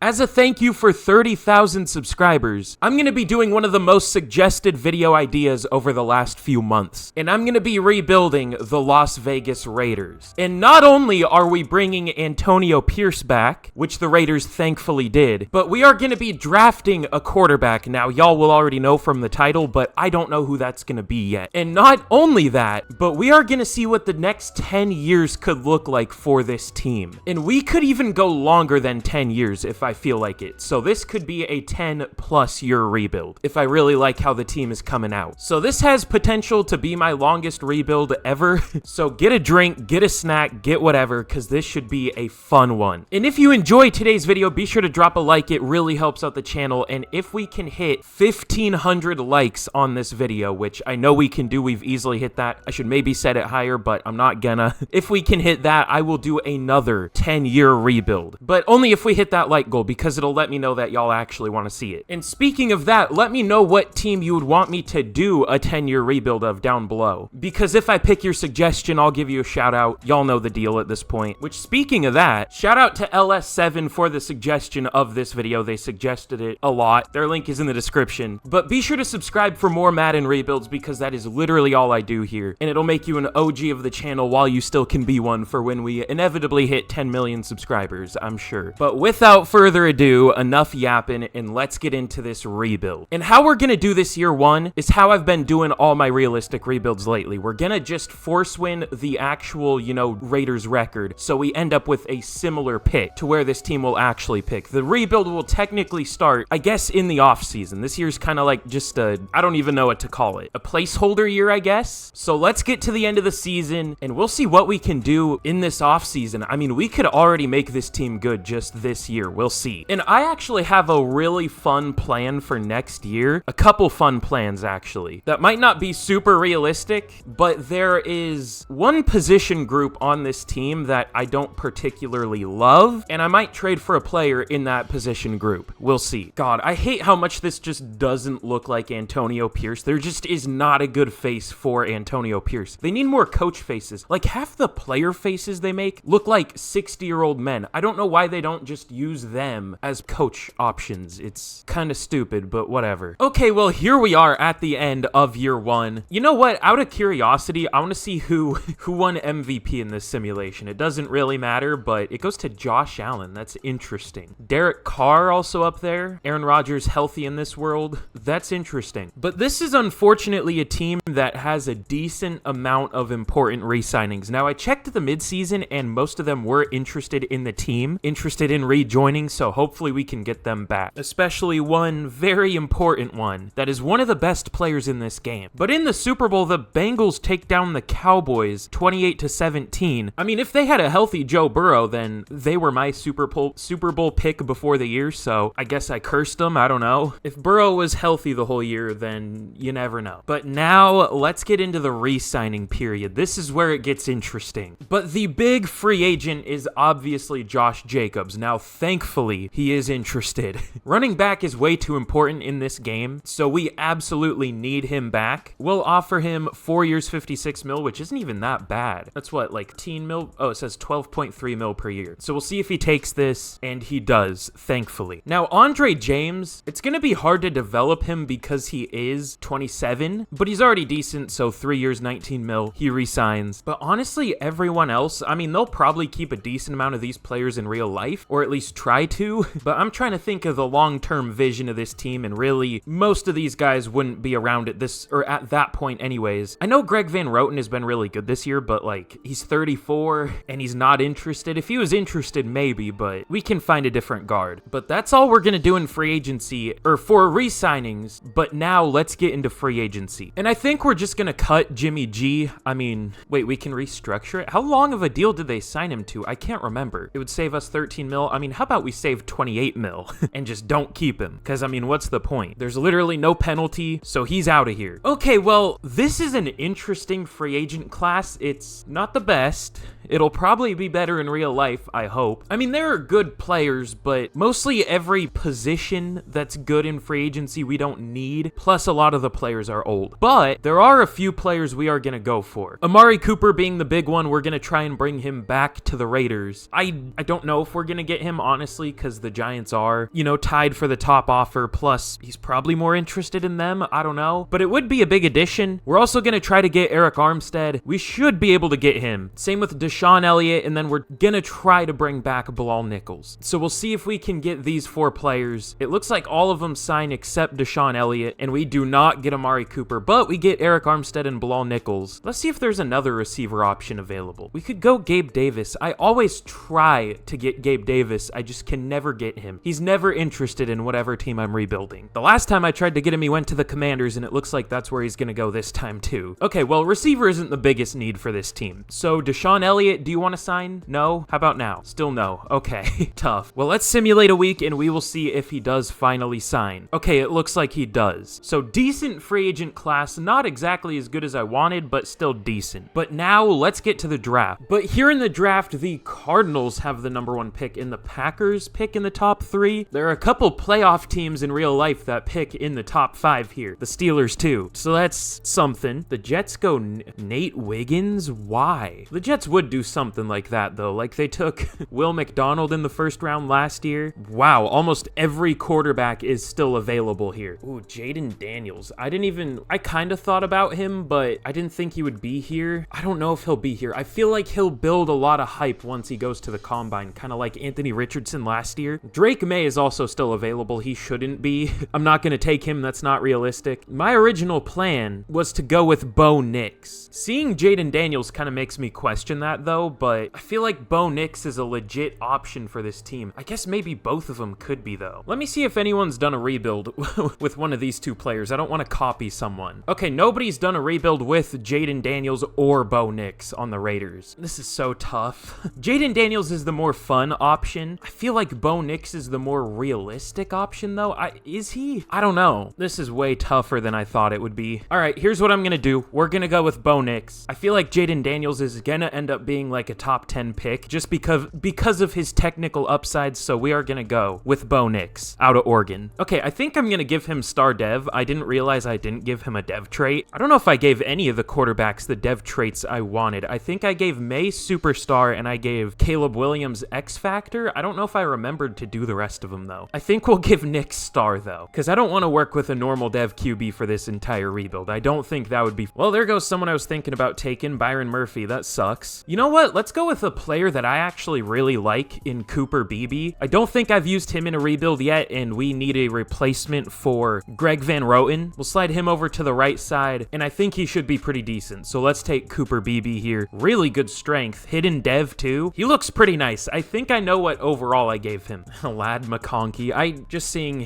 As a thank you for 30,000 subscribers, I'm going to be doing one of the most suggested video ideas over the last few months, and I'm going to be rebuilding the Las Vegas Raiders. And not only are we bringing Antonio Pierce back, which the Raiders thankfully did, but we are going to be drafting a quarterback. Now, y'all will already know from the title, but I don't know who that's going to be yet. And not only that, but we are going to see what the next 10 years could look like for this team. And we could even go longer than 10 years if I feel like it. So this could be a 10+ year rebuild if I really like how the team is coming out. So this has potential to be my longest rebuild ever. So get a drink, get a snack, get whatever, because this should be a fun one. And if you enjoyed today's video, be sure to drop a like. It really helps out the channel. And if we can hit 1,500 likes on this video, which I know we can do, we've easily hit that. I should maybe set it higher, but I'm not gonna. If we can hit that, I will do another 10-year rebuild. But only if we hit that like goal, because it'll let me know that y'all actually want to see it. And speaking of that, let me know what team you would want me to do a 10-year rebuild of down below. Because if I pick your suggestion, I'll give you a shout out. Y'all know the deal at this point. Which, speaking of that, shout out to LS7 for the suggestion of this video. They suggested it a lot. Their link is in the description. But be sure to subscribe for more Madden rebuilds, because that is literally all I do here. And it'll make you an OG of the channel while you still can be one for when we inevitably hit 10 million subscribers, I'm sure. But without further ado, enough yapping, and let's get into this rebuild. And how we're gonna do this year one is how I've been doing all my realistic rebuilds lately. We're gonna just force win the actual, Raiders record, so we end up with a similar pick to where this team will actually pick. The rebuild will technically start, I guess, in the offseason. This year's kind of like just I don't even know what to call it. A placeholder year, I guess. So let's get to the end of the season, and we'll see what we can do in this offseason. I mean, we could already make this team good just this year. We'll see. And I actually have a really fun plan for next year. A couple fun plans, actually, that might not be super realistic, but there is one position group on this team that I don't particularly love, and I might trade for a player in that position group. We'll see. God, I hate how much this just doesn't look like Antonio Pierce. There just is not a good face for Antonio Pierce. They need more coach faces. Like, half the player faces they make look like 60-year-old men. I don't know why they don't just use them as coach options. It's kind of stupid, but whatever. Okay, well, here we are at the end of year one. You know what? Out of curiosity, I want to see who won MVP in this simulation. It doesn't really matter, but it goes to Josh Allen. That's interesting. Derek Carr also up there. Aaron Rodgers healthy in this world. That's interesting. But this is unfortunately a team that has a decent amount of important re-signings. Now, I checked the midseason, and most of them were interested in the team, interested in rejoining, so hopefully we can get them back. Especially one very important one that is one of the best players in this game. But in the Super Bowl, the Bengals take down the Cowboys 28-17. I mean, if they had a healthy Joe Burrow, then they were my Super Bowl pick before the year, so I guess I cursed them. I don't know. If Burrow was healthy the whole year, then you never know. But now, let's get into the re-signing period. This is where it gets interesting. But the big free agent is obviously Josh Jacobs. Now, thankfully, he is interested. Running back is way too important in this game, so we absolutely need him back. We'll offer him 4 years, 56 mil, which isn't even that bad. That's what, like 10 mil? Oh, it says 12.3 mil per year. So we'll see if he takes this, and he does, thankfully. Now, Andre James, it's going to be hard to develop him because he is 27, but he's already decent, so 3 years, 19 mil, he resigns. But honestly, everyone else, I mean, they'll probably keep a decent amount of these players in real life, or at least try to, but I'm trying to think of the long-term vision of this team, and really, most of these guys wouldn't be around at this, or at that point anyways. I know Greg Van Roten has been really good this year, but like, he's 34, and he's not interested. If he was interested, maybe, but we can find a different guard. But that's all we're gonna do in free agency, or for re-signings, but now let's get into free agency. And I think we're just gonna cut Jimmy G. I mean, wait, we can restructure it? How long of a deal did they sign him to? I can't remember. It would save us 13 mil. I mean, how about we save 28 mil and just don't keep him? Because, I mean, what's the point? There's literally no penalty, so he's out of here. Okay, well, this is an interesting free agent class. It's not the best. It'll probably be better in real life, I hope. I mean, there are good players, but mostly every position that's good in free agency we don't need, plus a lot of the players are old. But there are a few players we are going to go for. Amari Cooper being the big one, we're going to try and bring him back to the Raiders. I don't know if we're going to get him, honestly, because the Giants are, you know, tied for the top offer, plus he's probably more interested in them. I don't know. But it would be a big addition. We're also going to try to get Eric Armstead. We should be able to get him. Same with Deshaun Elliott, and then we're going to try to bring back Bilal Nichols. So we'll see if we can get these 4 players. It looks like all of them sign except Deshaun Elliott, and we do not get Amari Cooper, but we get Eric Armstead and Bilal Nichols. Let's see if there's another receiver option available. We could go Gabe Davis. I always try to get Gabe Davis. I just can never get him. He's never interested in whatever team I'm rebuilding. The last time I tried to get him, he went to the Commanders, and it looks like that's where he's going to go this time too. Okay, well, receiver isn't the biggest need for this team. So Deshaun Elliott, do you want to sign? No? How about now? Still no. Okay, tough. Well, let's simulate a week, and we will see if he does finally sign. Okay, it looks like he does. So decent free agent class, not exactly as good as I wanted, but still decent. But now let's get to the draft. But here in the draft, the Cardinals have the #1 pick and the Packers pick in the top 3. There are a couple playoff teams in real life that pick in the top 5 here. The Steelers too. So that's something. The Jets go Nate Wiggins? Why? The Jets would do something like that though. Like they took Will McDonald in the first round last year. Wow, almost every quarterback is still available here. Ooh, Jaden Daniels. I kind of thought about him, but I didn't think he would be here. I don't know if he'll be here. I feel like he'll build a lot of hype once he goes to the combine, kind of like Anthony Richardson last year. Drake May is also still available. He shouldn't be. I'm not going to take him. That's not realistic. My original plan was to go with Bo Nix. Seeing Jaden Daniels kind of makes me question that though, but I feel like Bo Nix is a legit option for this team. I guess maybe both of them could be though. Let me see if anyone's done a rebuild with one of these 2 players. I don't want to copy someone. Okay, nobody's done a rebuild with Jaden Daniels or Bo Nix on the Raiders. This is so tough. Jaden Daniels is the more fun option. I feel like Bo Nix is the more realistic option though. Is he? I don't know. This is way tougher than I thought it would be. All right, here's what I'm going to do. We're going to go with Bo Nix. I feel like Jaden Daniels is going to end up being like a top 10 pick just because of his technical upsides, so we are going to go with Bo Nix out of Oregon. Okay, I think I'm going to give him star dev. I didn't realize I didn't give him a dev trait. I don't know if I gave any of the quarterbacks the dev traits I wanted. I think I gave May superstar and I gave Caleb Williams X Factor. I don't know if I remembered to do the rest of them though. I think we'll give Nick star though, because I don't want to work with a normal dev QB for this entire rebuild. I don't think that would be... Well, there goes someone I was thinking about taking, Byron Murphy. That sucks. You know what? Let's go with a player that I actually really like in Cooper Beebe. I don't think I've used him in a rebuild yet, and we need a replacement for Greg Van Roten. We'll slide him over to the right side, and I think he should be pretty decent. So let's take Cooper Beebe here. Really good strength. Hidden dev too. He looks pretty nice. I think I know what overall I gave him. Lad McConkey. Just seeing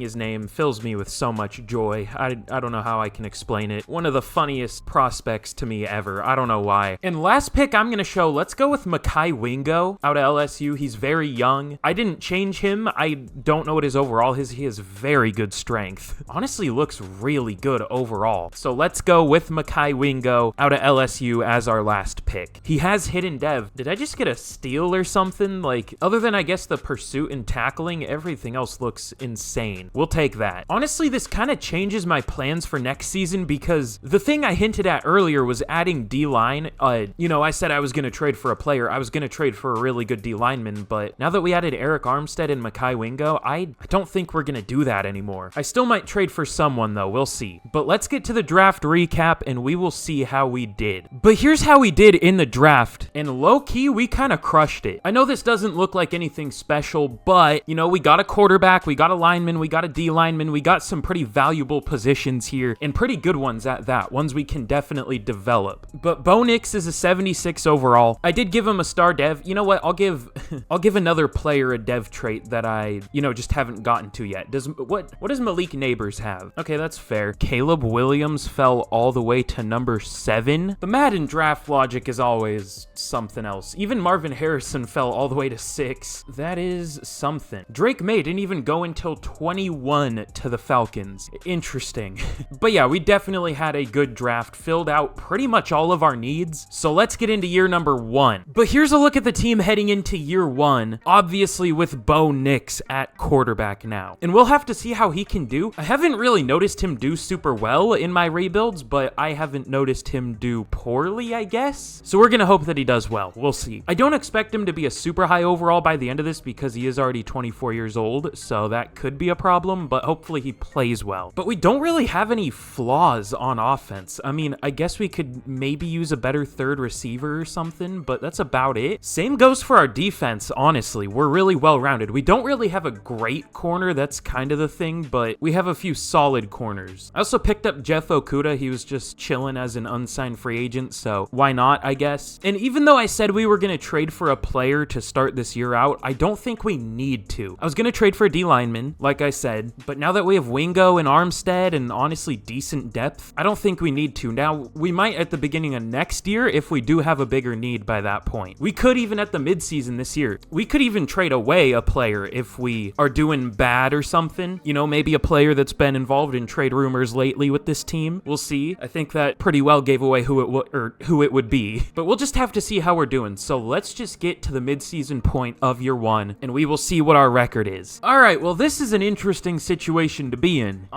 his name fills me with so much joy. I don't know how I can explain it. One of the funniest prospects to me ever. I don't know why. And last pick I'm going to show, let's go with Mekhi Wingo out of LSU. He's very young. I didn't change him. I don't know what his overall is. He has very good strength. Honestly, looks really good overall. So let's go with Mekhi Wingo out of LSU as our last pick. He has hidden dev. Did I just get a steal or something? Like, other than I guess the pursuit and tackling, everything else looks insane. We'll take that. Honestly, this kind of changes my plans for next season because the thing I hinted at earlier was adding D-line. You know, I said I was going to trade for a player. I was going to trade for a really good D-lineman, but now that we added Eric Armstead and Mekhi Wingo, I don't think we're going to do that anymore. I still might trade for someone though. We'll see. But let's get to the draft recap and we will see how we did. But here's how we did in the draft. And low-key, we kind of crushed it. I know this doesn't look like anything special, but, you know, we got a quarterback, we got a lineman, we got a D-lineman, we got some pretty valuable positions here, and pretty good ones at that, ones we can definitely develop. But Bo Nix is a 76 overall. I did give him a star dev. You know what? I'll give another player a dev trait that I, you know, just haven't gotten to yet. What does Malik Neighbors have? Okay, that's fair. Caleb Williams fell all the way to number 7. The Madden draft logic is always something else. Even Marvin Harrison fell all the way to 6. That is something. Drake May didn't even go until 21 to the Falcons. Interesting. But yeah, we definitely had a good draft, filled out pretty much all of our needs. So let's get into year number 1. But here's a look at the team heading into year 1, obviously with Bo Nix at quarterback now. And we'll have to see how he can do. I haven't really noticed him do super well in my rebuilds, but I haven't noticed him do poorly, I guess. So we're gonna hope that he does well. We'll see. I don't expect him to be a super high overall by the end of this because he is already 24 years old, so that could be a problem, but hopefully he plays well. But we don't really have any flaws on offense. I mean, I guess we could maybe use a better third receiver or something, but that's about it. Same goes for our defense, honestly. We're really well-rounded. We don't really have a great corner, that's kind of the thing, but we have a few solid corners. I also picked up Jeff Okuda. He was just chilling as an unsigned free agent, so why not, I guess. And even though I said we were going to trade for a player to start this year out, I don't think we need to. I was going to trade for a D-lineman, like I said, but now that we have Wingo and Armstead and honestly decent depth, I don't think we need to. Now, we might at the beginning of next year if we do have a bigger need by that point. We could even at the midseason this year. We could even trade away a player if we are doing bad or something. You know, maybe a player that's been involved in trade rumors lately with this team. We'll see. I think that pretty well gave away who it would be. But we'll just have to see how we're doing. So let's just get to the midseason point of year 1 and we will see what our record is. All right, well, this is an interesting situation to be in.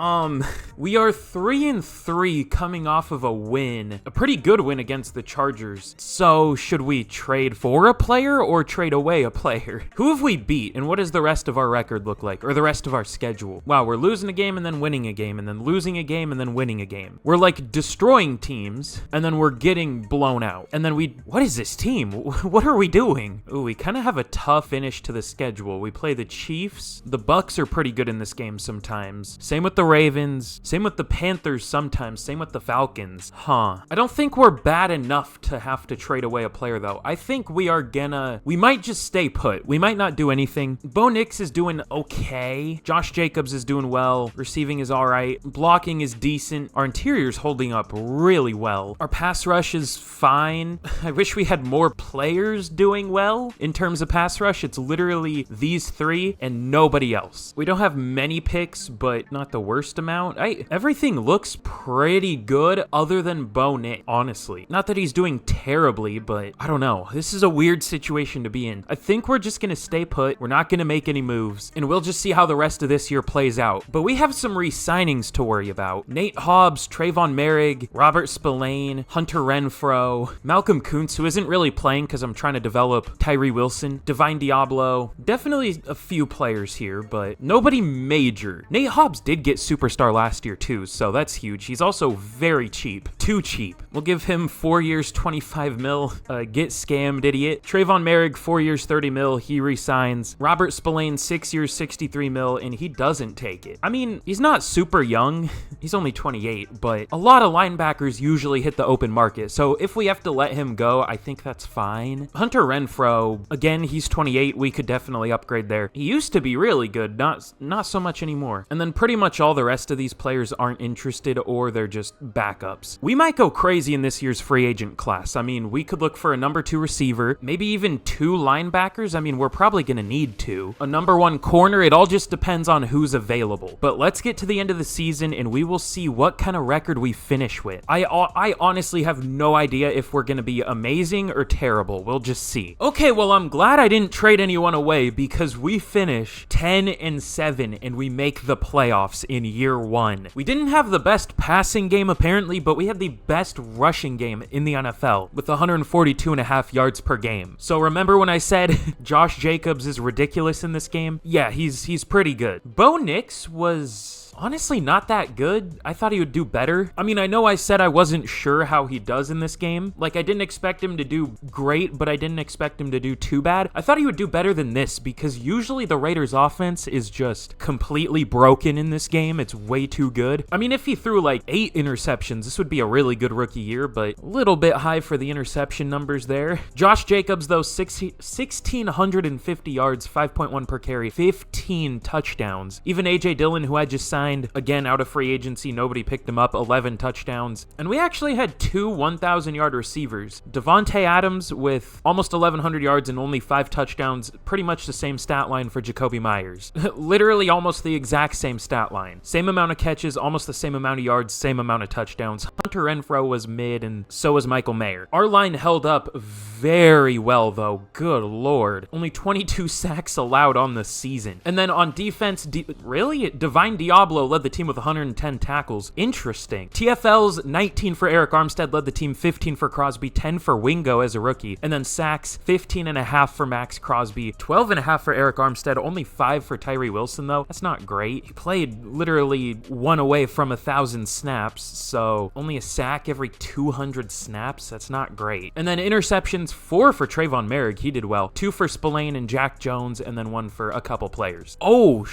We are 3-3 coming off of a win, a pretty good win against the Chargers. So should we trade for a player or trade away a player? Who have we beat and what does the rest of our record look like, or the rest of our schedule? Wow, we're losing a game and then winning a game and then losing a game and then winning a game. We're like destroying teams and then we're getting blown out. And then what is this team? What are we doing? Ooh, we kind of have a tough finish to the schedule. We play the Chiefs. The Bucks are pretty good in this game sometimes. Same with the Ravens. Same with the Panthers sometimes. Same with the Falcons. I don't think we're bad enough to have to trade away a player though. I think we might just stay put. We might not do anything. Bo Nix is doing okay. Josh Jacobs is doing well. Receiving is all right. Blocking is decent. Our interior's holding up really well. Our pass rush is fine. I wish we had more players doing well in terms of pass rush. It's literally these 3 and nobody else. We don't have many picks, but not the worst amount. Everything looks pretty good other than Bo Nix, honestly. Not that he's doing terribly, but I don't know. This is a weird situation to be in. I think we're just going to stay put. We're not going to make any moves, and we'll just see how the rest of this year plays out. But we have some re-signings to worry about. Nate Hobbs, Trayvon Merrick, Robert Spillane, Hunter Renfro, Malcolm Kuntz, who isn't really playing because I'm trying to develop Tyree Wilson, Divine Diablo. Definitely a few players here, but nobody major. Nate Hobbs did get superstar last year too, so that's huge. He's also very cheap. Too cheap. We'll give him 4 years, 25 mil. Get scammed, idiot. Trayvon Merrick, 4 years, 30 mil. He resigns. Robert Spillane, 6 years, 63 mil, and he doesn't take it. I mean, he's not super young. He's only 28, but a lot of linebackers usually hit the open market, so if we have to let him go, I think that's fine. Hunter Renfro, again, he's 28. We could definitely upgrade there. He used to be really good, not so much anymore. And then pretty much all the rest of these players aren't interested or they're just backups. We might go crazy in this year's free agent class. I mean, we could look for a number 2 receiver, maybe even 2 linebackers. I mean, we're probably going to need 2. A number 1 corner. It all just depends on who's available. But let's get to the end of the season and we will see what kind of record we finish with. I honestly have no idea if we're going to be amazing or terrible. We'll just see. Okay, well, I'm glad I didn't trade anyone away because we finish 10-7 and we make the playoffs in year 1. We didn't have the best passing game apparently, but we had the best rushing game in the NFL with 142.5 yards per game. So remember when I said Josh Jacobs is ridiculous in this game? Yeah, he's pretty good. Bo Nix was honestly not that good. I thought he would do better. I mean, I know I said I wasn't sure how he does in this game. Like, I didn't expect him to do great, but I didn't expect him to do too bad. I thought he would do better than this because usually the Raiders offense is just completely broken in this game. It's way too good. I mean, if he threw like 8 interceptions, this would be a really good rookie year, but a little bit high for the interception numbers there. Josh Jacobs, though, 1,650 yards, 5.1 per carry, 15 touchdowns. Even A.J. Dillon, who I just signed, signed, again, out of free agency. Nobody picked him up. 11 touchdowns. And we actually had 2 1,000-yard receivers. Devontae Adams with almost 1,100 yards and only 5 touchdowns. Pretty much the same stat line for Jacoby Myers. Literally almost the exact same stat line. Same amount of catches, almost the same amount of yards, same amount of touchdowns. Hunter Renfrow was mid, and so was Michael Mayer. Our line held up very well, though. Good lord. Only 22 sacks allowed on the season. And then on defense, really? Divine Diablo led the team with 110 tackles. Interesting. TFL's 19 for Eric Armstead led the team, 15 for Crosby, 10 for Wingo as a rookie. And then sacks, 15.5 for Max Crosby, 12.5 for Eric Armstead, only 5 for Tyree Wilson, though. That's not great. He played literally 1 away from 1,000 snaps, so only a sack every 200 snaps. That's not great. And then interceptions, 4 for Trayvon Merrick. He did well. 2 for Spillane and Jack Jones, and then 1 for a couple players. Oh,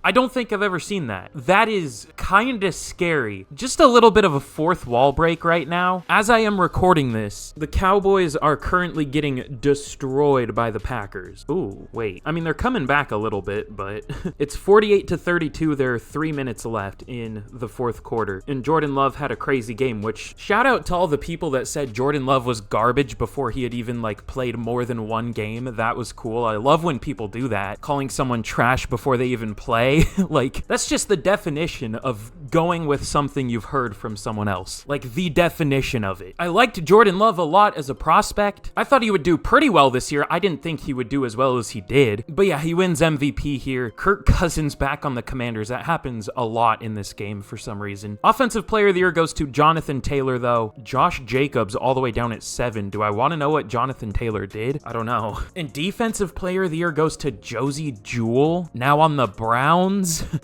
I don't think I've ever seen that. That is kinda scary. Just a little bit of a fourth wall break right now. As I am recording this, the Cowboys are currently getting destroyed by the Packers. Ooh, wait. I mean, they're coming back a little bit, but it's 48-32. There are 3 minutes left in the fourth quarter. And Jordan Love had a crazy game, which shout out to all the people that said Jordan Love was garbage before he had even played more than 1 game. That was cool. I love when people do that. Calling someone trash before they even play. That's just the definition of going with something you've heard from someone else. The definition of it. I liked Jordan Love a lot as a prospect. I thought he would do pretty well this year. I didn't think he would do as well as he did. But yeah, he wins MVP here. Kirk Cousins back on the Commanders. That happens a lot in this game for some reason. Offensive Player of the Year goes to Jonathan Taylor, though. Josh Jacobs all the way down at 7. Do I want to know what Jonathan Taylor did? I don't know. And Defensive Player of the Year goes to Josie Jewell, now on the Browns.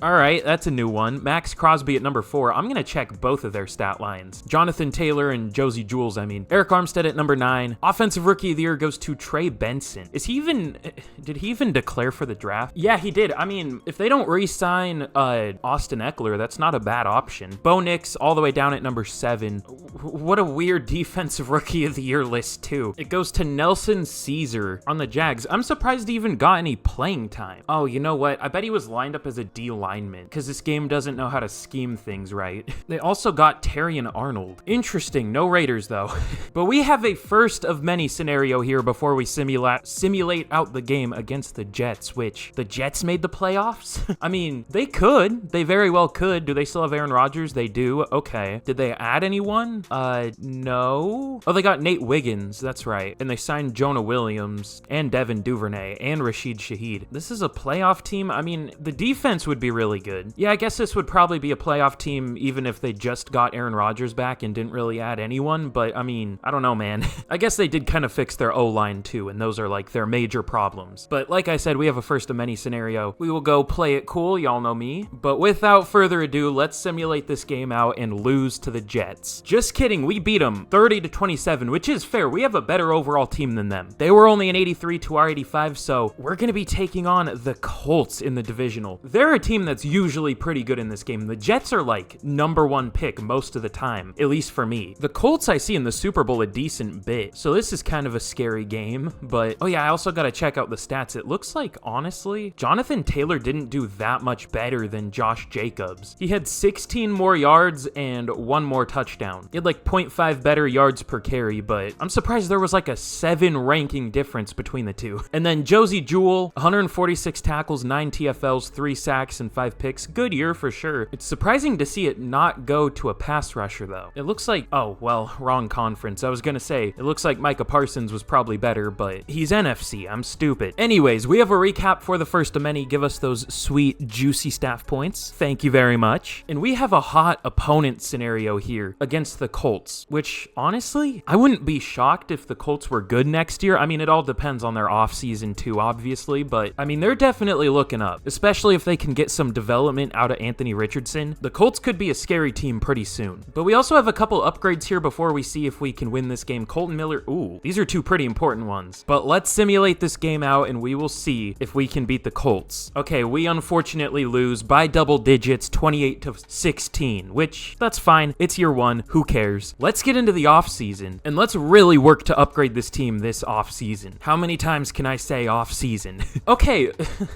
All right, that's a new one. Max Crosby at number 4. I'm going to check both of their stat lines. Jonathan Taylor and Josie Jewell, I mean. Eric Armstead at number 9. Offensive Rookie of the Year goes to Trey Benson. Did he even declare for the draft? Yeah, he did. I mean, if they don't re-sign Austin Eckler, that's not a bad option. Bo Nix all the way down at number 7. What a weird Defensive Rookie of the Year list, too. It goes to Nelson Caesar on the Jags. I'm surprised he even got any playing time. Oh, you know what? I bet he was lined up as a D lineman because this game doesn't know how to scheme things right. They also got Terrion Arnold. Interesting. No Raiders, though. But we have a first of many scenario here before we simulate out the game against the Jets, which the Jets made the playoffs? I mean, they could. They very well could. Do they still have Aaron Rodgers? They do. Okay. Did they add anyone? No. Oh, they got Nate Wiggins. That's right. And they signed Jonah Williams and Devin Duvernay and Rashid Shaheed. This is a playoff team. I mean, the defense would be really good. Yeah, I guess this would probably be a playoff team even if they just got Aaron Rodgers back and didn't really add anyone, but I mean, I don't know, man. I guess they did kind of fix their O-line too, and those are their major problems. But like I said, we have a first of many scenario. We will go play it cool, y'all know me. But without further ado, let's simulate this game out and lose to the Jets. Just kidding, we beat them 30-27, which is fair. We have a better overall team than them. They were only an 83 to our 85, so we're going to be taking on the Colts in the divisional. They're a team that's usually pretty good in this game. The Jets are number 1 pick most of the time, at least for me. The Colts I see in the Super Bowl a decent bit, so this is kind of a scary game, but oh yeah, I also got to check out the stats. It looks like, honestly, Jonathan Taylor didn't do that much better than Josh Jacobs. He had 16 more yards and 1 more touchdown. He had 0.5 better yards per carry, but I'm surprised there was a 7 ranking difference between the two. And then Josie Jewell, 146 tackles, 9 TFLs, 3 sacks, and 5 picks. Good year for sure. It's surprising to see it not go to a pass rusher, though. It looks like, oh, well, wrong conference. I was gonna say, it looks like Micah Parsons was probably better, but he's NFC. I'm stupid. Anyways, we have a recap for the first of many. Give us those sweet, juicy staff points. Thank you very much. And we have a hot opponent scenario here against the Colts, which, honestly, I wouldn't be shocked if the Colts were good next year. I mean, it all depends on their offseason, too, obviously, but, I mean, they're definitely looking up, especially if they can get some development out of Anthony Richardson. The Colts could be a scary team pretty soon. But we also have a couple upgrades here before we see if we can win this game. Colton Miller, ooh, these are 2 pretty important ones. But let's simulate this game out and we will see if we can beat the Colts. Okay, we unfortunately lose by double digits, 28-16, which, that's fine. It's year 1. Who cares? Let's get into the offseason and let's really work to upgrade this team this offseason. How many times can I say offseason? Okay,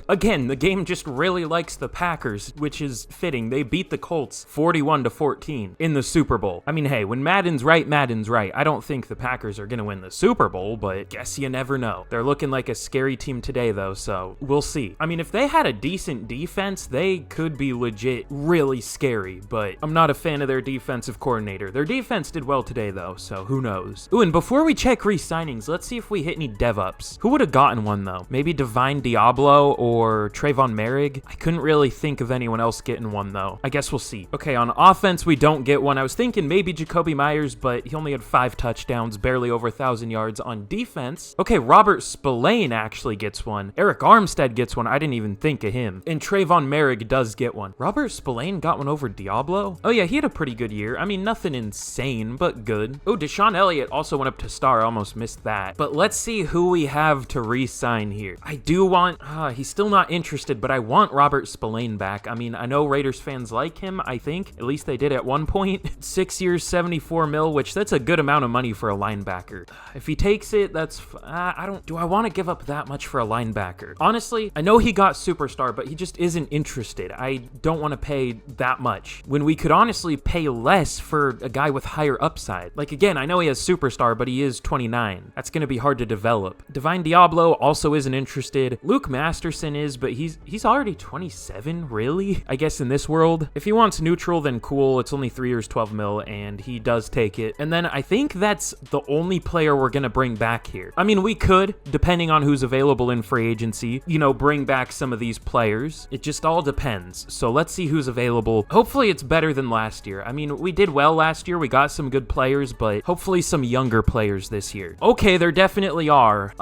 again, the game just really really likes the Packers, which is fitting. They beat the Colts 41-14 in the Super Bowl. I mean, hey, when Madden's right, Madden's right. I don't think the Packers are gonna win the Super Bowl, but guess you never know. They're looking like a scary team today, though, so we'll see. I mean, if they had a decent defense, they could be legit really scary, but I'm not a fan of their defensive coordinator. Their defense did well today, though, so who knows. Ooh, and before we check re-signings, let's see if we hit any dev-ups. Who would have gotten one, though? Maybe Divine Diablo or Trayvon Merrick? I couldn't really think of anyone else getting one, though. I guess we'll see. Okay, on offense, we don't get one. I was thinking maybe Jacoby Myers, but he only had 5 touchdowns, barely over 1,000 yards. On defense, okay, Robert Spillane actually gets one. Eric Armstead gets one. I didn't even think of him. And Trayvon Merrick does get one. Robert Spillane got one over Diablo? Oh yeah, he had a pretty good year. I mean, nothing insane, but good. Oh, Deshaun Elliott also went up to star. I almost missed that. But let's see who we have to re-sign here. I do want, he's still not interested, but I want Robert Spillane back. I mean, I know Raiders fans like him, I think. At least they did at one point. 6 years, 74 mil, which that's a good amount of money for a linebacker. If he takes it, that's, do I want to give up that much for a linebacker? Honestly, I know he got superstar, but he just isn't interested. I don't want to pay that much when we could honestly pay less for a guy with higher upside. Like, again, I know he has superstar, but he is 29. That's going to be hard to develop. Divine Diablo also isn't interested. Luke Masterson is, but he's already 27, really? I guess in this world. If he wants neutral, then cool. It's only 3 years, 12 mil, and he does take it. And then I think that's the only player we're going to bring back here. I mean, we could, depending on who's available in free agency, you know, bring back some of these players. It just all depends. So let's see who's available. Hopefully it's better than last year. I mean, we did well last year. We got some good players, but hopefully some younger players this year. Okay, there definitely are.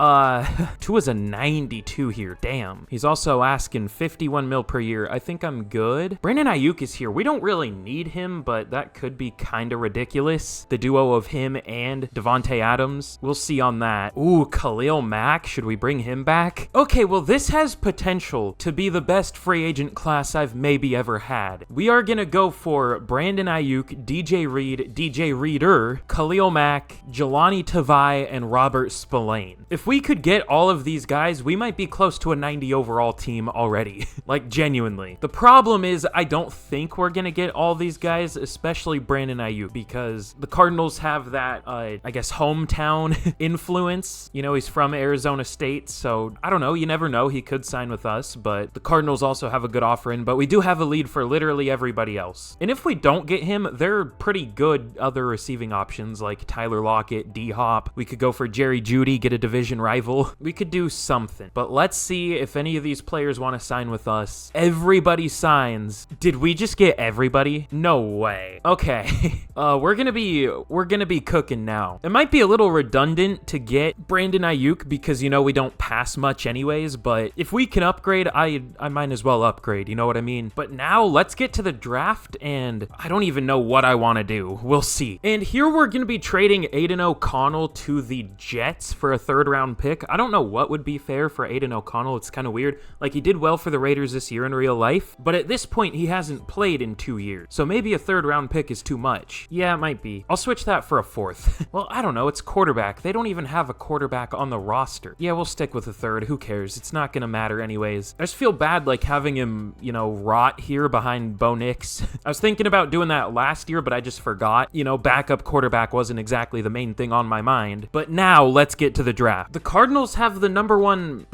Tua's a 92 here. Damn. He's also asking 51 mil per year. I think I'm good. Brandon Ayuk is here. We don't really need him, but that could be kind of ridiculous. The duo of him and Devontae Adams. We'll see on that. Ooh, Khalil Mack. Should we bring him back? Okay, well, this has potential to be the best free agent class I've maybe ever had. We are gonna go for Brandon Ayuk, DJ Reed, DJ Reader, Khalil Mack, Jelani Tavai, and Robert Spillane. If we could get all of these guys, we might be close to a 90 overall team already. Like, genuinely. The problem is I don't think we're gonna get all these guys, especially Brandon Ayuk, because the Cardinals have that, I guess, hometown influence. You know, he's from Arizona State, so I don't know. You never know. He could sign with us, but the Cardinals also have a good offer in, but we do have a lead for literally everybody else. And if we don't get him, they're pretty good other receiving options like Tyler Lockett, D-Hop. We could go for Jerry Jeudy, get a division rival. We could do something. But let's see if any of these players want to sign with us. Everybody signs. Did we just get everybody? No way. Okay. We're gonna be cooking now. It might be a little redundant to get Brandon Ayuk because, you know, we don't pass much anyways, but if we can upgrade, I might as well upgrade, you know what I mean? But now let's get to the draft, and I don't even know what I want to do. We'll see. And here we're going to be trading Aiden O'Connell to the Jets for a 3rd round pick. I don't know what would be fair for Aiden O'Connell. It's kind of weird. Like, he did well for the Raiders this year in real life, but at this point he hasn't played in 2 years. So maybe a 3rd round pick is too much. Yeah, it might be. I'll switch that for a 4th. Well, I don't know. It's quarterback. They don't even have a quarterback on the roster. Yeah, we'll stick with a 3rd. Who cares? It's not going to matter anyways. I just feel bad, like, having him, you know, rot here behind Bo Nix. I was thinking about doing that last year, but I just forgot. You know, backup quarterback wasn't exactly the main thing on my mind. But now let's get to the draft. The Cardinals have the number one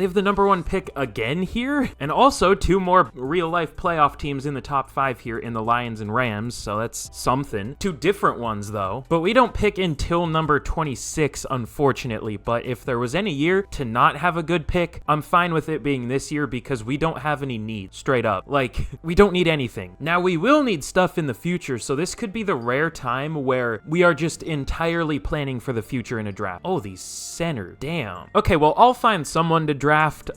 pick again here, and also 2 more real-life playoff teams in the top 5 here in the Lions and Rams, so that's something. 2 different ones, though. But we don't pick until number 26, unfortunately. But if there was any year to not have a good pick, I'm fine with it being this year because we don't have any needs, straight up. Like, we don't need anything. Now, we will need stuff in the future, so this could be the rare time where we are just entirely planning for the future in a draft. Oh, these center. Damn. Okay, well, I'll find someone to draft.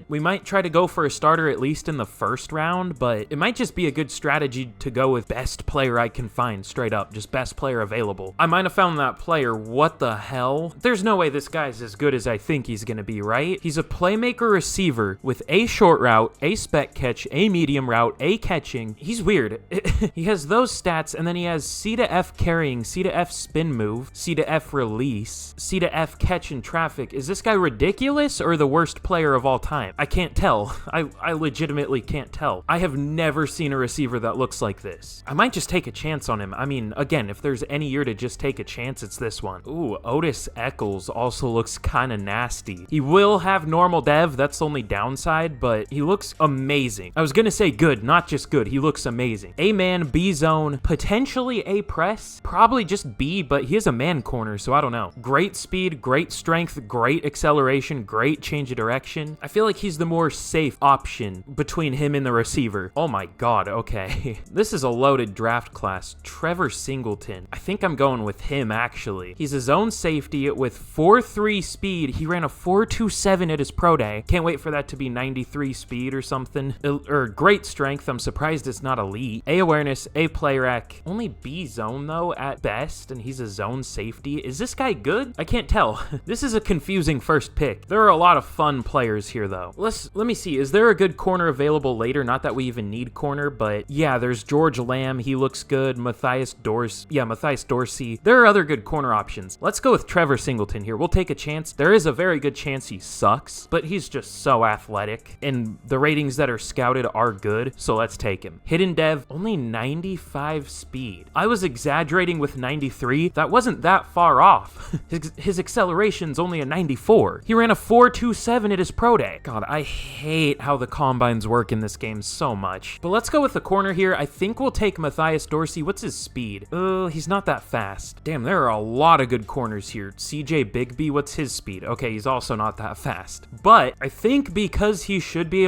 We might try to go for a starter at least in the 1st round, but it might just be a good strategy to go with best player I can find, straight up. Just best player available. I might have found that player. What the hell? There's no way this guy's as good as I think he's gonna be, right? He's a playmaker receiver with a short route, a spec catch, a medium route, a catching. He's weird. He has those stats, and then he has C to F carrying, C to F spin move, C to F release, C to F catch in traffic. Is this guy ridiculous or the worst player of all time? I can't tell. I legit legitimately can't tell. I have never seen a receiver that looks like this. I might just take a chance on him. I mean, again, if there's any year to just take a chance, it's this one. Ooh, Otis Eccles also looks kind of nasty. He will have normal dev, that's the only downside, but he looks amazing. I was gonna say good, not just good. He looks amazing. A-man, B-zone, potentially A-press, probably just B, but he is a man corner, so I don't know. Great speed, great strength, great acceleration, great change of direction. I feel like he's the more safe option between him and the receiver. Oh my god, okay. This is a loaded draft class. Trevor Singleton. I think I'm going with him, actually. He's a zone safety with 4.3 speed. He ran a 4.27 at his pro day. Can't wait for that to be 93 speed or something. Or great strength. I'm surprised it's not elite. A awareness, A play rec. Only B zone though at best, and he's a zone safety. Is this guy good? I can't tell. This is a confusing first pick. There are a lot of fun players here though. Let me see. Is there a good corner available later? Not that we even need corner, but yeah, there's George Lamb. He looks good. Matthias Dorsey. There are other good corner options. Let's go with Trevor Singleton here. We'll take a chance. There is a very good chance he sucks, but he's just so athletic, and the ratings that are scouted are good, so let's take him. Hidden dev, only 95 speed. I was exaggerating with 93. That wasn't that far off. His acceleration's only a 94. He ran a 4.27 at his pro day. God, I hate how the combines work in this game so much. But let's go with the corner here. I think we'll take Matthias Dorsey. What's his speed? He's not that fast. Damn, there are a lot of good corners here. CJ Bigby, what's his speed? Okay, he's also not that fast. But I think because he should be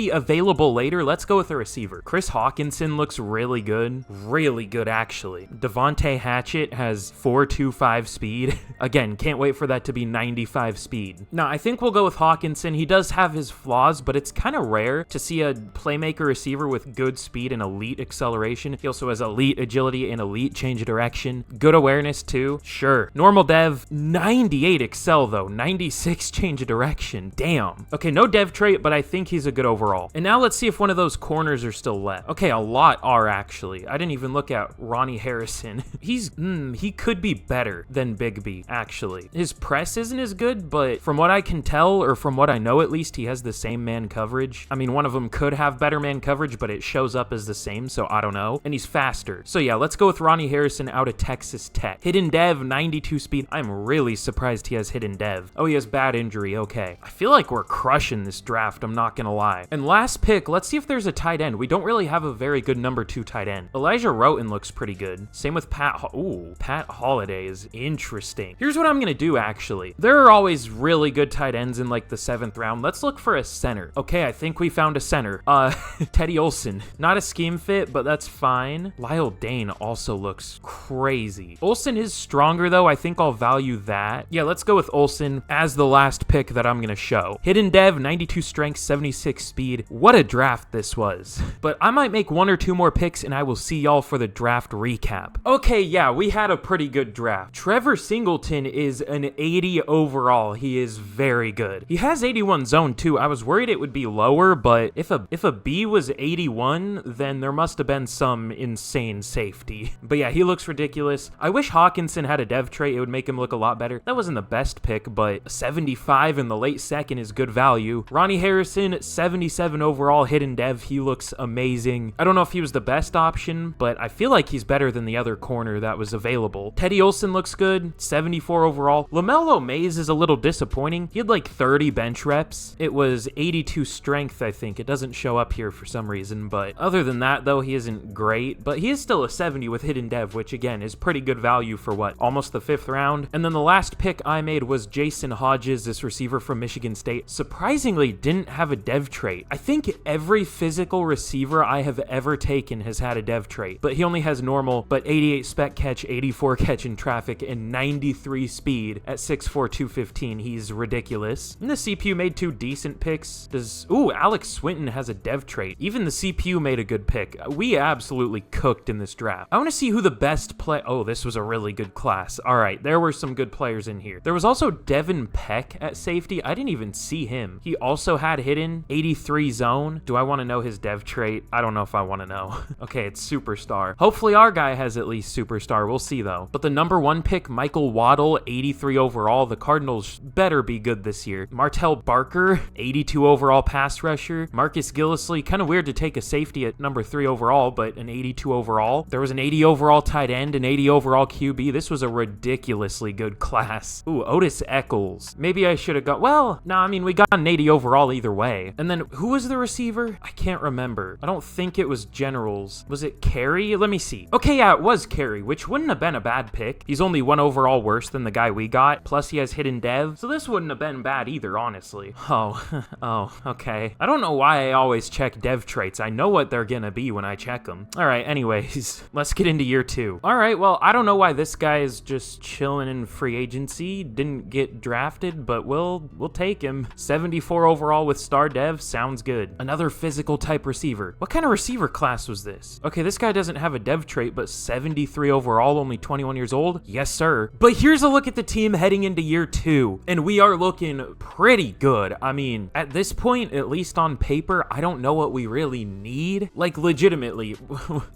available later, let's go with a receiver. Chris Hawkinson looks really good. Really good, actually. Devontae Hatchett has 4.25 speed. Again, can't wait for that to be 95 speed. Now, I think we'll go with Hawkinson. He does have his flaws, but it's kind of rare to see a playmaker receiver with good speed and elite acceleration. He also has elite agility and elite change of direction. Good awareness, too. Sure. Normal dev, 98 excel, though. 96 change of direction. Damn. Okay, no dev trait, but I think he's a good overall. And now let's see if one of those corners are still left. Okay, a lot are, actually. I didn't even look at Ronnie Harrison. He could be better than Bigby, actually. His press isn't as good, but from what I can tell, or from what I know at least, he has the same man coverage. I mean, one of them could have better man coverage, but it shows up as the same, so I don't know. And he's faster. So yeah, let's go with Ronnie Harrison out of Texas Tech. Hidden dev, 92 speed. I'm really surprised he has hidden dev. Oh, he has bad injury. Okay. I feel like we're crushing this draft, I'm not gonna lie. And last pick, let's see if there's a tight end. We don't really have a very good number 2 tight end. Elijah Roten looks pretty good. Same with Pat Holiday is interesting. Here's what I'm gonna do, actually. There are always really good tight ends in like the 7th round. Let's look for a center. Okay, I think we found a center. Teddy Olson. Not a scheme fit, but that's fine. Lyle Dane also looks crazy. Olson is stronger though. I think I'll value that. Yeah, let's go with Olson as the last pick that I'm gonna show. Hidden dev, 92 strength, 76 speed. What a draft this was. But I might make 1 or 2 more picks and I will see y'all for the draft recap. Okay, yeah, we had a pretty good draft. Trevor Singleton is an 80 overall. He is very good. He has 81 zone too. I was worried it would be lower, but if a B was 81, then there must have been some insane safety. But yeah, he looks ridiculous. I wish Hawkinson had a dev trait. It would make him look a lot better. That wasn't the best pick, but 75 in the late second is good value. Ronnie Harrison, 77 overall hidden dev. He looks amazing. I don't know if he was the best option, but I feel like he's better than the other corner that was available. Teddy Olson looks good, 74 overall. LaMelo Mays is a little disappointing. He had like 30 bench reps. It was 82 strength, I think. It doesn't show up here for some reason, but other than that, though, he isn't great, but he is still a 70 with hidden dev, which again is pretty good value for what, almost the 5th round. And then the last pick I made was Jason Hodges, this receiver from Michigan State. Surprisingly, didn't have a dev trait. I think every physical receiver I have ever taken has had a dev trait, but he only has normal, but 88 spec catch, 84 catch in traffic, and 93 speed at 6'4", 215. He's ridiculous. And the CPU made 2 decent picks. Alex Swinton has a dev trait. Even the CPU made a good pick. We absolutely cooked in this draft. I want to see who the best this was a really good class. All right, there were some good players in here. There was also Devin Peck at safety. I didn't even see him. He also had hidden 83 zone. Do I want to know his dev trait? I don't know if I want to know. Okay, it's superstar. Hopefully our guy has at least superstar. We'll see though. But the number 1 pick, Michael Waddle, 83 overall. The Cardinals better be good this year. Martell Barker, 82 overall pass pass rusher. Marcus Gillislee, kind of weird to take a safety at number 3 overall, but an 82 overall. There was an 80 overall tight end, an 80 overall QB. This was a ridiculously good class. Ooh, Otis Eccles. Maybe I should have got, well, no, I mean, we got an 80 overall either way. And then who was the receiver? I can't remember. I don't think it was Generals. Was it Carey? Let me see. Okay, yeah, it was Carey, which wouldn't have been a bad pick. He's only 1 overall worse than the guy we got. Plus he has hidden dev. So this wouldn't have been bad either, honestly. Oh, okay. I don't know why I always check dev traits. I know what they're gonna be when I check them. All right, anyways, let's get into year 2. All right, well, I don't know why this guy is just chilling in free agency. Didn't get drafted, but we'll take him. 74 overall with star dev. Sounds good. Another physical type receiver. What kind of receiver class was this? Okay, this guy doesn't have a dev trait, but 73 overall, only 21 years old? Yes, sir. But here's a look at the team heading into year 2, and we are looking pretty good. I mean, at this point, at least on paper, I don't know what we really need. Like, legitimately,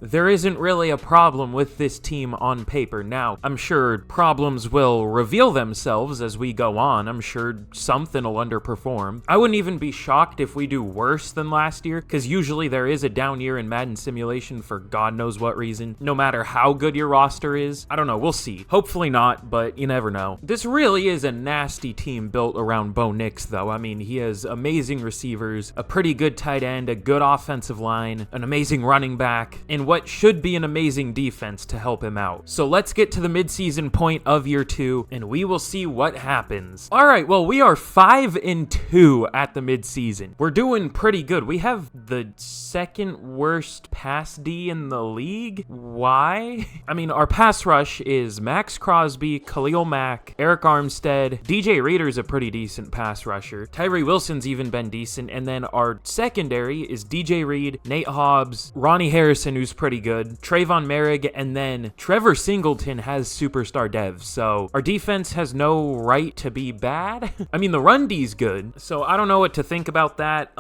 there isn't really a problem with this team on paper. Now, I'm sure problems will reveal themselves as we go on. I'm sure something will underperform. I wouldn't even be shocked if we do worse than last year, because usually there is a down year in Madden Simulation for God knows what reason, no matter how good your roster is. I don't know, we'll see. Hopefully not, but you never know. This really is a nasty team built around NIX, though. I mean, he has amazing receivers, a pretty good tight end, a good offensive line, an amazing running back, and what should be an amazing defense to help him out. So let's get to the midseason point of year 2, and we will see what happens. All right, well, we are 5-2 at the midseason. We're doing pretty good. We have the second worst pass D in the league. Why? I mean, our pass rush is Max Crosby, Khalil Mack, Eric Armstead. DJ Reader's a pretty decent pass rusher. Tyree Wilson's even been decent. And then our secondary is DJ Reed, Nate Hobbs, Ronnie Harrison, who's pretty good, Trayvon Merrick, and then Trevor Singleton has superstar dev. So our defense has no right to be bad. I mean, the run D's good. So I don't know what to think about that.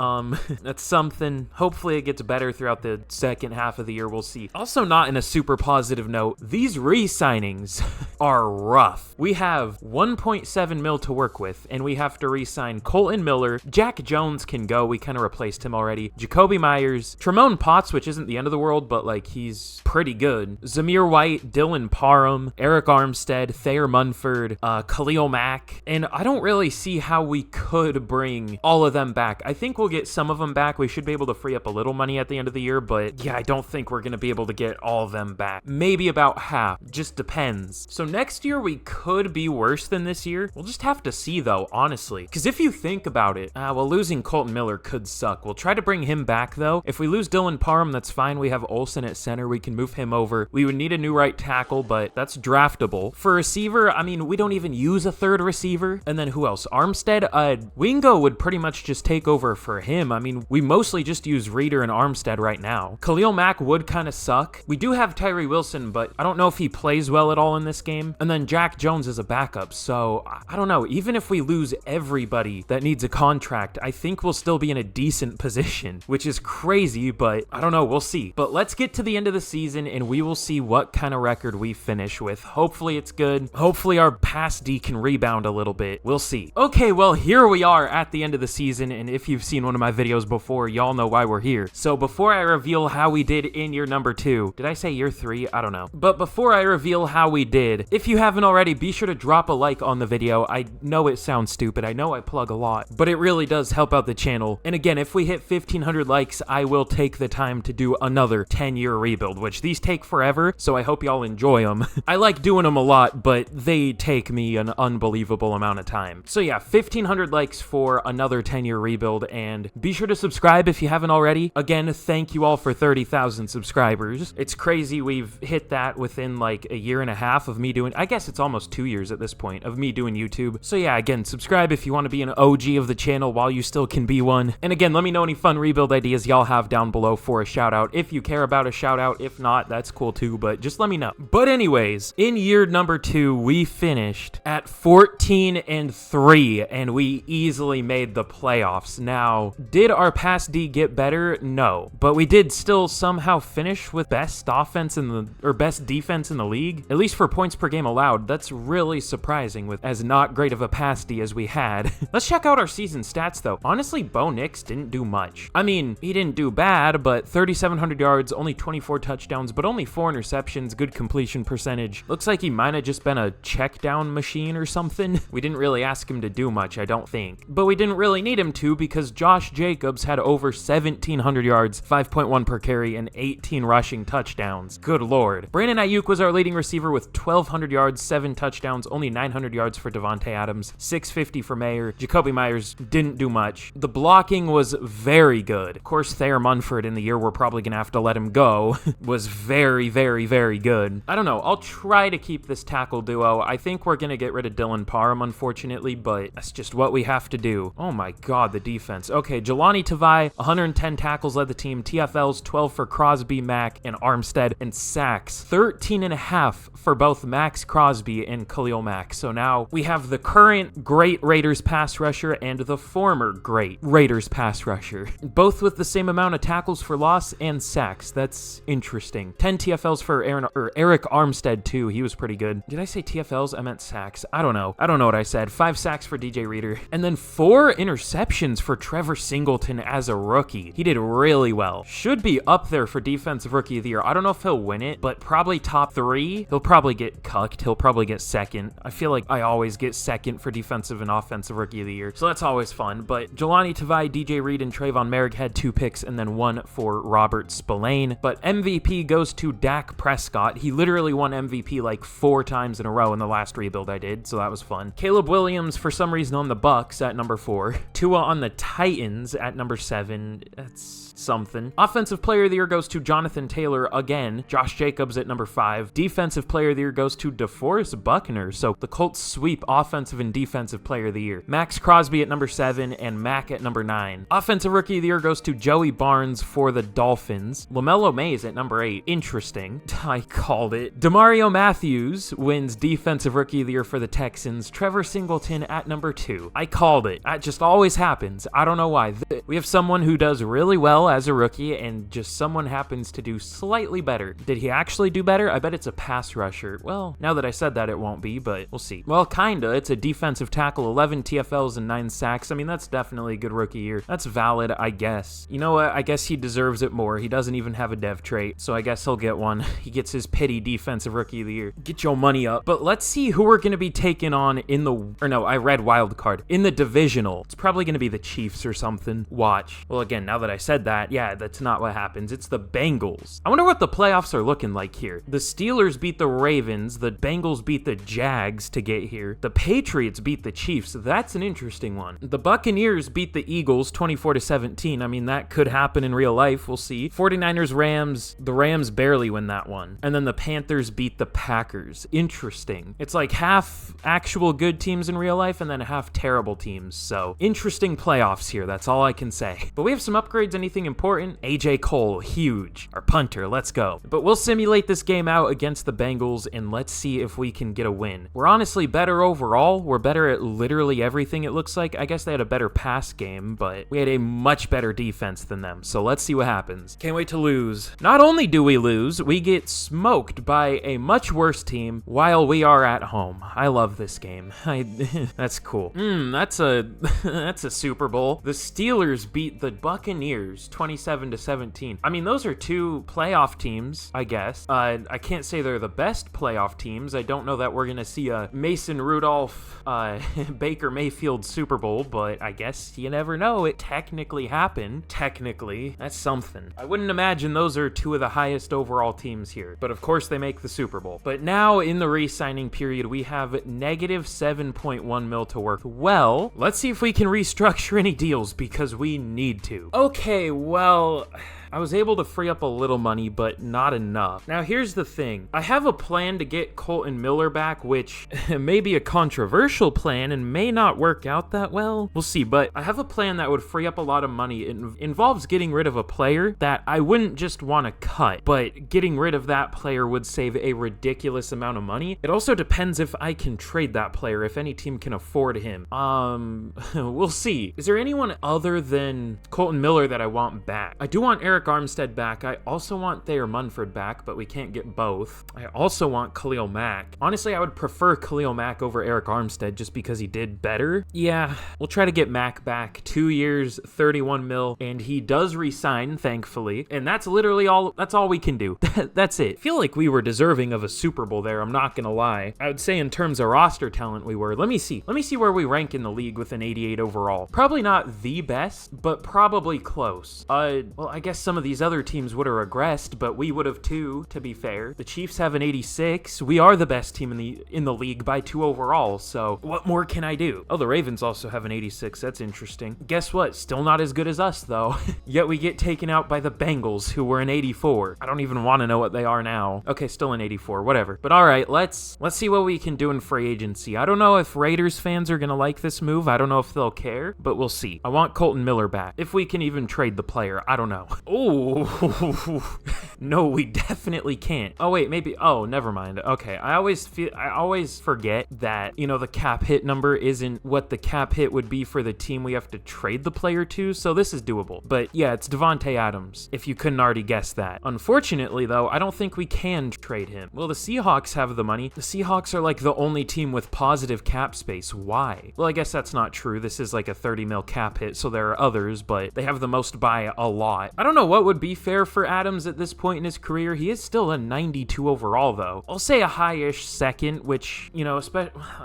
That's something. Hopefully it gets better throughout the second half of the year. We'll see. Also, not in a super positive note, these re-signings are rough. We have 1.7 mil to work with, and we have to re-sign Colton Miller. Jack Jones can go. We kind of replaced him already. Jacoby Myers, Tremont Potts, which isn't the end of the world, but like he's pretty good. Zamir White, Dylan Parham, Eric Armstead, Thayer Munford, Khalil Mack, and I don't really see how we could bring all of them back. I think we'll get some of them back. We should be able to free up a little money at the end of the year, but yeah, I don't think we're going to be able to get all of them back. Maybe about half. Just depends. So next year we could be worse than this year. We'll just have to see though, honestly. Because if you think about it, well, losing Colton Miller could suck. We'll try to bring him back though. If we lose Dylan Parham, that's fine. We have Olsen at center. We can move him over. We would need a new right tackle, but that's draftable. For receiver, I mean, we don't even use a third receiver. And then who else? Armstead? Wingo would pretty much just take over for him. I mean, we mostly just use Reader and Armstead right now. Khalil Mack would kind of suck. We do have Tyree Wilson, but I don't know if he plays well at all in this game. And then Jack Jones is a backup, so I don't know. Even if we lose everybody that needs a contract, I think we'll still be in a decent position, which is crazy, but I don't know. We'll see. But let's get to the end of the season, and we will see what kind of record we finish with. Hopefully it's good. Hopefully our pass D can rebound a little bit. We'll see. Okay, well, here we are at the end of the season, and if you've seen one of my videos before, y'all know why we're here. So before I reveal how we did in year number 2, did I say year 3? I don't know. But before I reveal how we did, if you haven't already, be sure to drop a like on the video. I know it sounds stupid. I know I plug a lot, but it really does help out the channel. And again, if we hit 1,500 likes, I will take the time to do another 10-year rebuild, which these take forever, so I hope y'all enjoy them. I like doing them a lot, but they take me an unbelievable amount of time. So yeah, 1,500 likes for another 10-year rebuild, and be sure to subscribe if you haven't already. Again, thank you all for 30,000 subscribers. It's crazy we've hit that within like a year and a half of me doing, I guess it's almost 2 years at this point, of me doing YouTube. So yeah, again, subscribe if you want to be an OG of the channel while you still can be one. And again, let me know any fun rebuild ideas y'all have down below for a shout out. If you care about a shout out, if not, that's cool too, but just let me know. But anyways, in year number 2, we finished at 14-3, and we easily made the playoffs. Now, did our pass D get better? No, but we did still somehow finish with best defense in the league, at least for points per game allowed. That's really surprising with as not great of a pass D as we had. Let's check out our season stats though. Honestly, Bo Nix didn't do much. I mean, he didn't do bad, but 3,700 yards, only 24 touchdowns, but only 4 interceptions, good completion percentage. Looks like he might have just been a check down machine or something. We didn't really ask him to do much, I don't think. But we didn't really need him to because Josh Jacobs had over 1,700 yards, 5.1 per carry, and 18 rushing touchdowns. Good lord. Brandon Ayuk was our leading receiver with 1,200 yards, 7 touchdowns, only 900 yards for Devontae Adams, 650 for Mayer. Jacoby Myers didn't do much. The blocking was very good. Of course, Thayer Munford, in the year we're probably gonna have to let him go, was very, very, very good. I don't know. I'll try to keep this tackle duo. I think we're gonna get rid of Dylan Parham, unfortunately, but that's just what we have to do. Oh my god, the defense. Okay, Jelani Tavai, 110 tackles led the team. TFLs, 12 for Crosby, Mack, and Armstead, and sacks, 13.5 for both Max Crosby and Khalil Mack. So now we have the current great Raiders pass rusher and the former great Raiders pass rusher, both with the same amount of tackles for loss and sacks. That's interesting. 10 TFLs for Eric Armstead too. He was pretty good. Did I say TFLs? I meant sacks. I don't know what I said. 5 sacks for DJ Reader, and then 4 interceptions for Trevor Singleton as a rookie. He did really well. Should be up there for defensive rookie of the year. I don't know if he'll win it, but probably top 3. He'll probably get cucked. He'll probably get second. I feel like I always get second for defensive and offensive rookie of the year, so that's always fun. But Jelani Tavai, DJ Reed, and Trayvon Merrick had 2 picks, and then 1 for Robert Spillane. But MVP goes to Dak Prescott. He literally won MVP like 4 times in a row in the last rebuild I did, so that was fun. Caleb Williams, for some reason, on the Bucks at number 4. Tua on the Titans at number 7. That's something. Offensive player of the year goes to Jonathan Taylor again. Josh Jacobs at number 5. Defensive player of the year goes to DeForest Buckner. So the Colts sweep offensive and defensive player of the year. Max Crosby at number 7 and Mack at number 9. Offensive rookie of the year goes to Joey Barnes for the Dolphins. LaMelo Mays at number 8. Interesting. I called it. DeMario Matthews wins defensive rookie of the year for the Texans. Trevor Singleton at number 2. I called it. That just always happens. I don't know why. We have someone who does really well as a rookie, and just someone happens to do slightly better. Did he actually do better? I bet it's a pass rusher. Well, now that I said that, it won't be, but we'll see. Well, kinda. It's a defensive tackle, 11 TFLs and 9 sacks. I mean, that's definitely a good rookie year. That's valid, I guess. You know what? I guess he deserves it more. He doesn't even have a dev trait, so I guess he'll get one. He gets his pity defensive rookie of the year. Get your money up. But let's see who we're going to be taking on in the, or no, I read wild card. In the divisional. It's probably going to be the Chiefs or something. Watch. Well, again, now that I said that, yeah, that's not what happens. It's the Bengals. I wonder what the playoffs are looking like here. The Steelers beat the Ravens. The Bengals beat the Jags to get here. The Patriots beat the Chiefs. That's an interesting one. The Buccaneers beat the Eagles 24-17. I mean, that could happen in real life. We'll see. 49ers, Rams. The Rams barely win that one. And then the Panthers beat the Packers. Interesting. It's like half actual good teams in real life and then half terrible teams. So interesting playoffs here. That's all I can say. But we have some upgrades. Anything important? AJ Cole, huge. Our punter, let's go. But we'll simulate this game out against the Bengals and let's see if we can get a win. We're honestly better overall. We're better at literally everything, it looks like. I guess they had a better pass game, but we had a much better defense than them. So let's see what happens. Can't wait to lose. Not only do we lose, we get smoked by a much worse team while we are at home. I love this game. That's cool. That's a Super Bowl. The Steelers beat the Buccaneers 27-17. I mean, those are 2 playoff teams, I guess. I can't say they're the best playoff teams. I don't know that we're going to see a Mason Rudolph, Baker Mayfield Super Bowl, but I guess you never know. It technically happened. Technically. That's something. I wouldn't imagine those are 2 of the highest overall teams here, but of course they make the Super Bowl. But now in the re-signing period, we have negative 7.1 mil to work. Well, let's see if we can restructure any deals because we need to. Okay, well, I was able to free up a little money, but not enough. Now, here's the thing. I have a plan to get Colton Miller back, which may be a controversial plan and may not work out that well. We'll see, but I have a plan that would free up a lot of money. It involves getting rid of a player that I wouldn't just want to cut, but getting rid of that player would save a ridiculous amount of money. It also depends if I can trade that player, if any team can afford him. We'll see. Is there anyone other than Colton Miller that I want back? I do want Eric Armstead back. I also want Thayer Munford back, but we can't get both. I also want Khalil Mack. Honestly, I would prefer Khalil Mack over Eric Armstead just because he did better. Yeah, we'll try to get Mack back. 2 years, 31 mil, and he does resign, thankfully. And that's literally all, that's all we can do. That's it. I feel like we were deserving of a Super Bowl there, I'm not gonna lie. I would say in terms of roster talent we were. Let me see where we rank in the league with an 88 overall. Probably not the best, but probably close. Well, I guess some of these other teams would have regressed, but we would have too, to be fair. The Chiefs have an 86. We are the best team in the league by 2 overall, so what more can I do? Oh, the Ravens also have an 86. That's interesting. Guess what? Still not as good as us, though. Yet we get taken out by the Bengals, who were an 84. I don't even want to know what they are now. Okay, still an 84, whatever. But all right, let's see what we can do in free agency. I don't know if Raiders fans are going to like this move. I don't know if they'll care, but we'll see. I want Colton Miller back. If we can even trade the player, I don't know. Oh, no, we definitely can't. Oh, wait, maybe. Oh, never mind. Okay, I always forget that, you know, the cap hit number isn't what the cap hit would be for the team we have to trade the player to, so this is doable. But yeah, it's Davante Adams, if you couldn't already guess that. Unfortunately, though, I don't think we can trade him. Well, the Seahawks have the money. The Seahawks are like the only team with positive cap space. Why? Well, I guess that's not true. This is like a 30 mil cap hit, so there are others, but they have the most by a lot. I don't know what would be fair for Adams at this point in his career. He is still a 92 overall, though. I'll say a high-ish second, which, you know,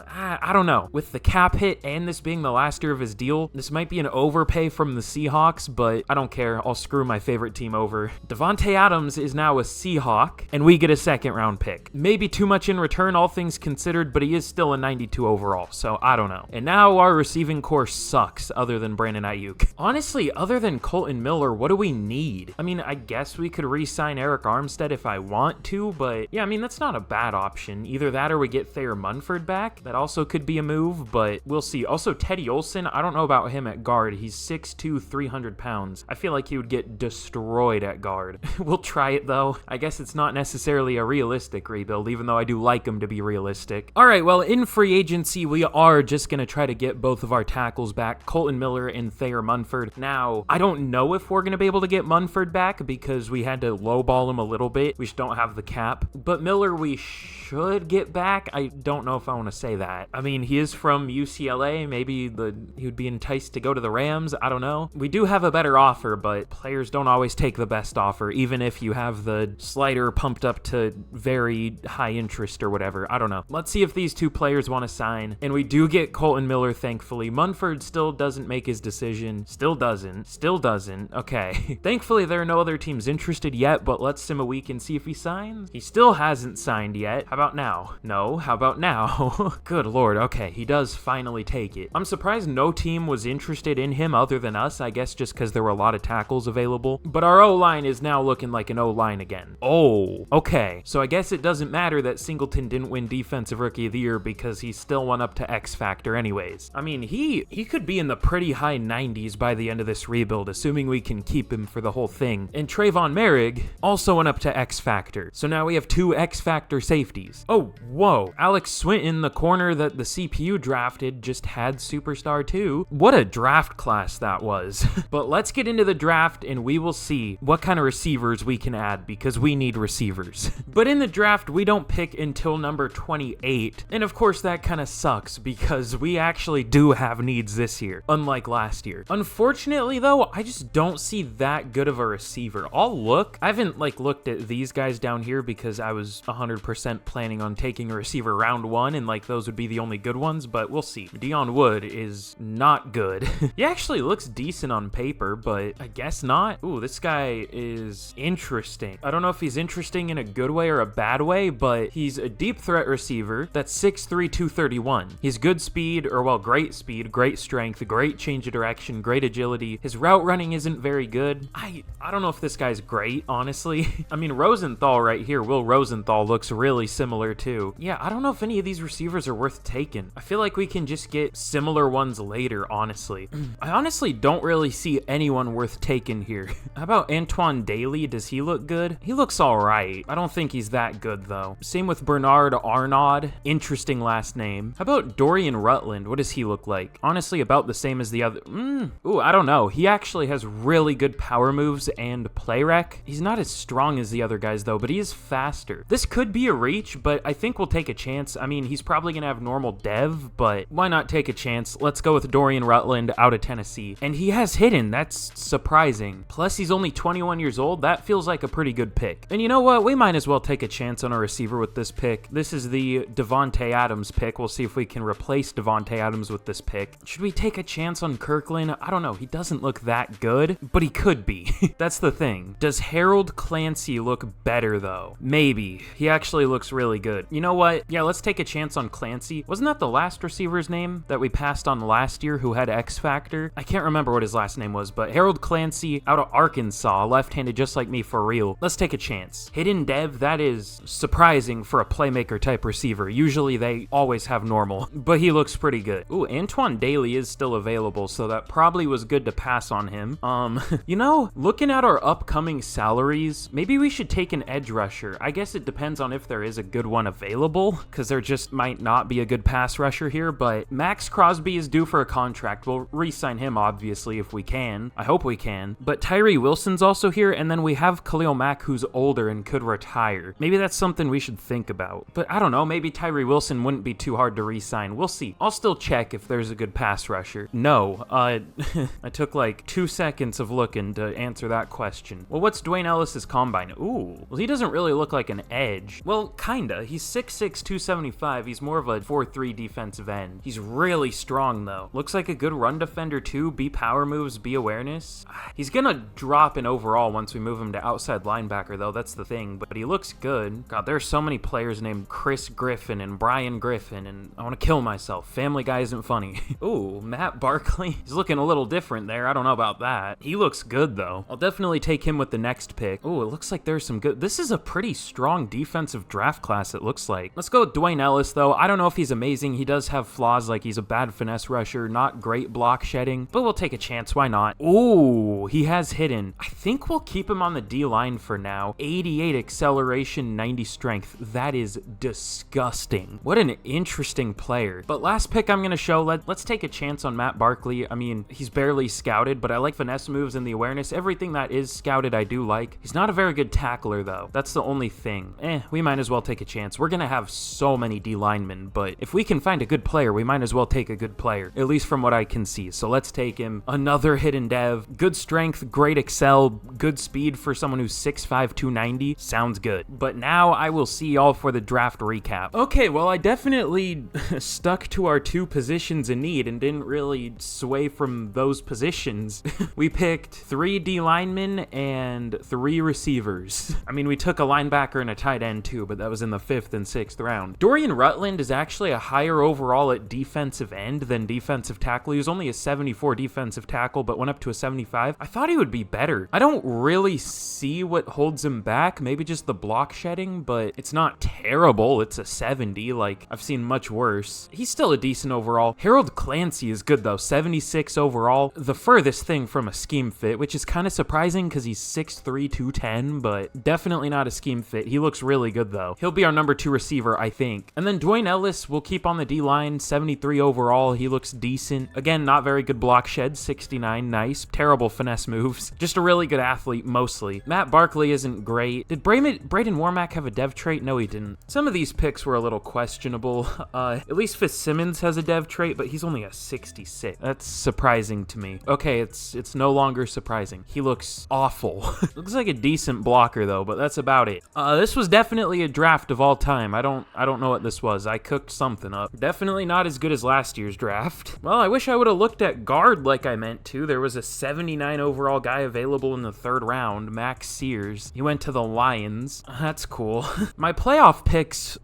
I don't know. With the cap hit and this being the last year of his deal, this might be an overpay from the Seahawks, but I don't care. I'll screw my favorite team over. Davante Adams is now a Seahawk, and we get a second-round pick. Maybe too much in return, all things considered, but he is still a 92 overall, so I don't know. And now our receiving core sucks, other than Brandon Ayuk. Honestly, other than Colton Miller, what do we need? I mean, I guess we could re-sign Eric Armstead if I want to, but yeah, I mean, that's not a bad option. Either that or we get Thayer Munford back. That also could be a move, but we'll see. Also, Teddy Olson, I don't know about him at guard. He's 6'2", 300 pounds. I feel like he would get destroyed at guard. We'll try it, though. I guess it's not necessarily a realistic rebuild, even though I do like him to be realistic. All right, well, in free agency, we are just going to try to get both of our tackles back, Colton Miller and Thayer Munford. Now, I don't know if we're going to be able to get Munford back because we had to lowball him a little bit. We just don't have the cap. But Miller, we should get back. I don't know if I want to say that. I mean, he is from UCLA. Maybe he would be enticed to go to the Rams. I don't know. We do have a better offer, but players don't always take the best offer, even if you have the slider pumped up to very high interest or whatever. I don't know. Let's see if these two players want to sign. And we do get Colton Miller, thankfully. Munford still doesn't make his decision. Still doesn't. Okay. Thankfully, there are no other teams interested yet, but let's sim a week and see if he signs. He still hasn't signed yet. How about now? No. How about now? Good lord. Okay, he does finally take it. I'm surprised no team was interested in him other than us, I guess just because there were a lot of tackles available. But our O-line is now looking like an O-line again. Oh, okay. So I guess it doesn't matter that Singleton didn't win Defensive Rookie of the Year because he still went up to X Factor anyways. I mean, he could be in the pretty high 90s by the end of this rebuild, assuming we can keep him for the whole thing. And Trayvon Merrick also went up to X Factor. So now we have 2 X Factor safeties. Oh, whoa. Alex Swinton, the corner that the CPU drafted, just had Superstar 2. What a draft class that was. But let's get into the draft and we will see what kind of receivers we can add because we need receivers. But in the draft, we don't pick until number 28. And of course, that kind of sucks because we actually do have needs this year, unlike last year. Unfortunately, though, I just don't see that good of a receiver. I'll look. I haven't looked at these guys down here because I was 100% planning on taking a receiver round 1 and those would be the only good ones, but we'll see. Dion Wood is not good. He actually looks decent on paper, but I guess not. Ooh, this guy is interesting. I don't know if he's interesting in a good way or a bad way, but he's a deep threat receiver that's 6'3", 231. He's good speed, or well, great speed, great strength, great change of direction, great agility. His route running isn't very good. I don't know if this guy's great, honestly. I mean, Rosenthal right here, Will Rosenthal looks really similar too. Yeah, I don't know if any of these receivers are worth taking. I feel like we can just get similar ones later, honestly. I honestly don't really see anyone worth taking here. How about Antoine Daly? Does he look good? He looks all right. I don't think he's that good, though. Same with Bernard Arnaud. Interesting last name. How about Dorian Rutland? What does he look like? Honestly, about the same as the other. Ooh, I don't know. He actually has really good power moves moves and play rec. He's not as strong as the other guys though, but he is faster. This could be a reach, but I think we'll take a chance. I mean, he's probably gonna have normal dev, but why not take a chance? Let's go with Dorian Rutland out of Tennessee. And he has hidden. That's surprising. Plus, he's only 21 years old. That feels like a pretty good pick. And you know what? We might as well take a chance on a receiver with this pick. This is the Devontae Adams pick. We'll see if we can replace Devontae Adams with this pick. Should we take a chance on Kirkland? I don't know. He doesn't look that good, but he could be. That's the thing. Does Harold Clancy look better, though? Maybe. He actually looks really good. You know what? Yeah, let's take a chance on Clancy. Wasn't that the last receiver's name that we passed on last year who had X Factor? I can't remember what his last name was, but Harold Clancy out of Arkansas, left-handed just like me for real. Let's take a chance. Hidden dev, that is surprising for a playmaker type receiver. Usually they always have normal, but he looks pretty good. Ooh, Antoine Daly is still available, so that probably was good to pass on him. You know, looking at our upcoming salaries, maybe we should take an edge rusher. I guess it depends on if there is a good one available, because there just might not be a good pass rusher here, but Max Crosby is due for a contract. We'll re-sign him, obviously, if we can. I hope we can. But Tyree Wilson's also here, and then we have Khalil Mack, who's older and could retire. Maybe that's something we should think about. But I don't know, maybe Tyree Wilson wouldn't be too hard to re-sign. We'll see. I'll still check if there's a good pass rusher. No, I took like 2 seconds of looking to answer that question. Well, what's Dwayne Ellis's combine? Ooh, well, he doesn't really look like an edge. Well, kinda. He's 6'6", 275. He's more of a 4'3" defensive end. He's really strong, though. Looks like a good run defender, too. B power moves, B awareness. He's gonna drop in overall once we move him to outside linebacker, though. That's the thing. But he looks good. God, there's so many players named Chris Griffin and Brian Griffin, and I want to kill myself. Family Guy isn't funny. Ooh, Matt Barkley. He's looking a little different there. I don't know about that. He looks good, though. I'll definitely take him with the next pick. Ooh, it looks like there's some good... This is a pretty strong defensive draft class, it looks like. Let's go with Dwayne Ellis, though. I don't know if he's amazing. He does have flaws, like he's a bad finesse rusher, not great block shedding, but we'll take a chance. Why not? Ooh, he has hidden. I think we'll keep him on the D-line for now. 88 acceleration, 90 strength. That is disgusting. What an interesting player. But last pick I'm going to show, let's take a chance on Matt Barkley. I mean, he's barely scouted, but I like finesse moves and the awareness. Everything that is scouted I do like. He's not a very good tackler, though. That's the only thing. We might as well take a chance. We're going to have so many D-linemen, but if we can find a good player, we might as well take a good player, at least from what I can see. So let's take him. Another hidden dev. Good strength, great excel, good speed for someone who's 6'5", 290. Sounds good. But now I will see y'all for the draft recap. Okay, well, I definitely stuck to our 2 positions in need and didn't really sway from those positions. We picked 3 D linemen and 3 receivers. I mean, we took a linebacker and a tight end too, but that was in the 5th and 6th round. Dorian Rutland is actually a higher overall at defensive end than defensive tackle. He was only a 74 defensive tackle, but went up to a 75. I thought he would be better. I don't really see what holds him back. Maybe just the block shedding, but it's not terrible. It's a 70. Like, I've seen much worse. He's still a decent overall. Harold Clancy is good, though. 76 overall. The furthest thing from a scheme fit, which is kind of surprising because he's 6'3", 210, but definitely not a scheme fit. He looks really good, though. He'll be our number 2 receiver, I think. And then Dwayne Ellis will keep on the D-line. 73 overall. He looks decent. Again, not very good block shed. 69, nice. Terrible finesse moves. Just a really good athlete, mostly. Matt Barkley isn't great. Did Braden Warmack have a dev trait? No, he didn't. Some of these picks were a little questionable. At least Fitzsimmons has a dev trait, but he's only a 66. That's surprising to me. Okay, it's no longer surprising. He looks awful. Looks like a decent blocker, though, but that's about it. This was definitely a draft of all time. I don't know what this was. I cooked something up. Definitely not as good as last year's draft. Well, I wish I would have looked at guard like I meant to. There was a 79 overall guy available in the 3rd round, Max Sears. He went to the Lions. That's cool. My playoff picks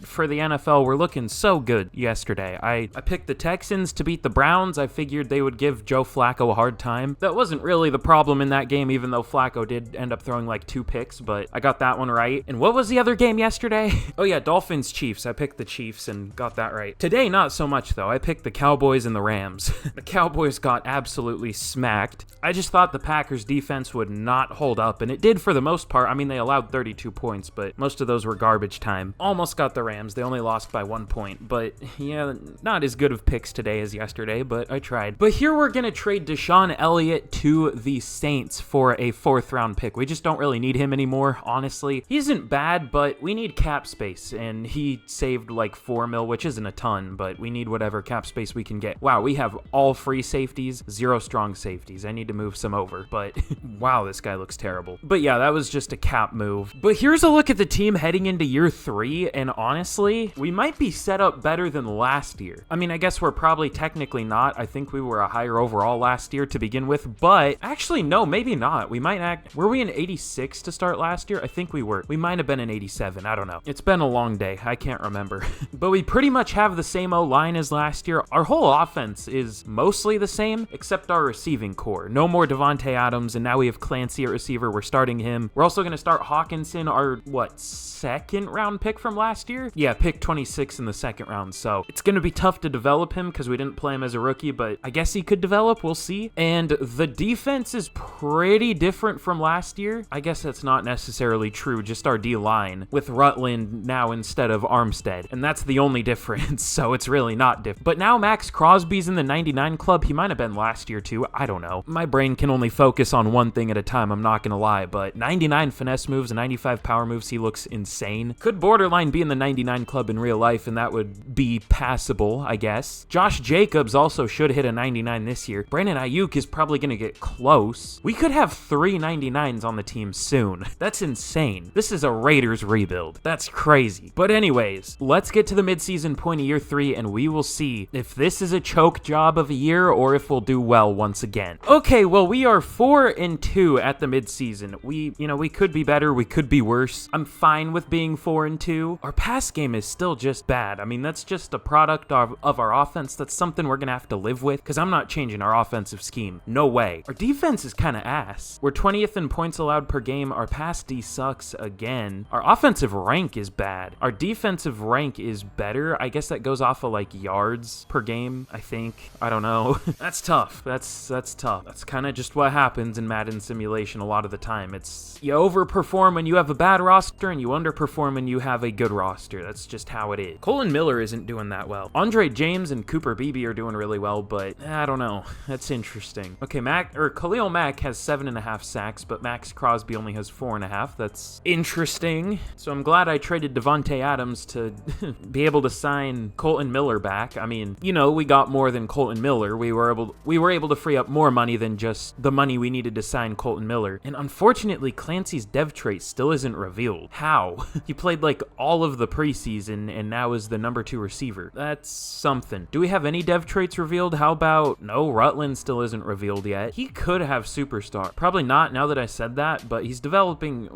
for the NFL were looking so good yesterday. I picked the Texans to beat the Browns. I figured they would give Joe Flacco a hard time. That wasn't really the problem in that game, even though Flacco did end up throwing like 2 picks, but I got that one right. And what was the other game yesterday? Oh yeah, Dolphins Chiefs. I picked the Chiefs and got that right. Today, not so much though. I picked the Cowboys and the Rams. The Cowboys got absolutely smacked. I just thought the Packers defense would not hold up, and it did for the most part. I mean, they allowed 32 points, but most of those were garbage time. Almost got the Rams. They only lost by 1 point, but yeah, not as good of picks today as yesterday, but I tried. But here we're gonna trade Deshaun Elliott to the Saints for a 4th round pick. We just don't really need him anymore, honestly. He isn't bad, but we need cap space, and he saved like 4 mil, which isn't a ton, but we need whatever cap space we can get. Wow, we have all free safeties, 0 strong safeties. I need to move some over, but wow, this guy looks terrible. But yeah, that was just a cap move. But here's a look at the team heading into year 3, and honestly, we might be set up better than last year. I mean, I guess we're probably technically not. I think we were a higher overall last year to begin with, but actually, no, maybe not. We might were we in 86 to start last year? I think we were. We might have been in 87. I don't know. It's been a long day. I can't remember. But we pretty much have the same O-line as last year. Our whole offense is mostly the same, except our receiving core. No more Devontae Adams, and now we have Clancy at receiver. We're starting him. We're also going to start Hawkinson, our, 2nd round pick from last year? Yeah, pick 26 in the 2nd round. So it's going to be tough to develop him because we didn't play him as a rookie, but I guess he could develop. We'll see. And the defense is pretty different from last year. I guess that's not necessarily true, just our D-line with Rutland now instead of Armstead. And that's the only difference, so it's really not different. But now Max Crosby's in the 99 club. He might have been last year too. I don't know. My brain can only focus on one thing at a time, I'm not gonna lie, but 99 finesse moves and 95 power moves, he looks insane. Could borderline be in the 99 club in real life, and that would be passable, I guess. Josh Jacobs also should hit a 99 this year. Brandon Ayuk is probably gonna get close. We could have 3 99s on the team soon. That's insane. This is a Raiders rebuild. That's crazy. But anyways, let's get to the midseason point of year 3, and we will see if this is a choke job of a year or if we'll do well once again. Okay, well, we are 4-2 at the midseason. We could be better. We could be worse. I'm fine with being 4-2. Our pass game is still just bad. I mean, that's just a product of our offense. That's something we're gonna have to live with because I'm not changing our offensive scheme. No way. Our defense is kind of ass. We're 20th in points allowed per game. Our pass D sucks again. Our offensive rank is bad. Our defensive rank is better. I guess that goes off of like yards per game, I think. I don't know. That's tough. That's tough. That's kind of just what happens in Madden simulation a lot of the time. It's you overperform when you have a bad roster and you underperform when you have a good roster. That's just how it is. Colin Miller isn't doing that well. Andre James and Cooper Beebe are doing really well, but I don't know. That's interesting. Okay, Khalil Mack has 7.5 sacks, but Max Crosby only has 4.5. That's interesting. So I'm glad I traded Devontae Adams to be able to sign Colton Miller back. I mean, we got more than Colton Miller. We were able to free up more money than just the money we needed to sign Colton Miller. And unfortunately, Clancy's dev trait still isn't revealed. How? He played like all of the preseason and now is the number 2 receiver. That's something. Do we have any dev traits revealed? How about no, Rutland still isn't revealed yet. He could have superstar. Probably not now that I said that, but he's developing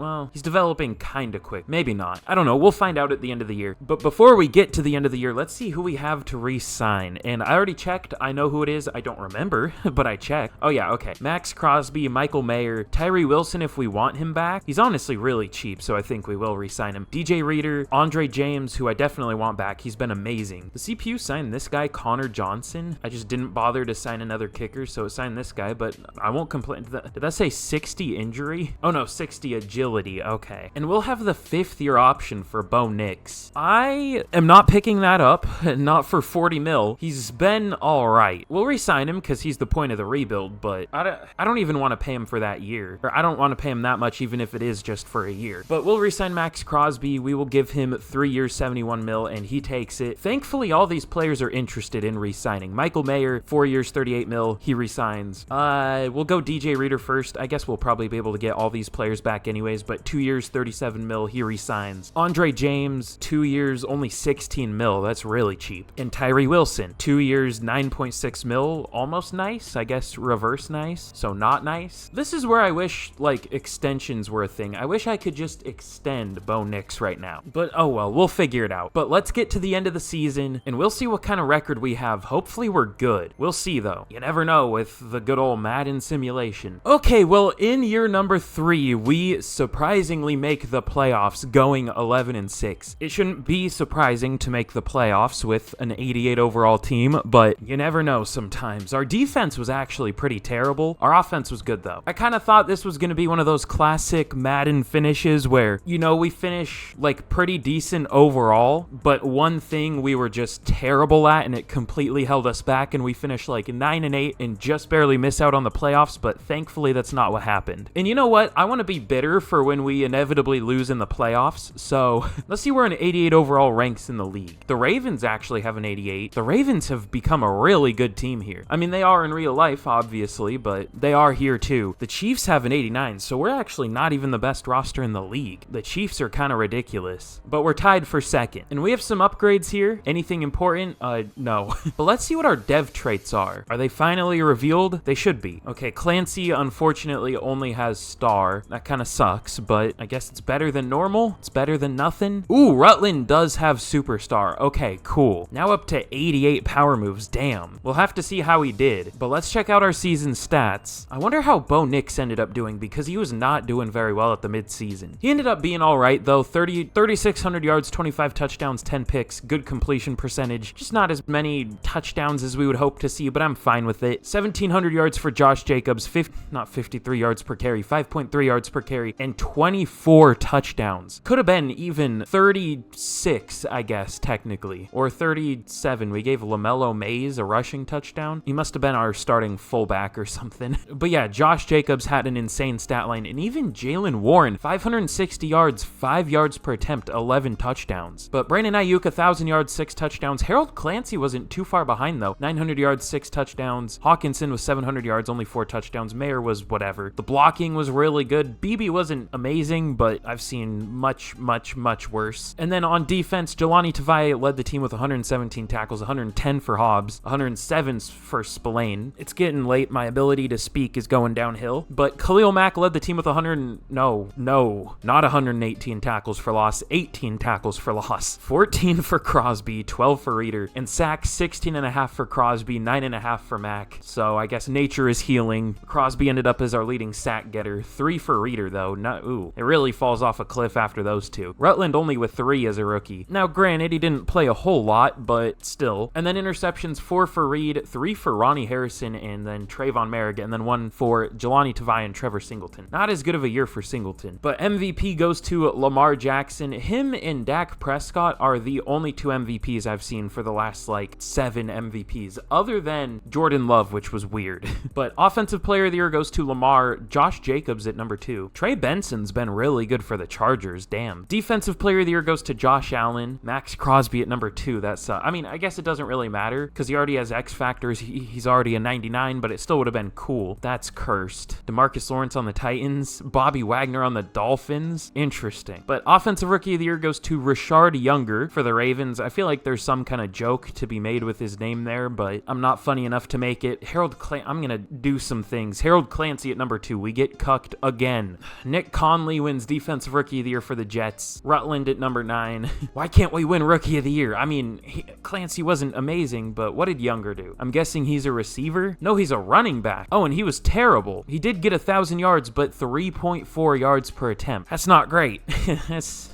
kind of quick. Maybe not. I don't know. We'll find out at the end of the year. But before we get to the end of the year, let's see who we have to re-sign. And I already checked. I know who it is. I don't remember, but I checked. Oh yeah, okay. Max Crosby, Michael Mayer, Tyree Wilson if we want him back. He's honestly really cheap, so I think we will re-sign him. DJ Reader, Andre James, who I definitely want back. He's been amazing. The CPU signed this guy, Connor Johnson. I just didn't bother to sign another kicker, so it signed this guy, but I won't complain. Did that say 60 injury? Oh no, 60 agility. Okay. And we'll have the 5th year option for Bo Nix. I am not picking that up, not for 40 mil. He's been all right. We'll re-sign him because he's the point of the rebuild, but I don't even want to pay him for that year. Or I don't want to pay him that much, even if it is just for a year. But we'll re-sign Max Crosby. We will give him 3 years, 71 mil, and he takes it. Thankfully, all these players are interested in re-signing. Michael Mayer, 4 years, 38 mil. He re-signs. We'll go DJ Reader first. I guess we'll probably be able to get all these players back anyways, but 2 years, 37 mil. He re-signs. Andre James, 2 years, only 16 mil. That's really cheap. And Tyree Wilson, 2 years, 9.6 mil. Almost nice. I guess reverse nice. So not nice. This is where I wish, like, extensions were a thing. I wish I could just extend Bo Nix right now. But oh well, we'll figure it out. But let's get to the end of the season, and we'll see what kind of record we have. Hopefully we're good. We'll see, though. You never know with the good old Madden simulation. Okay, well, in year number 3, we surprisingly make the playoffs, going 11-6. It shouldn't be surprising to make the playoffs with an 88 overall team, but you never know sometimes. Our defense was actually pretty terrible. Our offense was good, though. I kind of thought this was going to be one of those classic Madden finishes where, we finish, like, pretty decent overall, but one thing we were just terrible at, and it completely held us back, and we finished, like, 9-8 and just barely miss out on the playoffs, but but thankfully that's not what happened. And you know what? I want to be bitter for when we inevitably lose in the playoffs, so let's see where an 88 overall ranks in the league. The Ravens actually have an 88. The Ravens have become a really good team here. I mean, they are in real life, obviously, but they are here too. The Chiefs have an 89, so we're actually not even the best roster in the league. The Chiefs are kind of ridiculous, but we're tied for second. And we have some upgrades here. Anything important? No. But let's see what our dev traits are. Are they finally revealed? They should be. Okay, Clancy unfortunately only has star. That kind of sucks, but I guess it's better than normal. It's better than nothing. Ooh, Rutland does have superstar. Okay, cool. Now up to 88 power moves. Damn. We'll have to see how he did, but let's check out our season stats. I wonder how NIX ended up doing because he was not doing very well at the midseason. He ended up being all right though. 3,600 yards, 25 touchdowns, 10 picks, good completion percentage. Just not as many touchdowns as we would hope to see, but I'm fine with it. 1,700 yards for Josh Jacobs, not 53 yards per carry, 5.3 yards per carry, and 24 touchdowns. Could have been even 36, I guess, technically, or 37. We gave LaMelo Mays a rushing touchdown. He must have been our starting fullback or something. But yeah, Josh Jacobs had an insane stat line, and even Jalen Warren, 560 yards, 5 yards per attempt, 11 touchdowns. But Brandon Ayuk, 1,000 yards, 6 touchdowns. Harold Clancy wasn't too far behind though, 900 yards, 6 touchdowns. Hawkinson was 700 yards, only 4 touchdowns. Mayer was whatever. The blocking was really good. BB wasn't amazing, but I've seen much worse. And then on defense, Jelani Tavai led the team with 117 tackles, 110 for Hobbs, 107 for Spillane. It's getting late. My ability to speak is going downhill. But Khalil Mack led the team with not 118 tackles for loss, 18 tackles for loss, 14 for Crosby, 12 for Reeder, and sacks 16.5 for Crosby, 9.5 for Mack. So I guess nature is healing. Crosby ended up as our leading sack getter, 3 for Reeder though. It really falls off a cliff after those two. Rutland only with 3 as a rookie. Now granted, he didn't play a whole lot, but still. And then interceptions, 4 for Reed, 3 for Ronnie Harrison, and then Trayvon Merrick, and then 1 for Jelani Tavai and Trevor Singleton. Not as good of a year for Singleton. But MVP goes to Lamar Jackson. Him and Dak Prescott are the only 2 MVPs I've seen for the last 7 MVPs, other than Jordan Love, which was weird. But Offensive Player of the Year goes to Lamar. Josh Jacobs at number 2. Trey Benson's been really good for the Chargers. Damn. Defensive Player of the Year goes to Josh Allen. Max Crosby at number 2. That's I guess it doesn't really matter because he already has X factors. He's already a 99, but it still would have been cool. That's cursed. DeMarcus Lawrence on the Titans. Bobby Wagner on the Dolphins. Interesting. But Offensive Rookie of the Year goes to Rashard Younger for the Ravens. I feel like there's some kind of joke to be made with his name there, but I'm not funny enough to make it. I'm gonna do some things. Harold Clancy at number 2. We get cucked again. Nick Conley wins Defensive Rookie of the Year for the Jets. Rutland at number 9. Why can't we win Rookie of the Year? I mean, Clancy wasn't amazing, but what did Younger do? I'm guessing he's a receiver? No, he's a running back. Oh, and he was terrible. He did get 1,000 yards, but 3.4 yards per attempt. That's not great. That's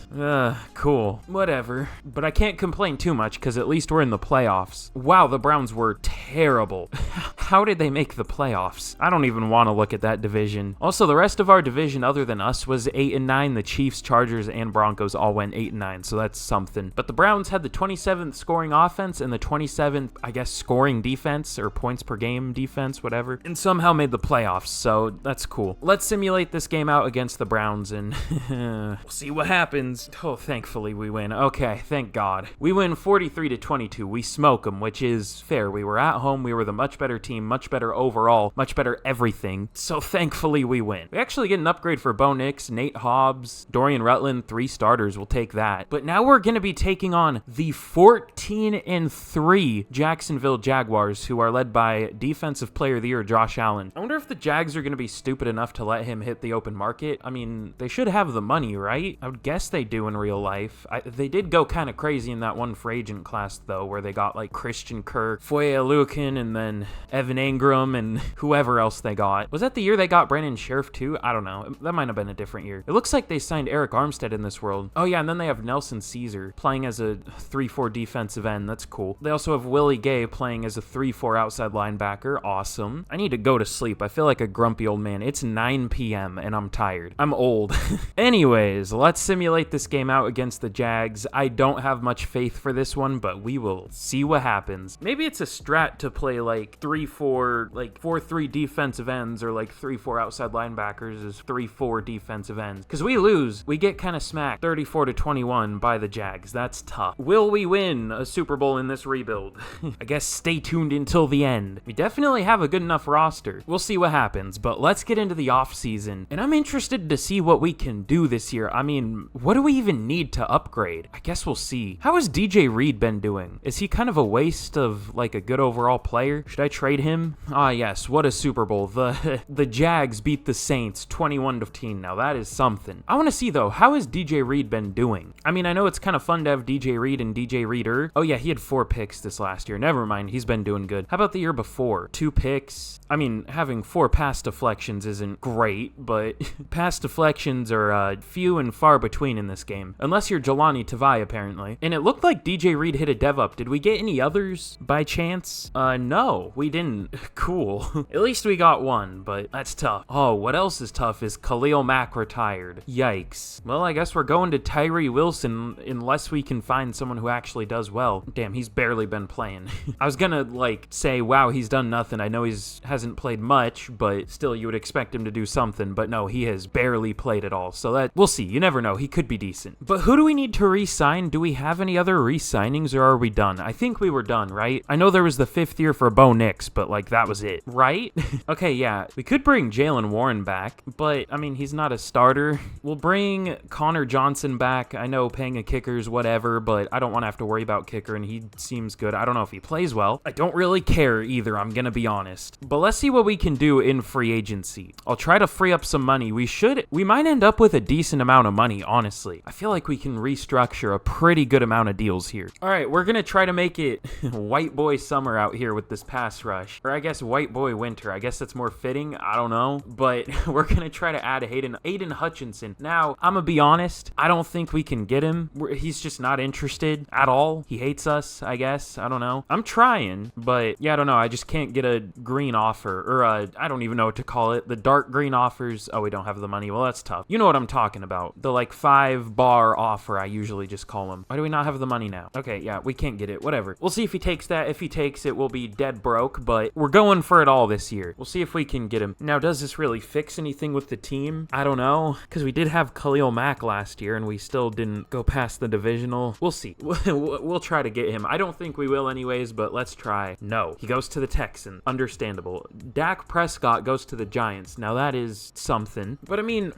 cool. Whatever. But I can't complain too much because at least we're in the playoffs. Wow, the Browns were terrible. How did they make the playoffs? I don't even want to look at that division. Also, the rest of our division other than us was 8-9. The Chiefs, Chargers, and Broncos all went 8-9, so that's something. But the Browns had the 27th scoring offense and the 27th, I guess, scoring defense or points per game defense, whatever, and somehow made the playoffs, so that's cool. Let's simulate this game out against the Browns and we'll see what happens. Oh, thankfully we win. Okay, thank God. We win 43-22. We smoke them, which is fair. We were at home. We were the much better team, much better overall, much better everything. So thankfully we win. We actually get an upgrade for Bo Nix, Nate Hobbs, Dorian Rutland, 3 starters. We'll take that. But now we're going to be taking on the 14-3 Jacksonville Jaguars, who are led by Defensive Player of the Year Josh Allen. I wonder if the Jags are going to be stupid enough to let him hit the open market. I mean, they should have the money, right? I would guess they do in real life. They did go kind of crazy in that one free agent class, though, where they got Christian Kirk, Foye Oluokun, and then Evan Ingram, and whoever else they got. Was that the year they got Brandon Sheriff, too? I don't know. That might have been a different year. It looks like they signed Eric Armstead in this world. Oh, yeah, and then they have Nelson Caesar playing as a 3-4 defensive end. That's cool. They also have Willie Gay playing as a 3-4 outside linebacker. Awesome. I need to go to sleep. I feel like a grumpy old man. It's 9 p.m. and I'm tired. I'm old. Anyways, let's simulate this this game out against the Jags. I don't have much faith for this one, but we will see what happens. Maybe it's a strat to play like 3-4, like 4-3 defensive ends, or like 3-4 outside linebackers as 3-4 defensive ends. Because we lose, we get kind of smacked 34-21 by the Jags. That's tough. Will we win a Super Bowl in this rebuild? I guess stay tuned until the end. We definitely have a good enough roster. We'll see what happens, but let's get into the offseason. And I'm interested to see what we can do this year. I mean, what do we even need to upgrade? I guess we'll see. How has DJ Reed been doing? Is he kind of a waste of like a good overall player? Should I trade him? Ah, yes, what a Super Bowl. The Jags beat the Saints 21-15. Now that is something. I want to see though, how has DJ Reed been doing? I mean, I know it's kind of fun to have DJ Reed and DJ Reader. Oh yeah, he had 4 picks this last year. Never mind, he's been doing good. How about the year before? 2 picks. I mean, having 4 pass deflections isn't great, but pass deflections are few and far between in this game. Unless you're Jelani Tavai, apparently. And it looked like DJ Reed hit a dev up. Did we get any others by chance? No, we didn't. Cool. At least we got one, but that's tough. Oh, what else is tough is Khalil Mack retired. Yikes. Well, I guess we're going to Tyree Wilson unless we can find someone who actually does well. Damn, he's barely been playing. I was gonna, like, say, wow, he's done nothing. I know hasn't played much, but still, you would expect him to do something. But no, he has barely played at all. So that, we'll see. You never know. He could be decent. But who do we need to re-sign? Do we have any other re-signings, or are we done? I think we were done, right? I know there was the 5th year for Bo Nix, but, like, that was it, right? Okay, yeah. We could bring Jalen Warren back, but, I mean, he's not a starter. We'll bring Connor Johnson back. I know paying a kicker's whatever, but I don't want to have to worry about kicker, and he seems good. I don't know if he plays well. I don't really care either, I'm gonna be honest. But let's see what we can do in free agency. I'll try to free up some money. We might end up with a decent amount of money, honestly. I feel like we can restructure a pretty good amount of deals here. All right, we're gonna try to make it white boy summer out here with this pass rush. Or I guess white boy winter. I guess that's more fitting. I don't know. But we're gonna try to add Aiden Hutchinson. Now, I'm gonna be honest. I don't think we can get him. He's just not interested at all. He hates us, I guess. I don't know. I'm trying, but yeah, I don't know. I just can't get a green offer, or I don't even know what to call it. The dark green offers. Oh, we don't have the money. Well, that's tough. You know what I'm talking about. The like 5-bar offer, I usually just call them. Why do we not have the money now? Okay, yeah, we can't get it. Whatever. We'll see if he takes that. If he takes it, we'll be dead broke, but we're going for it all this year. We'll see if we can get him. Now, does this really fix anything with the team? I don't know, because we did have Khalil Mack last year, and we still didn't go past the divisional. We'll see. We'll try to get him. I don't think we will anyways, but let's try. No, he goes to the Texans. Understandable. Dak Prescott goes to the Giants. Now, that is something. But, I mean,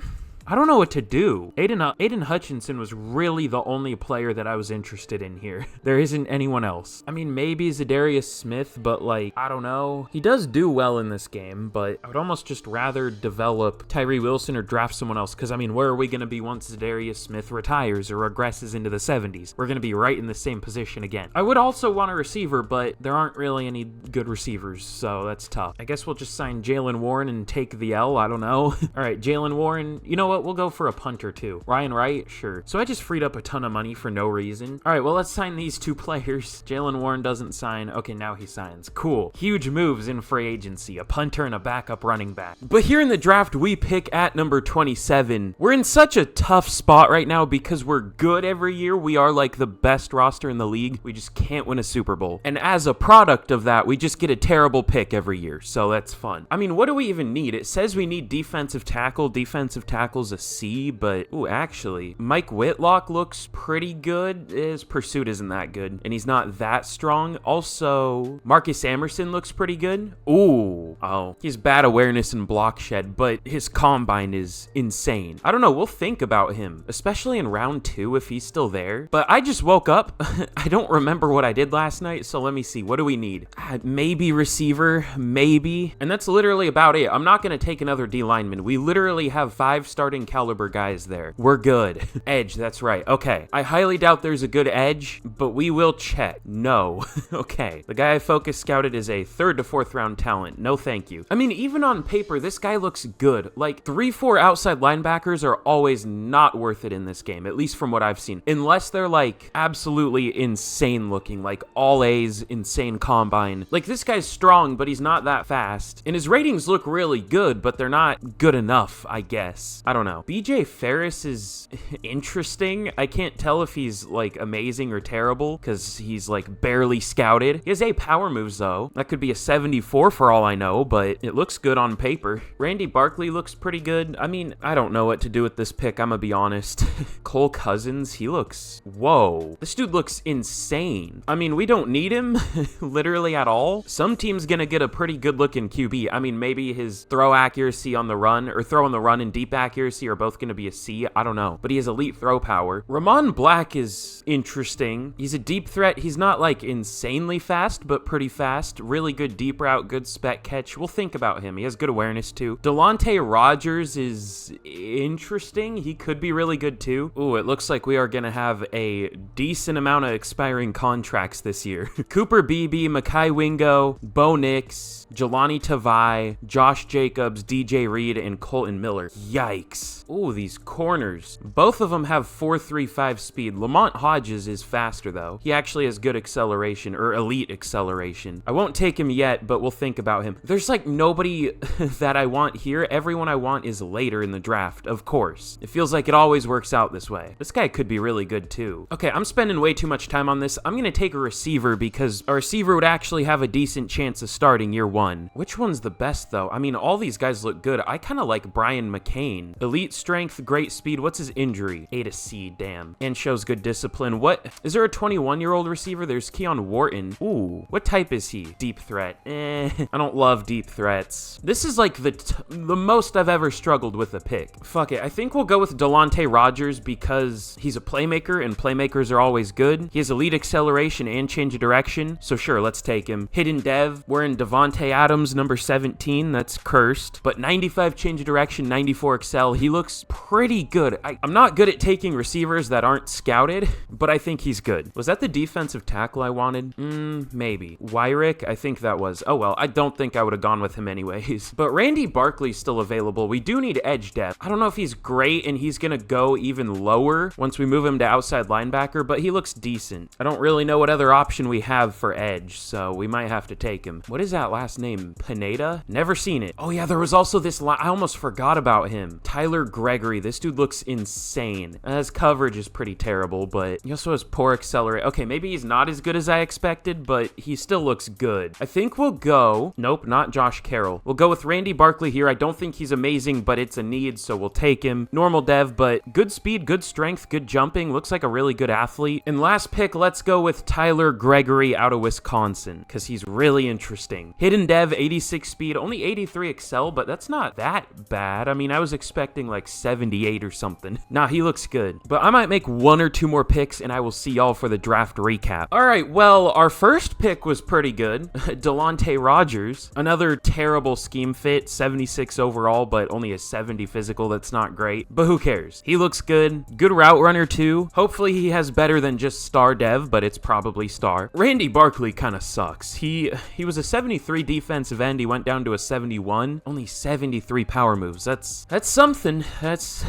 I don't know what to do. Aiden Hutchinson was really the only player that I was interested in here. There isn't anyone else. I mean, maybe Zadarius Smith, but like, I don't know. He does do well in this game, but I would almost just rather develop Tyree Wilson or draft someone else, because I mean, where are we going to be once Zadarius Smith retires or regresses into the 70s? We're going to be right in the same position again. I would also want a receiver, but there aren't really any good receivers, so that's tough. I guess we'll just sign Jalen Warren and take the L. I don't know. All right, Jalen Warren. You know what? We'll go for a punter too. Ryan Wright, sure. So I just freed up a ton of money for no reason. All right, well, let's sign these 2 players. Jalen Warren doesn't sign. Okay, now he signs. Cool. Huge moves in free agency. A punter and a backup running back. But here in the draft, we pick at number 27. We're in such a tough spot right now because we're good every year. We are like the best roster in the league. We just can't win a Super Bowl. And as a product of that, we just get a terrible pick every year. So that's fun. I mean, what do we even need? It says we need defensive tackle. Defensive tackle's a C, but ooh, actually, Mike Whitlock looks pretty good. His pursuit isn't that good, and he's not that strong. Also, Marcus Emerson looks pretty good. Ooh, oh, he's bad awareness and block shed, but his combine is insane. I don't know, we'll think about him, especially in round 2 if he's still there. But I just woke up. I don't remember what I did last night, so let me see. What do we need? Maybe receiver, maybe. And that's literally about it. I'm not going to take another D lineman. We literally have 5 starting caliber guys there. We're good. Edge, that's right. Okay. I highly doubt there's a good edge, but we will check. No. Okay. The guy I focus scouted is a 3rd to 4th round talent. No thank you. I mean, even on paper, this guy looks good. Like, 3-4 outside linebackers are always not worth it in this game, at least from what I've seen. Unless they're, like, absolutely insane looking, like all A's, insane combine. Like, this guy's strong, but he's not that fast. And his ratings look really good, but they're not good enough, I guess. I don't know. BJ Ferris is interesting. I can't tell if he's like amazing or terrible because he's like barely scouted. He has 8 power moves though. That could be a 74 for all I know, but it looks good on paper. Randy Barkley looks pretty good. I mean, I don't know what to do with this pick, I'm gonna be honest. Cole Cousins, he looks, whoa. This dude looks insane. I mean, we don't need him literally at all. Some team's gonna get a pretty good looking QB. I mean, maybe his throw accuracy on the run or throw on the run and deep accuracy are both gonna be a C. I don't know, but he has elite throw power. Ramon Black is interesting. He's a deep threat. He's not like insanely fast, but pretty fast. Really good deep route, good spec catch. We'll think about him. He has good awareness too. Delonte Rogers is interesting. He could be really good too. Ooh, it looks like we are gonna have a decent amount of expiring contracts this year. Cooper Beebe, Mekhi Wingo, Bo Nix, Jelani Tavai, Josh Jacobs, DJ Reed, and Colton Miller. Yikes. Ooh, these corners. Both of them have 4.35 speed. Lamont Hodges is faster though. He actually has good acceleration, or elite acceleration. I won't take him yet, but we'll think about him. There's like nobody that I want here. Everyone I want is later in the draft, of course. It feels like it always works out this way. This guy could be really good too. Okay, I'm spending way too much time on this. I'm gonna take a receiver because a receiver would actually have a decent chance of starting year 1. Which one's the best though? I mean, all these guys look good. I kind of like Brian McCain. Elite strength, great speed. What's his injury? A to C, damn. And shows good discipline. What? Is there a 21-year-old receiver? There's Keon Wharton. Ooh, what type is he? Deep threat. I don't love deep threats. This is like the most I've ever struggled with a pick. Fuck it. I think we'll go with Delonte Rogers because he's a playmaker and playmakers are always good. He has elite acceleration and change of direction. So sure, let's take him. Hidden Dev. We're in Devontae Adams, number 17. That's cursed. But 95 change of direction, 94 excel. He looks pretty good. I'm not good at taking receivers that aren't scouted, but I think he's good. Was that the defensive tackle I wanted? Maybe. Wyrick? I think that was. Oh well, I don't think I would have gone with him anyways. But Randy Barkley's still available. We do need edge depth. I don't know if he's great and he's gonna go even lower once we move him to outside linebacker, but he looks decent. I don't really know what other option we have for edge, so we might have to take him. What is that last name? Pineda? Never seen it. Oh yeah, there was also this I almost forgot about him. Tyler Gregory. This dude looks insane. His coverage is pretty terrible, but he also has poor acceleration. Okay, maybe he's not as good as I expected, but he still looks good. I think we'll go... Nope, not Josh Carroll. We'll go with Randy Barkley here. I don't think he's amazing, but it's a need, so we'll take him. Normal dev, but good speed, good strength, good jumping. Looks like a really good athlete. And last pick, let's go with Tyler Gregory out of Wisconsin, because he's really interesting. Hidden dev, 86 speed, only 83 excel, but that's not that bad. I mean, I was expecting like 78 or something. Nah, he looks good. But I might make 1 or 2 more picks, and I will see y'all for the draft recap. All right, well, our first pick was pretty good. Delonte Rogers, another terrible scheme fit, 76 overall, but only a 70 physical. That's not great, but who cares? He looks good. Good route runner too. Hopefully he has better than just star dev, but it's probably star. Randy Barkley kind of sucks. He was a 73 defensive end. He went down to a 71. Only 73 power moves. That's something. That's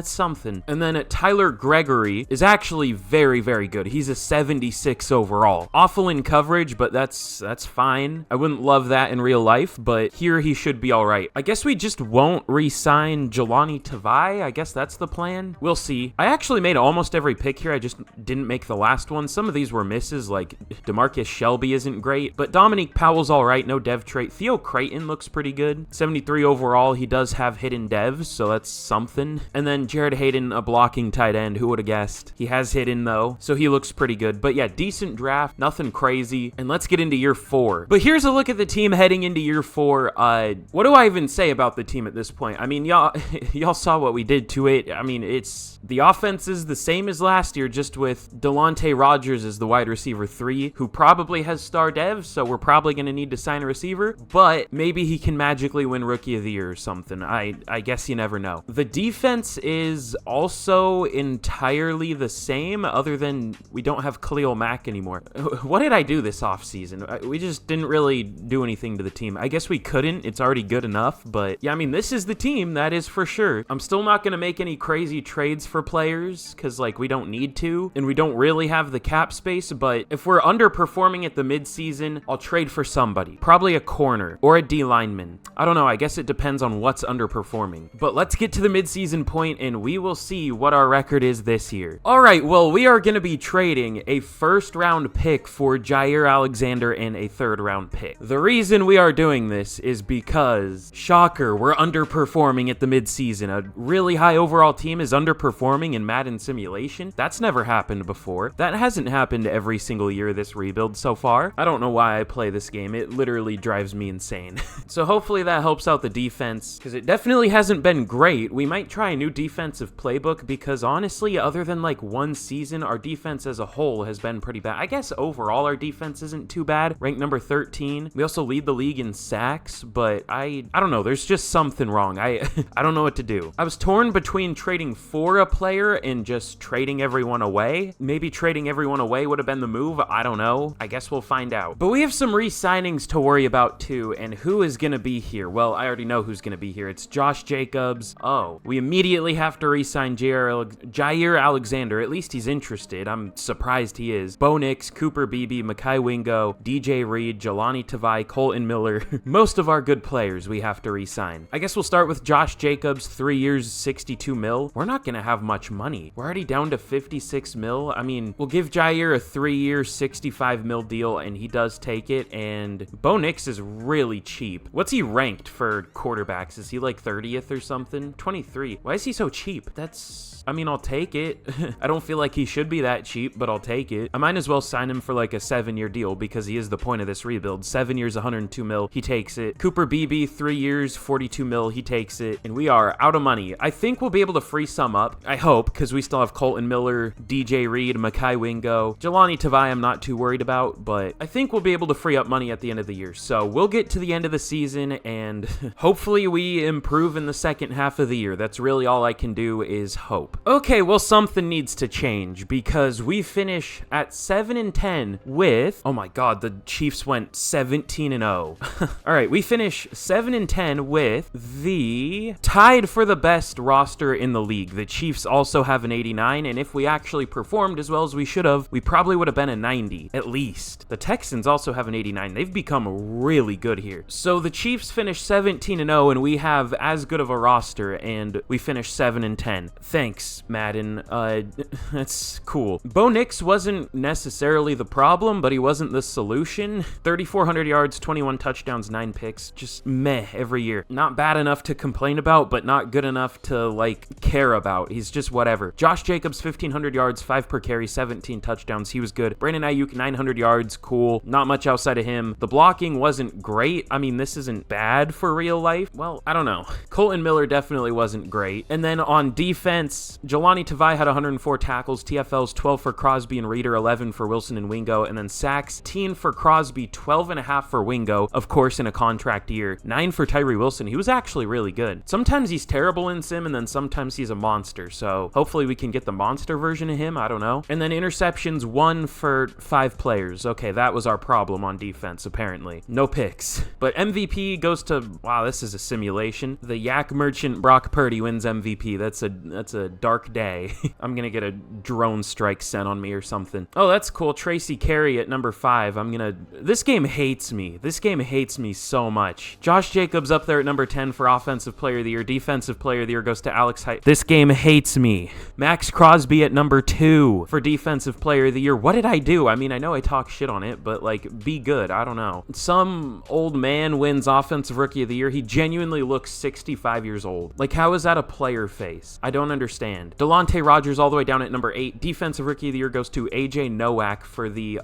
something. And then Tyler Gregory is actually very, very good. He's a 76 overall. Awful in coverage, but that's fine. I wouldn't love that in real life, but here he should be all right. I guess we just won't re-sign Jelani Tavai. I guess that's the plan. We'll see. I actually made almost every pick here. I just didn't make the last one. Some of these were misses, like DeMarcus Shelby isn't great, but Dominique Powell's all right. No dev trait. Theo Creighton looks pretty good. 73 overall. He does have hidden devs, so that's something. And then Jared Hayden, a blocking tight end. Who would have guessed? He has hidden though, so he looks pretty good. But yeah, decent draft. Nothing crazy. And let's get into year 4. But here's a look at the team heading into year 4. What do I even say about the team at this point? I mean, y'all saw what we did to it. I mean, it's the offense is the same as last year, just with Delonte Rogers as the wide receiver 3, who probably has star dev, so we're probably going to need to sign a receiver, but maybe he can magically win Rookie of the Year or something. I guess you never know. The defense is also entirely the same, other than we don't have Khalil Mack anymore. What did I do this offseason? We just didn't really do anything to the team. I guess we couldn't. It's already good enough, but yeah, I mean, this is the team, that is for sure. I'm still not going to make any crazy trades for players, because like we don't need to, and we don't really have the cap space, but if we're underperforming at the midseason, I'll trade for somebody. Probably a corner or a D lineman. I don't know. I guess it depends on what's underperforming. But let's let's get to the midseason point and we will see what our record is this year. All right, well, we are going to be trading a first-round pick for Jair Alexander and a third-round pick. The reason we are doing this is because, shocker, we're underperforming at the midseason. A really high overall team is underperforming in Madden simulation. That's never happened before. That hasn't happened every single year of this rebuild so far. I don't know why I play this game. It literally drives me insane. So hopefully that helps out the defense, because it definitely hasn't been great. We might try a new defensive playbook, because honestly, other than like one season, our defense as a whole has been pretty bad. I guess overall our defense isn't too bad. Ranked number 13. We also lead the league in sacks, but I don't know. There's just something wrong. I don't know what to do. I was torn between trading for a player and just trading everyone away. Maybe trading everyone away would have been the move. I don't know. I guess we'll find out. But we have some re-signings to worry about too, and who is going to be here? Well, I already know who's going to be here. It's Josh Jacobs. Oh, we immediately have to re-sign Jair Alexander. At least he's interested. I'm surprised he is. NIX, Cooper Beebe, Mekhi Wingo, DJ Reed, Jelani Tavai, Colton Miller. Most of our good players we have to re-sign. I guess we'll start with Josh Jacobs, 3 years, 62 mil. We're not going to have much money. We're already down to 56 mil. I mean, we'll give Jair a 3-year, 65 mil deal, and he does take it, and NIX is really cheap. What's he ranked for quarterbacks? Is he like 30th or something? 23. Why is he so cheap? I mean, I'll take it. I don't feel like he should be that cheap, but I'll take it. I might as well sign him for like a 7-year deal, because he is the point of this rebuild. 7 years, 102 mil. He takes it. Cooper Beebe, 3 years, 42 mil. He takes it. And we are out of money. I think we'll be able to free some up. I hope, because we still have Colton Miller, DJ Reed, Mekhi Wingo. Jelani Tavai I'm not too worried about, but I think we'll be able to free up money at the end of the year. So we'll get to the end of the season, and hopefully we improve in the second half of the year. That's really all I can do is hope. Okay, well, something needs to change, because we finish at 7-10 with, oh my god, the Chiefs went 17-0. All right, we finish 7-10 with the tied for the best roster in the league. The Chiefs also have an 89, and if we actually performed as well as we should have, we probably would have been a 90, at least. The Texans also have an 89. They've become really good here. So the Chiefs finish 17-0, and we have as good of a roster, and we finish 7-10. Thanks, Madden. That's cool. NIX wasn't necessarily the problem, but he wasn't the solution. 3,400 yards, 21 touchdowns, 9 picks. Just meh every year. Not bad enough to complain about, but not good enough to, like, care about. He's just whatever. Josh Jacobs, 1,500 yards, 5 per carry, 17 touchdowns. He was good. Brandon Ayuk, 900 yards. Cool. Not much outside of him. The blocking wasn't great. I mean, this isn't bad for real life. Well, I don't know. Colton Miller definitely wasn't great. And then on defense, Jelani Tavai had 104 tackles, TFLs 12 for Crosby and Reader, 11 for Wilson and Wingo, and then sacks 10 for Crosby, 12.5 for Wingo, of course in a contract year, 9 for Tyree Wilson. He was actually really good. Sometimes he's terrible in sim, and then sometimes he's a monster, so hopefully we can get the monster version of him. I don't know. And then interceptions, 1 for 5 players. Okay, that was our problem on defense, apparently. No picks. But MVP goes to, wow, this is a simulation. The Yak Merchant Brock Purdy wins MVP. That's a dark day. I'm gonna get a drone strike sent on me or something. Oh, that's cool. Tracy Carey at number 5. This game hates me. This game hates me so much. Josh Jacobs up there at number 10 for Offensive Player of the Year. Defensive Player of the Year goes to Alex Hyde. This game hates me. Max Crosby at number 2 for Defensive Player of the Year. What did I do? I mean, I know I talk shit on it, but like, be good. I don't know. Some old man wins Offensive Rookie of the Year. He genuinely looks 65 years old. Like, how is that a player face? I don't understand. Delonte Rodgers all the way down at number 8. Defensive Rookie of the Year goes to AJ Nowak for the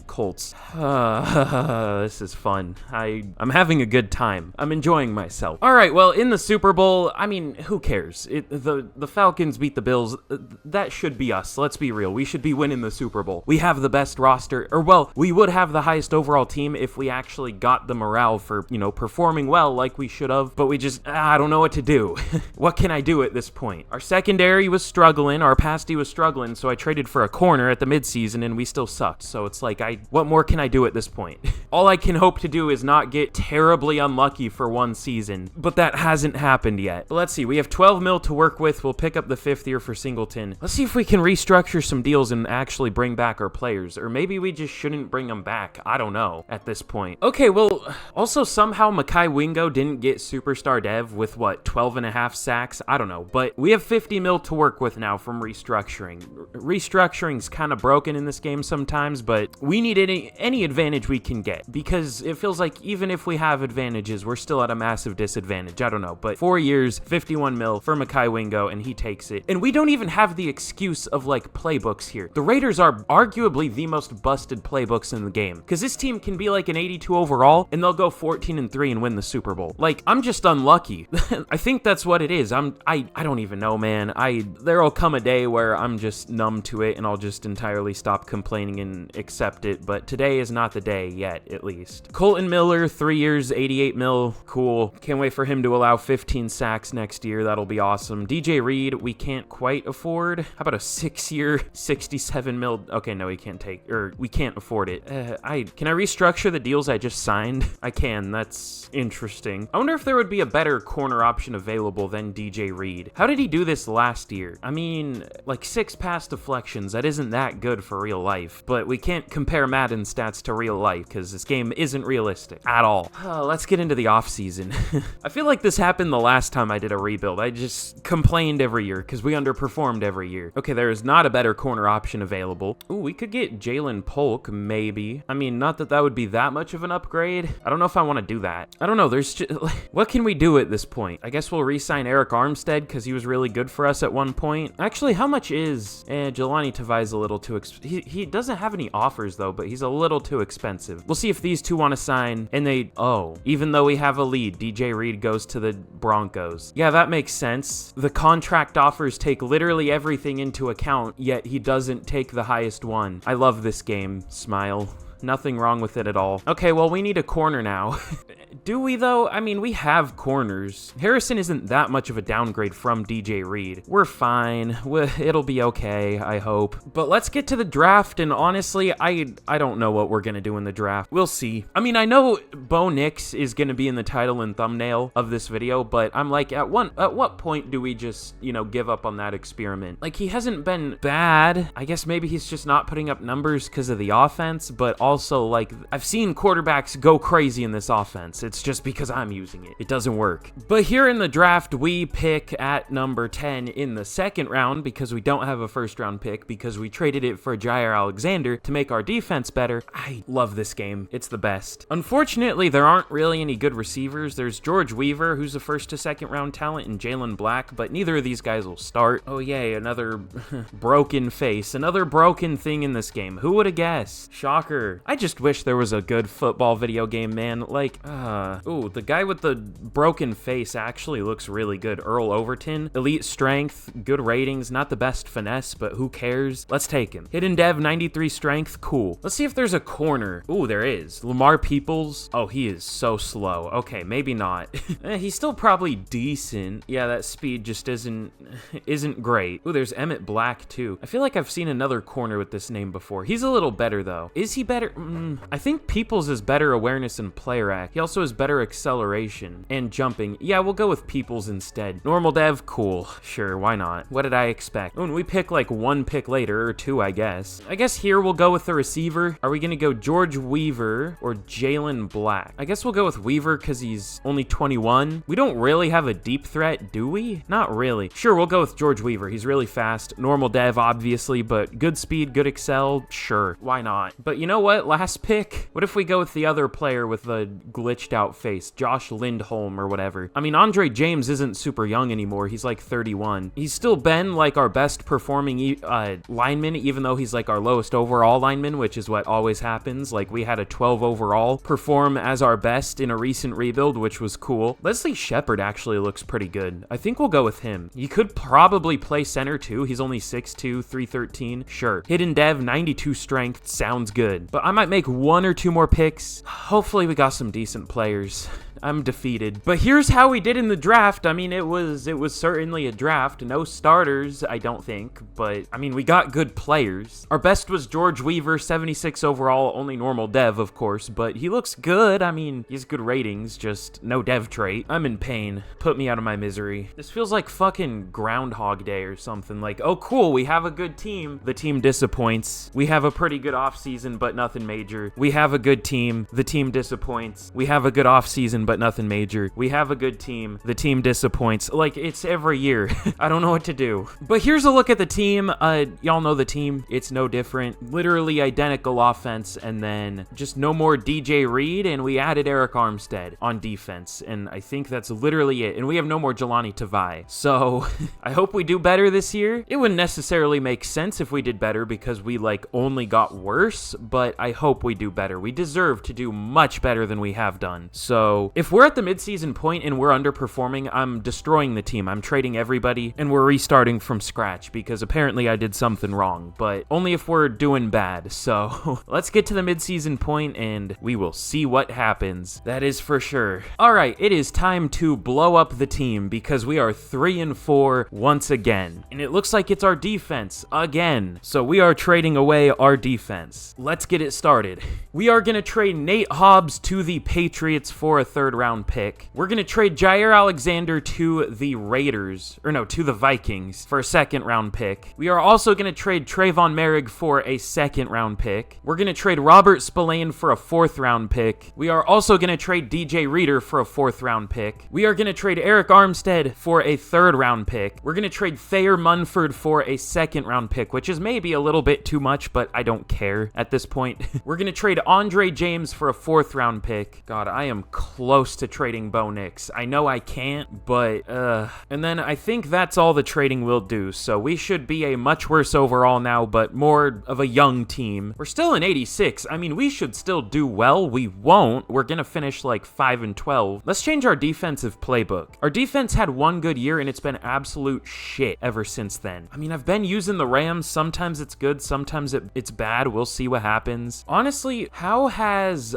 Colts. This is fun. I'm having a good time. I'm enjoying myself. All right, well, in the Super Bowl, I mean, who cares? The Falcons beat the Bills. That should be us. Let's be real. We should be winning the Super Bowl. We have the best roster, or well, we would have the highest overall team if we actually got the morale for, performing well like we should have, but we just, I don't know what to do. What can I do at this point? Our secondary was struggling, our pass D was struggling, so I traded for a corner at the midseason and we still sucked. So it's like, what more can I do at this point? All I can hope to do is not get terribly unlucky for one season, but that hasn't happened yet. But let's see, we have 12 mil to work with. We'll pick up the 5th year for Singleton. Let's see if we can restructure some deals and actually bring back our players, or maybe we just shouldn't bring them back. I don't know at this point. Okay, well, also somehow Mekhi Wingo didn't get superstar dev with what, 12 and a half sacks. I don't know, but we have 50 mil to work with now from restructuring. Restructuring's kind of broken in this game sometimes, but we need any advantage we can get, because it feels like even if we have advantages, we're still at a massive disadvantage. I don't know, but 4 years, 51 mil for Mekhi Wingo, and he takes it. And we don't even have the excuse of like playbooks here. The Raiders are arguably the most busted playbooks in the game, because this team can be like an 82 overall and they'll go 14-3 and win the Super Bowl. Like, I'm just unlucky. I think that's what it is. I don't even know, man. There'll come a day where I'm just numb to it and I'll just entirely stop complaining and accept it, but today is not the day yet, at least. Colton Miller, 3 years, 88 mil, cool. Can't wait for him to allow 15 sacks next year. That'll be awesome. DJ Reed, we can't quite afford. How about a 6-year, 67 mil? Okay, no, we can't afford it. Can I restructure the deals I just signed? I can. That's interesting. I wonder if there would be a better corner option available than DJ Reed. How did he do this last year? I mean, like 6 pass deflections. That isn't that good for real life, but we can't compare Madden stats to real life because this game isn't realistic at all. Let's get into the offseason. I feel like this happened the last time I did a rebuild. I just complained every year because we underperformed every year. Okay, there is not a better corner option available. Ooh, we could get Jalen Polk, maybe. I mean, not that that would be that much of an upgrade. I don't know if I want to do that. I don't know. There's just, what can we do at this point? I guess we'll re-sign Eric Armstead because he was really good for us at one point. Actually, how much is Jelani Tavai's a little too he doesn't have any offers though, but he's a little too expensive. We'll see if these two want to sign, and even though we have a lead, DJ Reed goes to the Broncos. Yeah, that makes sense. The contract offers take literally everything into account, yet he doesn't take the highest one. I love this game. Smile. Nothing wrong with it at all. Okay, well, we need a corner now. Do we, though? I mean, we have corners. Harrison isn't that much of a downgrade from DJ Reed. We're fine. It'll be okay, I hope. But let's get to the draft, and honestly, I don't know what we're gonna do in the draft. We'll see. I mean, I know Bo Nix is gonna be in the title and thumbnail of this video, but I'm like, at what point do we just, give up on that experiment? Like, he hasn't been bad. I guess maybe he's just not putting up numbers because of the offense, but also, like, I've seen quarterbacks go crazy in this offense. It's just because I'm using it. It doesn't work. But here in the draft, we pick at number 10 in the second round because we don't have a first round pick because we traded it for Jair Alexander to make our defense better. I love this game. It's the best. Unfortunately, there aren't really any good receivers. There's George Weaver, who's a first to second round talent, and Jalen Black, but neither of these guys will start. Oh yay, another broken face. Another broken thing in this game. Who would have guessed? Shocker. I just wish there was a good football video game, man. Like, ooh, the guy with the broken face actually looks really good. Earl Overton, elite strength, good ratings, not the best finesse, but who cares? Let's take him. Hidden Dev, 93 strength, cool. Let's see if there's a corner. Ooh, there is. Lamar Peoples. Oh, he is so slow. Okay, maybe not. He's still probably decent. Yeah, that speed just isn't great. Ooh, there's Emmett Black too. I feel like I've seen another corner with this name before. He's a little better though. Is he better? I think Peoples is better awareness and player act. He also has better acceleration and jumping. Yeah, we'll go with Peoples instead. Normal Dev, cool. Sure, why not? What did I expect? Oh, and we pick like one pick later, or two, I guess. I guess here we'll go with the receiver. Are we gonna go George Weaver or Jalen Black? I guess we'll go with Weaver because he's only 21. We don't really have a deep threat, do we? Not really. Sure, we'll go with George Weaver. He's really fast. Normal Dev, obviously, but good speed, good excel. Sure, why not? But you know what? Last pick. What if we go with the other player with the glitched out face? Josh Lindholm or whatever. I mean, Andre James isn't super young anymore. He's like 31. He's still been like our best performing lineman, even though he's like our lowest overall lineman, which is what always happens. Like, we had a 12 overall perform as our best in a recent rebuild, which was cool. Leslie Shepard actually looks pretty good. I think we'll go with him. He could probably play center too. He's only 6'2", 313. Sure. Hidden Dev, 92 strength. Sounds good. But I might make one or two more picks. Hopefully we got some decent players. I'm defeated. But here's how we did in the draft. I mean, it was certainly a draft. No starters, I don't think. But, I mean, we got good players. Our best was George Weaver, 76 overall, only normal dev, of course. But he looks good. I mean, he has good ratings, just no dev trait. I'm in pain. Put me out of my misery. This feels like fucking Groundhog Day or something. Like, oh, cool, we have a good team. The team disappoints. We have a pretty good offseason, but nothing major. We have a good team. The team disappoints. We have a good offseason, preseason, but nothing major. We have a good team. The team disappoints. Like, it's every year. I don't know what to do. But here's a look at the team. Y'all know the team. It's no different. Literally identical offense, and then just no more DJ Reed, and we added Eric Armstead on defense, and I think that's literally it. And we have no more Jelani Tavai. So I hope we do better this year. It wouldn't necessarily make sense if we did better because we like only got worse, but I hope we do better. We deserve to do much better than we have done. So if we're at the midseason point and we're underperforming, I'm destroying the team. I'm trading everybody and we're restarting from scratch because apparently I did something wrong, but only if we're doing bad. So let's get to the midseason point and we will see what happens. That is for sure. All right, it is time to blow up the team because we are 3-4 once again. And it looks like it's our defense again. So we are trading away our defense. Let's get it started. We are going to trade Nate Hobbs to the Patriots for a 3rd round pick. We're going to trade Jair Alexander to the Raiders, or no, to the Vikings for a 2nd round pick. We are also going to trade Trayvon Merrick for a 2nd round pick. We're going to trade Robert Spillane for a 4th round pick. We are also going to trade DJ Reader for a 4th round pick. We are going to trade Eric Armstead for a 3rd round pick. We're going to trade Thayer Munford for a 2nd round pick, which is maybe a little bit too much, but I don't care at this point. We're going to trade Andre James for a 4th round pick. God, I am close to trading Bo Nix. I know I can't, but and then I think that's all the trading will do. So we should be a much worse overall now, but more of a young team. We're still in 86. I mean, we should still do well. We won't. We're going to finish like 5-12. Let's change our defensive playbook. Our defense had one good year and it's been absolute shit ever since then. I mean, I've been using the Rams. Sometimes it's good. Sometimes it's bad. We'll see what happens. Honestly, how has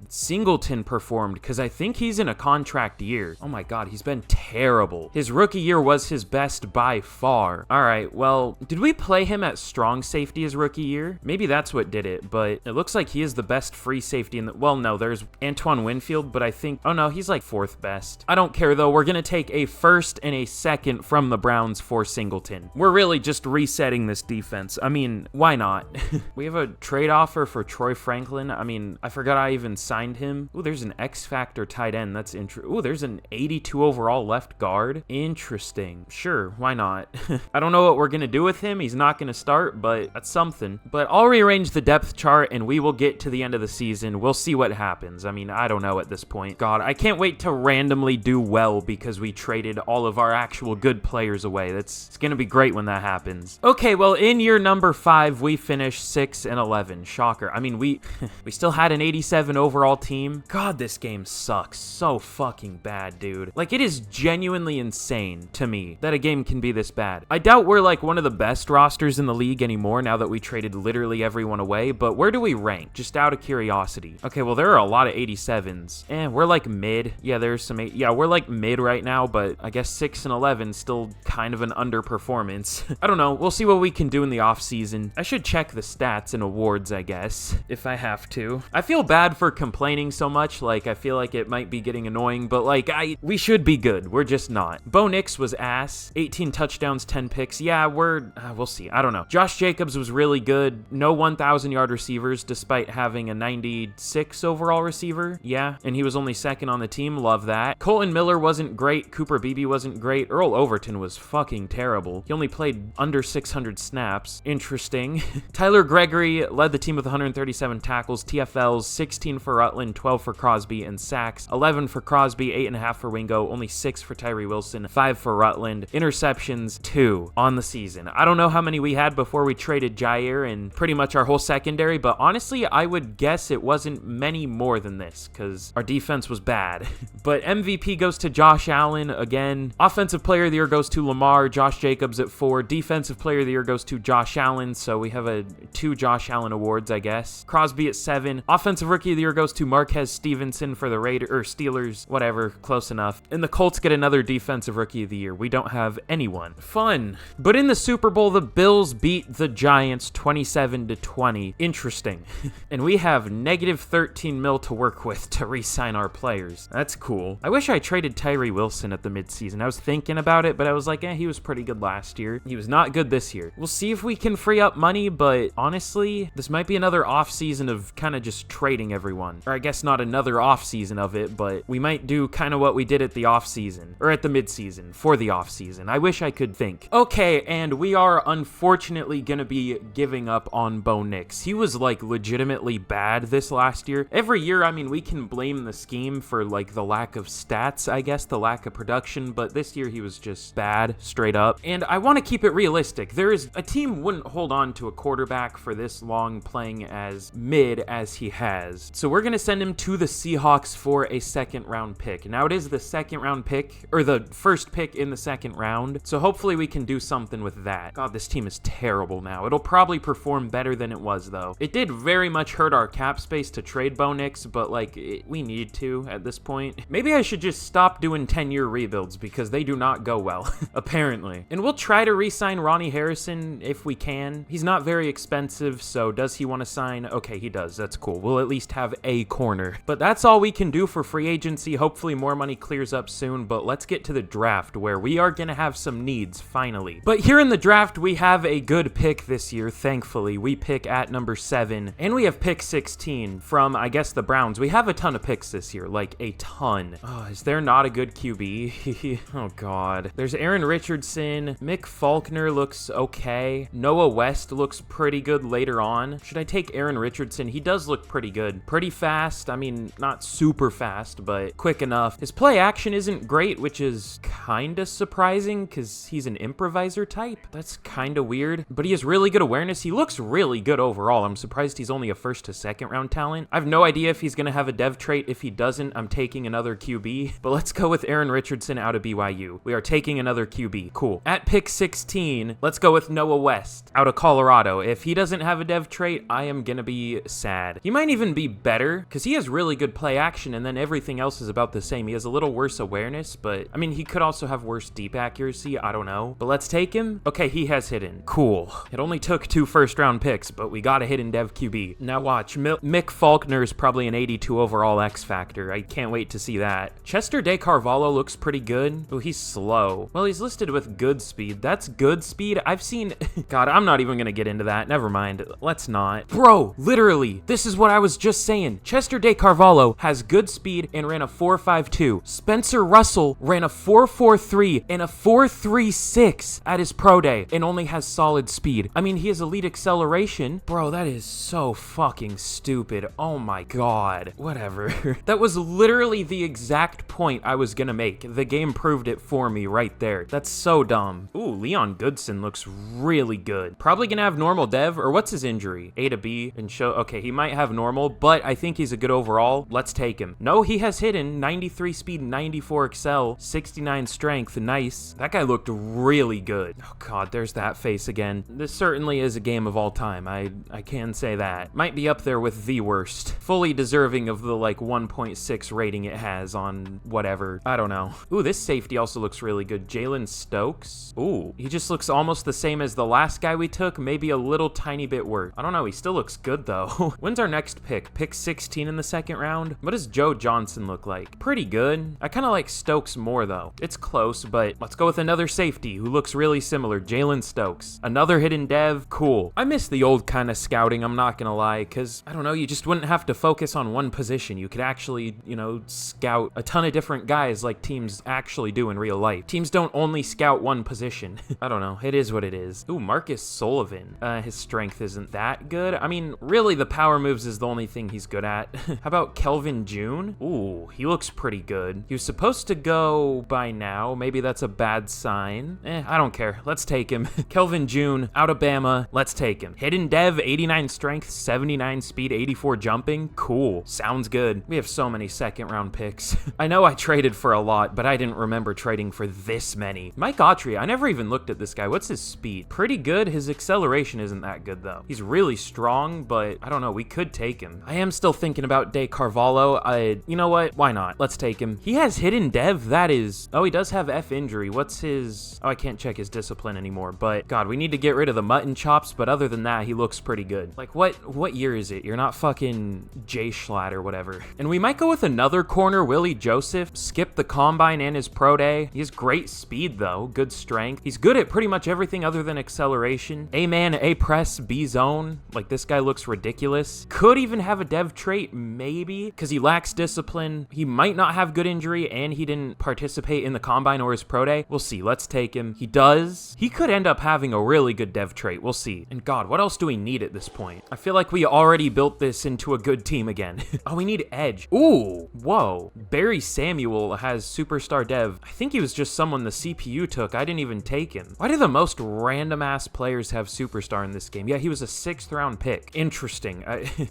Singleton performed? Because I think he's in a contract year. Oh my God, he's been terrible. His rookie year was his best by far. All right, well, did we play him at strong safety his rookie year? Maybe that's what did it, but it looks like he is the best free safety in the, well, no, there's Antoine Winfield, but I think, oh no, he's like 4th best. I don't care though. We're going to take a 1st and a 2nd from the Browns for Singleton. We're really just resetting this defense. I mean, why not? We have a trade offer for Troy Franklin. I mean, I forgot I even signed him. Ooh, there's an X Factor tight end. That's interesting. Ooh, there's an 82 overall left guard. Interesting. Sure, why not? I don't know what we're going to do with him. He's not going to start, but that's something. But I'll rearrange the depth chart and we will get to the end of the season. We'll see what happens. I mean, I don't know at this point. God, I can't wait to randomly do well because we traded all of our actual good players away. It's going to be great when that happens. Okay, well, in year number 5, we finished 6-11. Shocker. I mean, we still had an 87 overall team. God, this game sucks so fucking bad, dude. Like, it is genuinely insane to me that a game can be this bad. I doubt we're like one of the best rosters in the league anymore now that we traded literally everyone away, but where do we rank? Just out of curiosity. Okay, well, there are a lot of 87s. We're like mid. Yeah, there's some yeah, we're like mid right now, but I guess 6-11 still kind of an underperformance. I don't know. We'll see what we can do in the offseason. I should check the stats and awards, I guess, if I have to. I feel bad for complaining so much. Like, I feel like it might be getting annoying, but like, we should be good. We're just not. Bo Nix was ass. 18 touchdowns, 10 picks. Yeah, we'll see. I don't know. Josh Jacobs was really good. No 1,000-yard receivers, despite having a 96 overall receiver. Yeah, and he was only 2nd on the team. Love that. Colton Miller wasn't great. Cooper Beebe wasn't great. Earl Overton was fucking terrible. He only played under 600 snaps. Interesting. Tyler Gregory led the team with 137 tackles, TFLs, 16 for Rutland, 12 for Crosby, and sacks. 11 for Crosby, 8.5 for Wingo, only 6 for Tyree Wilson, 5 for Rutland. Interceptions, 2 on the season. I don't know how many we had before we traded Jair and pretty much our whole secondary, but honestly, I would guess it wasn't many more than this because our defense was bad. But MVP goes to Josh Allen again. Offensive Player of the Year goes to Lamar. Josh Jacobs at 4. Defensive Player of the Year goes to Josh Allen, so we have 2 Josh Allen awards, I guess. Crosby at 7. Offensive Rookie of the Year goes to Marquez Stevenson for the Steelers, whatever, close enough. And the Colts get another Defensive Rookie of the Year. We don't have anyone. Fun. But in the Super Bowl, the Bills beat the Giants 27-20. Interesting. And we have negative 13 mil to work with to re-sign our players. That's cool. I wish I traded Tyree Wilson at the midseason. I was thinking about it, but I was like, he was pretty good last year. He was not good this year. We'll see if we can free up money, but honestly, this might be another offseason of kind of just trading everyone. Or I guess not another offseason, offseason of it, but we might do kind of what we did at the offseason, or at the midseason, for the offseason. I wish I could think. Okay, and we are unfortunately gonna be giving up on Bo Nix. He was, like, legitimately bad this last year. Every year, I mean, we can blame the scheme for, like, the lack of stats, I guess, the lack of production, but this year he was just bad, straight up. And I want to keep it realistic. A team wouldn't hold on to a quarterback for this long playing as mid as he has. So we're going to send him to the Seahawks for a second-round pick. Now, it is the second-round pick, or the first pick in the second round, so hopefully we can do something with that. God, this team is terrible now. It'll probably perform better than it was, though. It did very much hurt our cap space to trade Bo Nix, but, like, we need to at this point. Maybe I should just stop doing 10-year rebuilds, because they do not go well, apparently. And we'll try to re-sign Ronnie Harrison if we can. He's not very expensive, so does he want to sign? Okay, he does. That's cool. We'll at least have a corner. But that's all we can do for free agency. Hopefully more money clears up soon, but let's get to the draft where we are going to have some needs, finally. But here in the draft, we have a good pick this year, thankfully. We pick at number 7, and we have pick 16 from, I guess, the Browns. We have a ton of picks this year, like a ton. Oh, is there not a good QB? Oh, God. There's Aaron Richardson. Mick Faulkner looks okay. Noah West looks pretty good later on. Should I take Aaron Richardson? He does look pretty good. Pretty fast. I mean, not super fast, but quick enough. His play action isn't great, which is kind of surprising because he's an improviser type. That's kind of weird, but he has really good awareness. He looks really good overall. I'm surprised he's only a first to second round talent. I have no idea if he's going to have a dev trait. If he doesn't, I'm taking another QB, but let's go with Aaron Richardson out of BYU. We are taking another QB. Cool. At pick 16, let's go with Noah West out of Colorado. If he doesn't have a dev trait, I am going to be sad. He might even be better because he has really good play action and then everything else is about the same. He has a little worse awareness, but I mean, he could also have worse deep accuracy. I don't know, but let's take him. Okay, he has hidden. Cool. It only took 2 first-round picks, but we got a hidden dev QB. Now watch. Mick Faulkner is probably an 82 overall X factor. I can't wait to see that. Chester De Carvalho looks pretty good. Oh, he's slow. Well, he's listed with good speed. That's good speed. I've seen... God, I'm not even going to get into that. Never mind. Let's not. Bro, literally, this is what I was just saying. Chester De Carvalho has good speed and ran a 4.52. Spencer Russell ran a 4.43 and a 4.36 at his pro day and only has solid speed. I mean, he has elite acceleration. Bro, that is so fucking stupid. Oh my God. Whatever. That was literally the exact point I was gonna make. The game proved it for me right there. That's so dumb. Ooh, Leon Goodson looks really good. Probably gonna have normal dev, or what's his injury? A to B and show, okay, he might have normal, but I think he's a good overall. Let's take him. No, he has hidden 93 speed, 94 excel, 69 strength. Nice. That guy looked really good. Oh God, there's that face again. This certainly is a game of all time. I can say that. Might be up there with the worst. Fully deserving of the like 1.6 rating it has on whatever. I don't know. Ooh, this safety also looks really good. Jalen Stokes. Ooh, he just looks almost the same as the last guy we took, maybe a little tiny bit worse. I don't know, he still looks good though. When's our next pick? Pick 16 in the second round? What does Joe Johnson look like? Pretty good. I kind of like Stokes more though. It's close, but let's go with another safety who looks really similar. Jalen Stokes. Another hidden dev. Cool. I miss the old kind of scouting, I'm not gonna lie, because, I don't know, you just wouldn't have to focus on one position. You could actually, you know, scout a ton of different guys like teams actually do in real life. Teams don't only scout one position. I don't know. It is what it is. Ooh, Marcus Sullivan. His strength isn't that good. I mean, really, the power moves is the only thing he's good at. How about Kelvin June? Ooh, he looks pretty good. He was supposed to go by now. Maybe that's a bad sign. I don't care. Let's take him. Kelvin June, out of Bama. Let's take him. Hidden dev, 89 strength, 79 speed, 84 jumping. Cool. Sounds good. We have so many second round picks. I know I traded for a lot, but I didn't remember trading for this many. Mike Autry, I never even looked at this guy. What's his speed? Pretty good. His acceleration isn't that good though. He's really strong, but I don't know. We could take him. I am still thinking about De Carvalho. You know what? Why not? Let's take him. He has hidden dev. That is... Oh, he does have F injury. What's his... Oh, I can't check his discipline anymore, but God, we need to get rid of the mutton chops, but other than that, he looks pretty good. Like, what year is it? You're not fucking Jay Schlatt or whatever. And we might go with another corner, Willie Joseph. Skip the combine and his pro day. He has great speed, though. Good strength. He's good at pretty much everything other than acceleration. A-man, A-press, B-zone. Like, this guy looks ridiculous. Could even have a dev trait, maybe, because he lacks discipline. He might not have good injury, and he didn't participate in the combine or his pro day. We'll see. Let's take him. He does. He could end up having a really good dev trait. We'll see. And God, what else do we need at this point? I feel like we already built this into a good team again. Oh, we need edge. Ooh, whoa. Barry Samuel has superstar dev. I think he was just someone the CPU took. I didn't even take him. Why do the most random ass players have superstar in this game? Yeah, he was a 6th round pick. Interesting.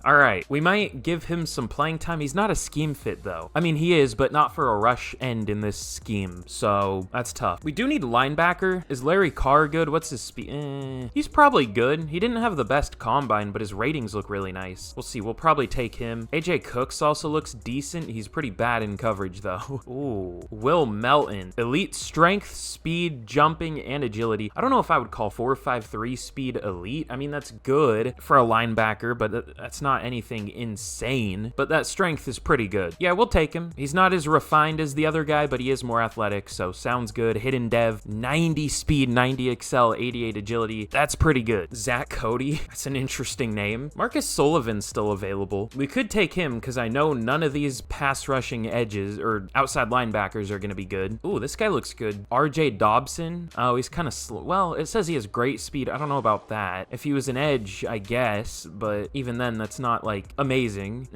All right, we might give him some playing time. He's not a scheme fit though. I mean, he is, but not for a rush end in this scheme. So that's tough. We do need linebacker. Is Larry Carr good? What's his speed? He's probably good. He didn't have the best combine, but his ratings look really nice. We'll see. We'll probably take him. AJ Cooks also looks decent. He's pretty bad in coverage though. Ooh, Will Melton. Elite strength, speed, jumping, and agility. I don't know if I would call 4.53 speed elite. I mean, that's good for a linebacker, but that's not anything insane. But that strength is pretty good. Yeah, we'll take him. He's not as refined as the other guy, but he is more athletic, so sounds good. Hidden dev, 90 speed, 90 excel, 88 agility. That's pretty good. Zach Cody. That's an interesting name. Marcus Sullivan's still available. We could take him because I know none of these pass rushing edges or outside linebackers are going to be good. Ooh, this guy looks good. RJ Dobson. Oh, he's kind of slow. Well, it says he has great speed. I don't know about that. If he was an edge, I guess, but even then, that's not like amazing.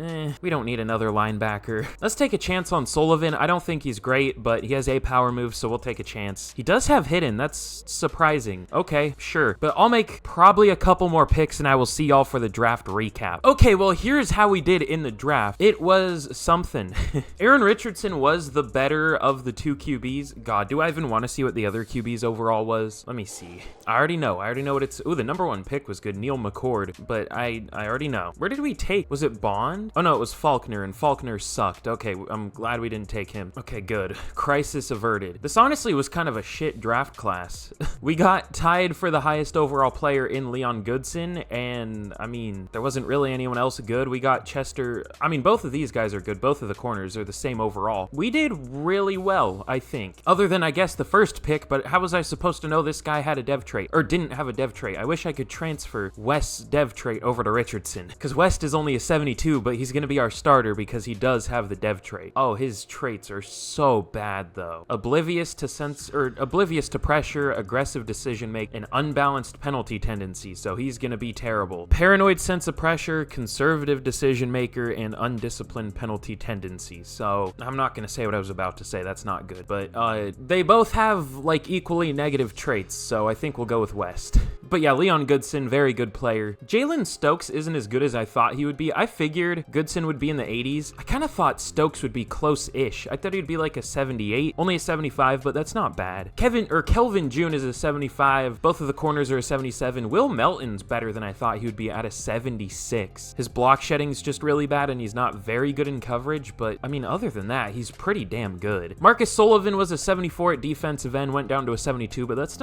We don't need another linebacker. Let's take a chance on Sullivan. I don't think he's great, but he has a power move, so we'll take a chance. He does have hidden. That's surprising. Okay, sure. But I'll make probably a couple more picks, and I will see y'all for the draft recap. Okay, well, here's how we did in the draft. It was something. Aaron Richardson was the better of the two QBs. God, do I even want to see what the other QBs overall was? Let me see. I already know what it's... Ooh, the number 1 pick was good. Neil McCord, but I already know. Where did we take? Was it Bond? Oh, no, it was Faulkner, and Faulkner sucked. Okay, I'm glad we didn't take him. Okay, good. Crisis averted. This honestly was kind of a shit draft class. We got tied for the highest overall player in Leon Goodson, and, I mean, there wasn't really anyone else good. We got Chester... I mean, both of these guys are good. Both of the corners are the same overall. We did really well, I think. Other than, I guess, the first pick, but how was I supposed to know this guy had a dev trait? Or didn't have a dev trait? I wish I could transfer West's dev trait over to Richardson, because West is only a 72, but he's going to be our starter because he does have the dev trait. Oh, his traits are so bad, though. Oblivious to pressure, aggressive decision making, and unbalanced penalty tendency, so he's going to be terrible. Paranoid sense of pressure, conservative decision maker, and undisciplined penalty tendency. So I'm not going to say what I was about to say. That's not good. But they both have like equally negative traits, so I think we'll go with West. But yeah, Leon Goodson, very good player. Jalen Stokes isn't as good as I thought he would be. I figured Goodson would be in the 80s. I kind of thought Stokes would be close-ish. I thought he'd be like a 78, only a 75, but that's not bad. Kelvin June is a 75. Both of the corners are a 77. Will Melton's better than I thought he would be at a 76. His block shedding's just really bad, and he's not very good in coverage, but I mean, other than that, he's pretty damn good. Marcus Sullivan was a 74 at defensive end, went down to a 72, but that's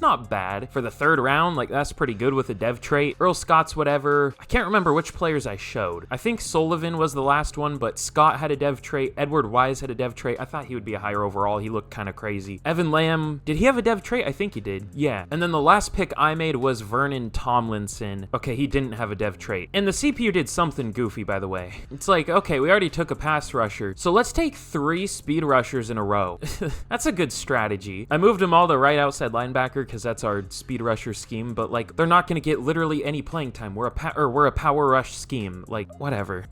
not bad. For the 3rd round, like, that's pretty good with a dev trait. Earl Scott's whatever. I can't remember which players I showed. I think Sullivan was the last one, but Scott had a dev trait. Edward Wise had a dev trait. I thought he would be a higher overall. He looked kind of crazy. Evan Lamb, did he have a dev trait? I think he did. Yeah. And then the last pick I made was Vernon Tomlinson. Okay, he didn't have a dev trait. And the CPU did something goofy, by the way. It's like, okay, we already took a pass rusher, so let's take 3 speed rushers in a row. That's a good strategy. I moved them all to right outside linebacker because that's our speed rusher scheme, but like, they're not going to get literally any playing time. We're a power rush scheme. Like, whatever.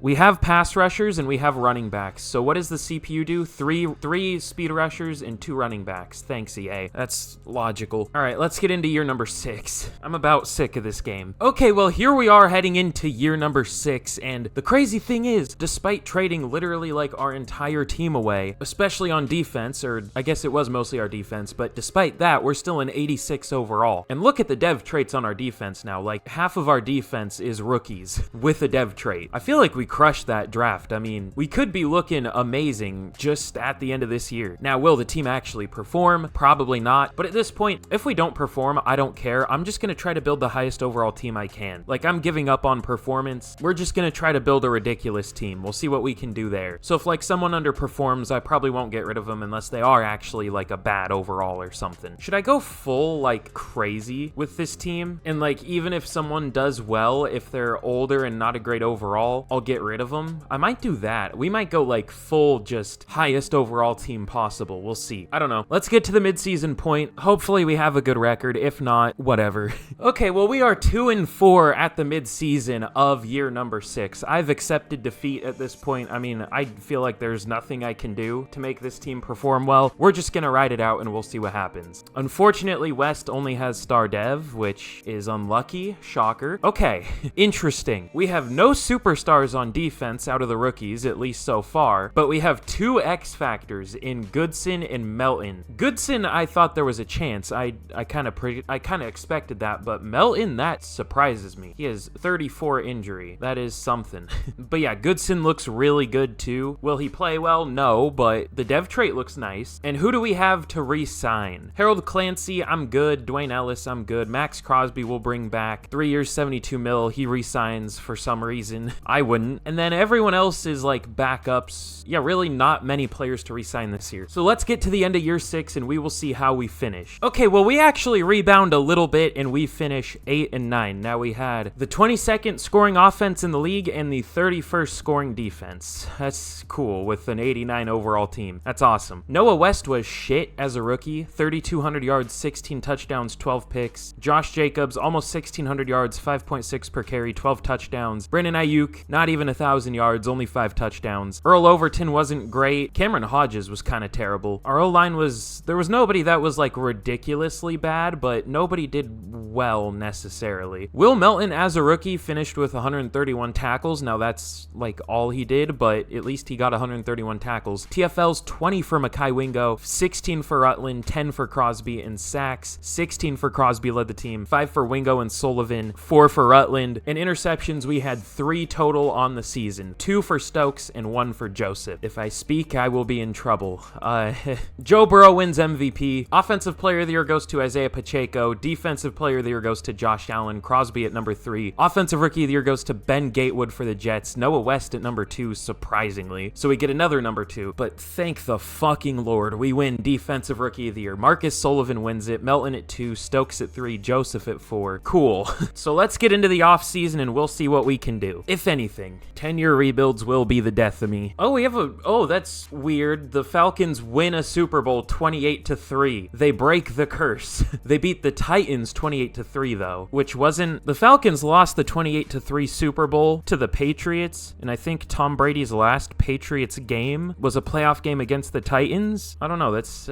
We have pass rushers and we have running backs. So what does the CPU do? Three speed rushers and 2 running backs. Thanks, EA. That's logical. All right, let's get into year number 6. I'm about sick of this game. Okay, well, here we are heading into year number 6, and the crazy thing is, despite trading literally like our entire team away, especially on defense, or I guess it was mostly our defense, but despite that, we're still an 86 overall. And look at the dev traits on our defense now. Like, half of our defense is rookies with a dev trait. I feel like we crushed that draft. I mean, we could be looking amazing just at the end of this year. Now, will the team actually perform? Probably not. But at this point, if we don't perform, I don't care. I'm just going to try to build the highest overall team I can. Like, I'm giving up on performance. We're just going to try to build a ridiculous team. We'll see what we can do there. So if like someone underperforms, I probably won't get rid of them unless they are actually like a bad overall or something. Should I go full like crazy crazy with this team. And like, even if someone does well, if they're older and not a great overall, I'll get rid of them. I might do that. We might go like full just highest overall team possible. We'll see. I don't know. Let's get to the midseason point. Hopefully we have a good record. If not, whatever. Okay, well, we are 2-4 at the midseason of year number 6. I've accepted defeat at this point. I mean, I feel like there's nothing I can do to make this team perform well. We're just gonna ride it out and we'll see what happens. Unfortunately, West only has star dev, which is unlucky. Shocker. Okay, interesting. We have no superstars on defense out of the rookies, at least so far, but we have 2 X factors in Goodson and Melton. Goodson, I thought there was a chance. I kind of expected that, but Melton, that surprises me. He has 34 injury. That is something. But yeah, Goodson looks really good too. Will he play well? No, but the dev trait looks nice. And who do we have to re-sign? Harold Clancy, I'm good. Dwayne Ellis, I'm good. Max Crosby will bring back 3 years, 72 mil. He re-signs for some reason. I wouldn't. And then everyone else is like backups. Yeah, really not many players to re-sign this year. So let's get to the end of year 6 and we will see how we finish. Okay, well, we actually rebound a little bit and we finish 8-9. Now we had the 22nd scoring offense in the league and the 31st scoring defense. That's cool with an 89 overall team. That's awesome. Noah West was shit as a rookie. 3,200 yards, 16 touchdowns, 12 picks. Josh Jacobs, almost 1,600 yards, 5.6 per carry, 12 touchdowns. Brandon Ayuk, not even 1,000 yards, only 5 touchdowns. Earl Overton wasn't great. Cameron Hodges was kind of terrible. Our O-line there was nobody that was like ridiculously bad, but nobody did well necessarily. Will Melton as a rookie finished with 131 tackles. Now that's like all he did, but at least he got 131 tackles. TFL's 20 for Mekhi Wingo, 16 for Rutland, 10 for Crosby, and sacks. 16 for Crosby led the team, 5 for Wingo and Sullivan, 4 for Rutland. And interceptions, we had 3 total on the season, 2 for Stokes and 1 for Joseph. If I speak, I will be in trouble. Joe Burrow wins MVP. Offensive player of the year goes to Isaiah Pacheco. Defensive player of the year goes to Josh Allen. Crosby at number 3. Offensive rookie of the year goes to Ben Gatewood for the Jets. Noah West at number 2, surprisingly. So we get another number 2. But thank the fucking Lord, we win defensive rookie of the year. Marcus Sullivan wins it. Melton at 2. Stokes at 3. Joseph at 4. Cool. So let's get into the offseason and we'll see what we can do. If anything, 10-year rebuilds will be the death of me. Oh, we have that's weird. The Falcons win a Super Bowl 28-3. They break the curse. They beat the Titans 28-3 though, which wasn't... The Falcons lost the 28-3 Super Bowl to the Patriots, and I think Tom Brady's last Patriots game was a playoff game against the Titans. I don't know, that's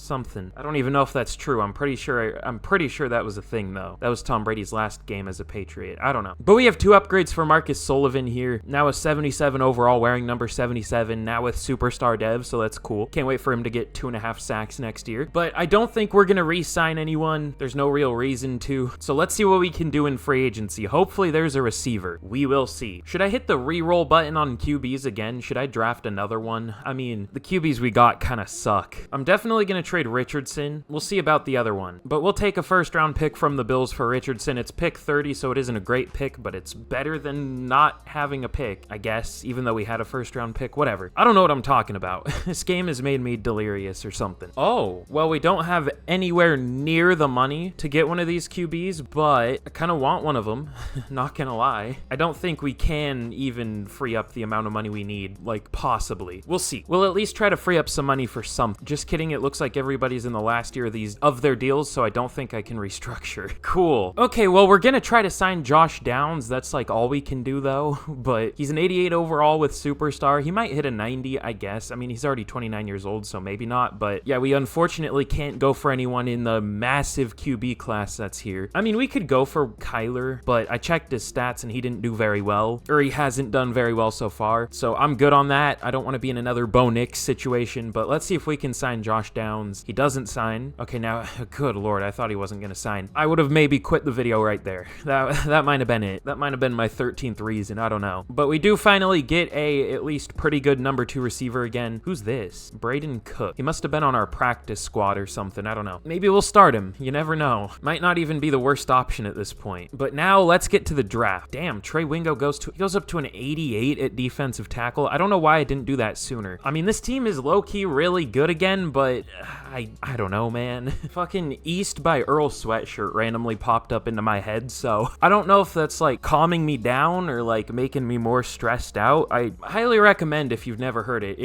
something. I don't even know if that's true. I'm pretty sure that was a thing though. That was Tom Brady's last game as a Patriot. I don't know. But we have 2 upgrades for Marcus Sullivan here. Now a 77 overall, wearing number 77, now with superstar dev, so that's cool. Can't wait for him to get 2.5 sacks next year. But I don't think we're gonna re-sign anyone. There's no real reason to. So let's see what we can do in free agency. Hopefully there's a receiver. We will see. Should I hit the re-roll button on QBs again? Should I draft another one? I mean, the QBs we got kind of suck. I'm definitely gonna trade Richardson. We'll see about the other one. But we'll take a first-round pick from the Bills for Richardson. It's pick 30, so it isn't a great pick, but it's better than not having a pick, I guess, even though we had a first-round pick. Whatever. I don't know what I'm talking about. This game has made me delirious or something. Oh, well, we don't have anywhere near the money to get one of these QBs, but I kind of want one of them. Not gonna lie. I don't think we can even free up the amount of money we need, like, possibly. We'll see. We'll at least try to free up some money for something. Just kidding, it looks like everybody's in the last year of their deals, so I don't think I can restructure. Cool. Okay, well, we're gonna try to sign Josh Downs. That's like all we can do though, but he's an 88 overall with superstar. He might hit a 90, I guess. I mean, he's already 29 years old, so maybe not, but yeah, we unfortunately can't go for anyone in the massive QB class that's here. I mean, we could go for Kyler, but I checked his stats and he didn't do very well, or he hasn't done very well so far, so I'm good on that. I don't want to be in another Bo Nix situation, but let's see if we can sign Josh Downs. He doesn't sign. Okay, now, good Lord, I thought he wasn't going to sign. I would have maybe quit the video right there. That might have been it. That might have been my 13th reason. I don't know. But we do finally get a at least pretty good number 2 receiver again. Who's this? Braden Cook. He must have been on our practice squad or something. I don't know. Maybe we'll start him. You never know. Might not even be the worst option at this point. But now let's get to the draft. Damn, Trey Wingo goes up to an 88 at defensive tackle. I don't know why I didn't do that sooner. I mean, this team is low-key really good again, but I don't know, man. Fucking East by Earl sweatshirt randomly popped up into my head, so I don't know if that's like calming me down or like making me more stressed out. I highly recommend if you've never heard it.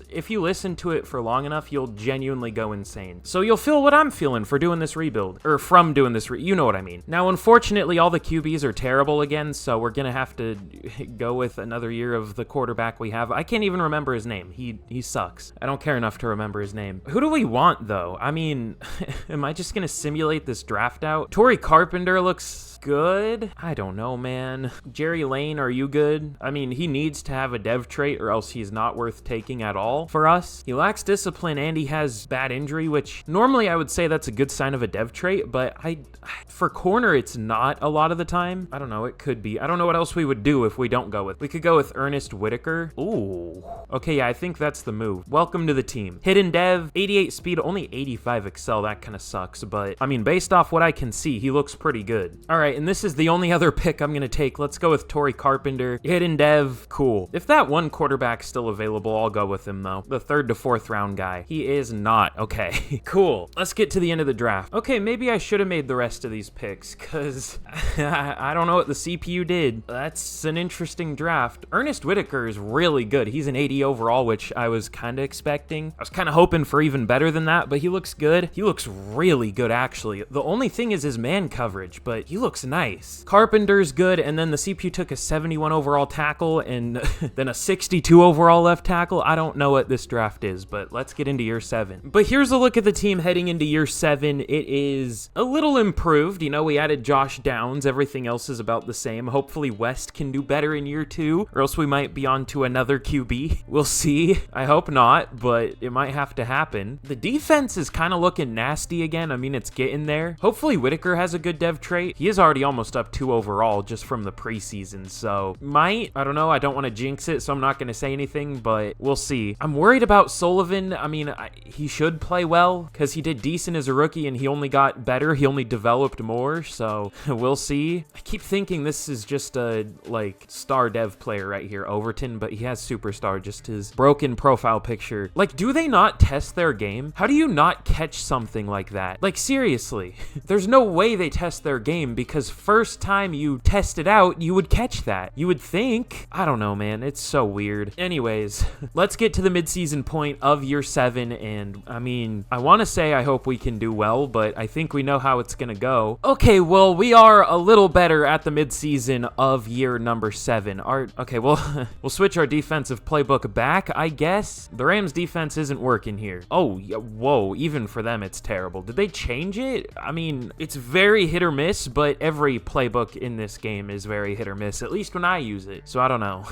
If you listen to it for long enough, you'll genuinely go insane. So you'll feel what I'm feeling for doing this rebuild, or from doing this, you know what I mean. Now, unfortunately, all the QBs are terrible again, so we're gonna have to go with another year of the quarterback we have. I can't even remember his name. He sucks. I don't care enough to remember his name. Who do we want, though? I mean, am I just gonna simulate this draft out? Torrey Carpenter looks good. I don't know, man. Jerry Lane, are you good? I mean, he needs to have a dev trait or else he's not worth taking at all for us. He lacks discipline and he has bad injury, which normally I would say that's a good sign of a dev trait, but for corner, it's not a lot of the time. I don't know, it could be. I don't know what else we would do if we don't go with. We could go with Ernest Whitaker. Ooh. Okay, yeah, I think that's the move. Welcome to the team. Hidden dev, 88 speed, only 85 excel. That kind of sucks, but I mean, based off what I can see, he looks pretty good. All right, and this is the only other pick I'm gonna take. Let's go with Torrey Carpenter. Hidden dev, cool. If that one quarterback's still available, I'll go with him though. The 3rd to 4th round guy. He is not. Okay, cool. Let's get to the end of the draft. Okay, maybe I should have made the rest of these picks because I don't know what the CPU did. That's an interesting draft. Ernest Whitaker is really good. He's an 80 overall, which I was kind of expecting. I was kind of hoping for even better than that, but he looks good. He looks really good, actually. The only thing is his man coverage, but he looks nice. Carpenter's good, and then the CPU took a 71 overall tackle and then a 62 overall left tackle. I don't know what this draft is, but let's get into year 7. But here's a look at the team heading into year 7. It is a little improved. You know, we added Josh Downs. Everything else is about the same. Hopefully West can do better in year 2, or else we might be on to another QB. We'll see. I hope not, but it might have to happen. The defense is kind of looking nasty again. I mean, it's getting there. Hopefully Whitaker has a good dev trait. He is already almost up 2 overall just from the preseason, so I don't know. I don't want to jinx it, so I'm not going to say anything, but we'll see. I'm worried about Sullivan. I mean, he should play well because he did decent as a rookie and he only got better. He only developed more, so we'll see. I keep thinking this is just a like star dev player right here, Overton, but he has superstar, just his broken profile picture. Like, do they not test their game? How do you not catch something like that? Like, seriously, there's no way they test their game, because first time you test it out, you would catch that. You would think. I don't know, man. It's so weird. Anyways, let's get to the midseason point of year 7, and I mean, I want to say I hope we can do well, but I think we know how it's gonna go. Okay, well, we are a little better at the midseason of year number 7. Okay, well, we'll switch our defensive playbook back, I guess. The Rams defense isn't working here. Oh, whoa, even for them, it's terrible. Did they change it? I mean, it's very hit or miss, but every playbook in this game is very hit or miss, at least when I use it. So I don't know.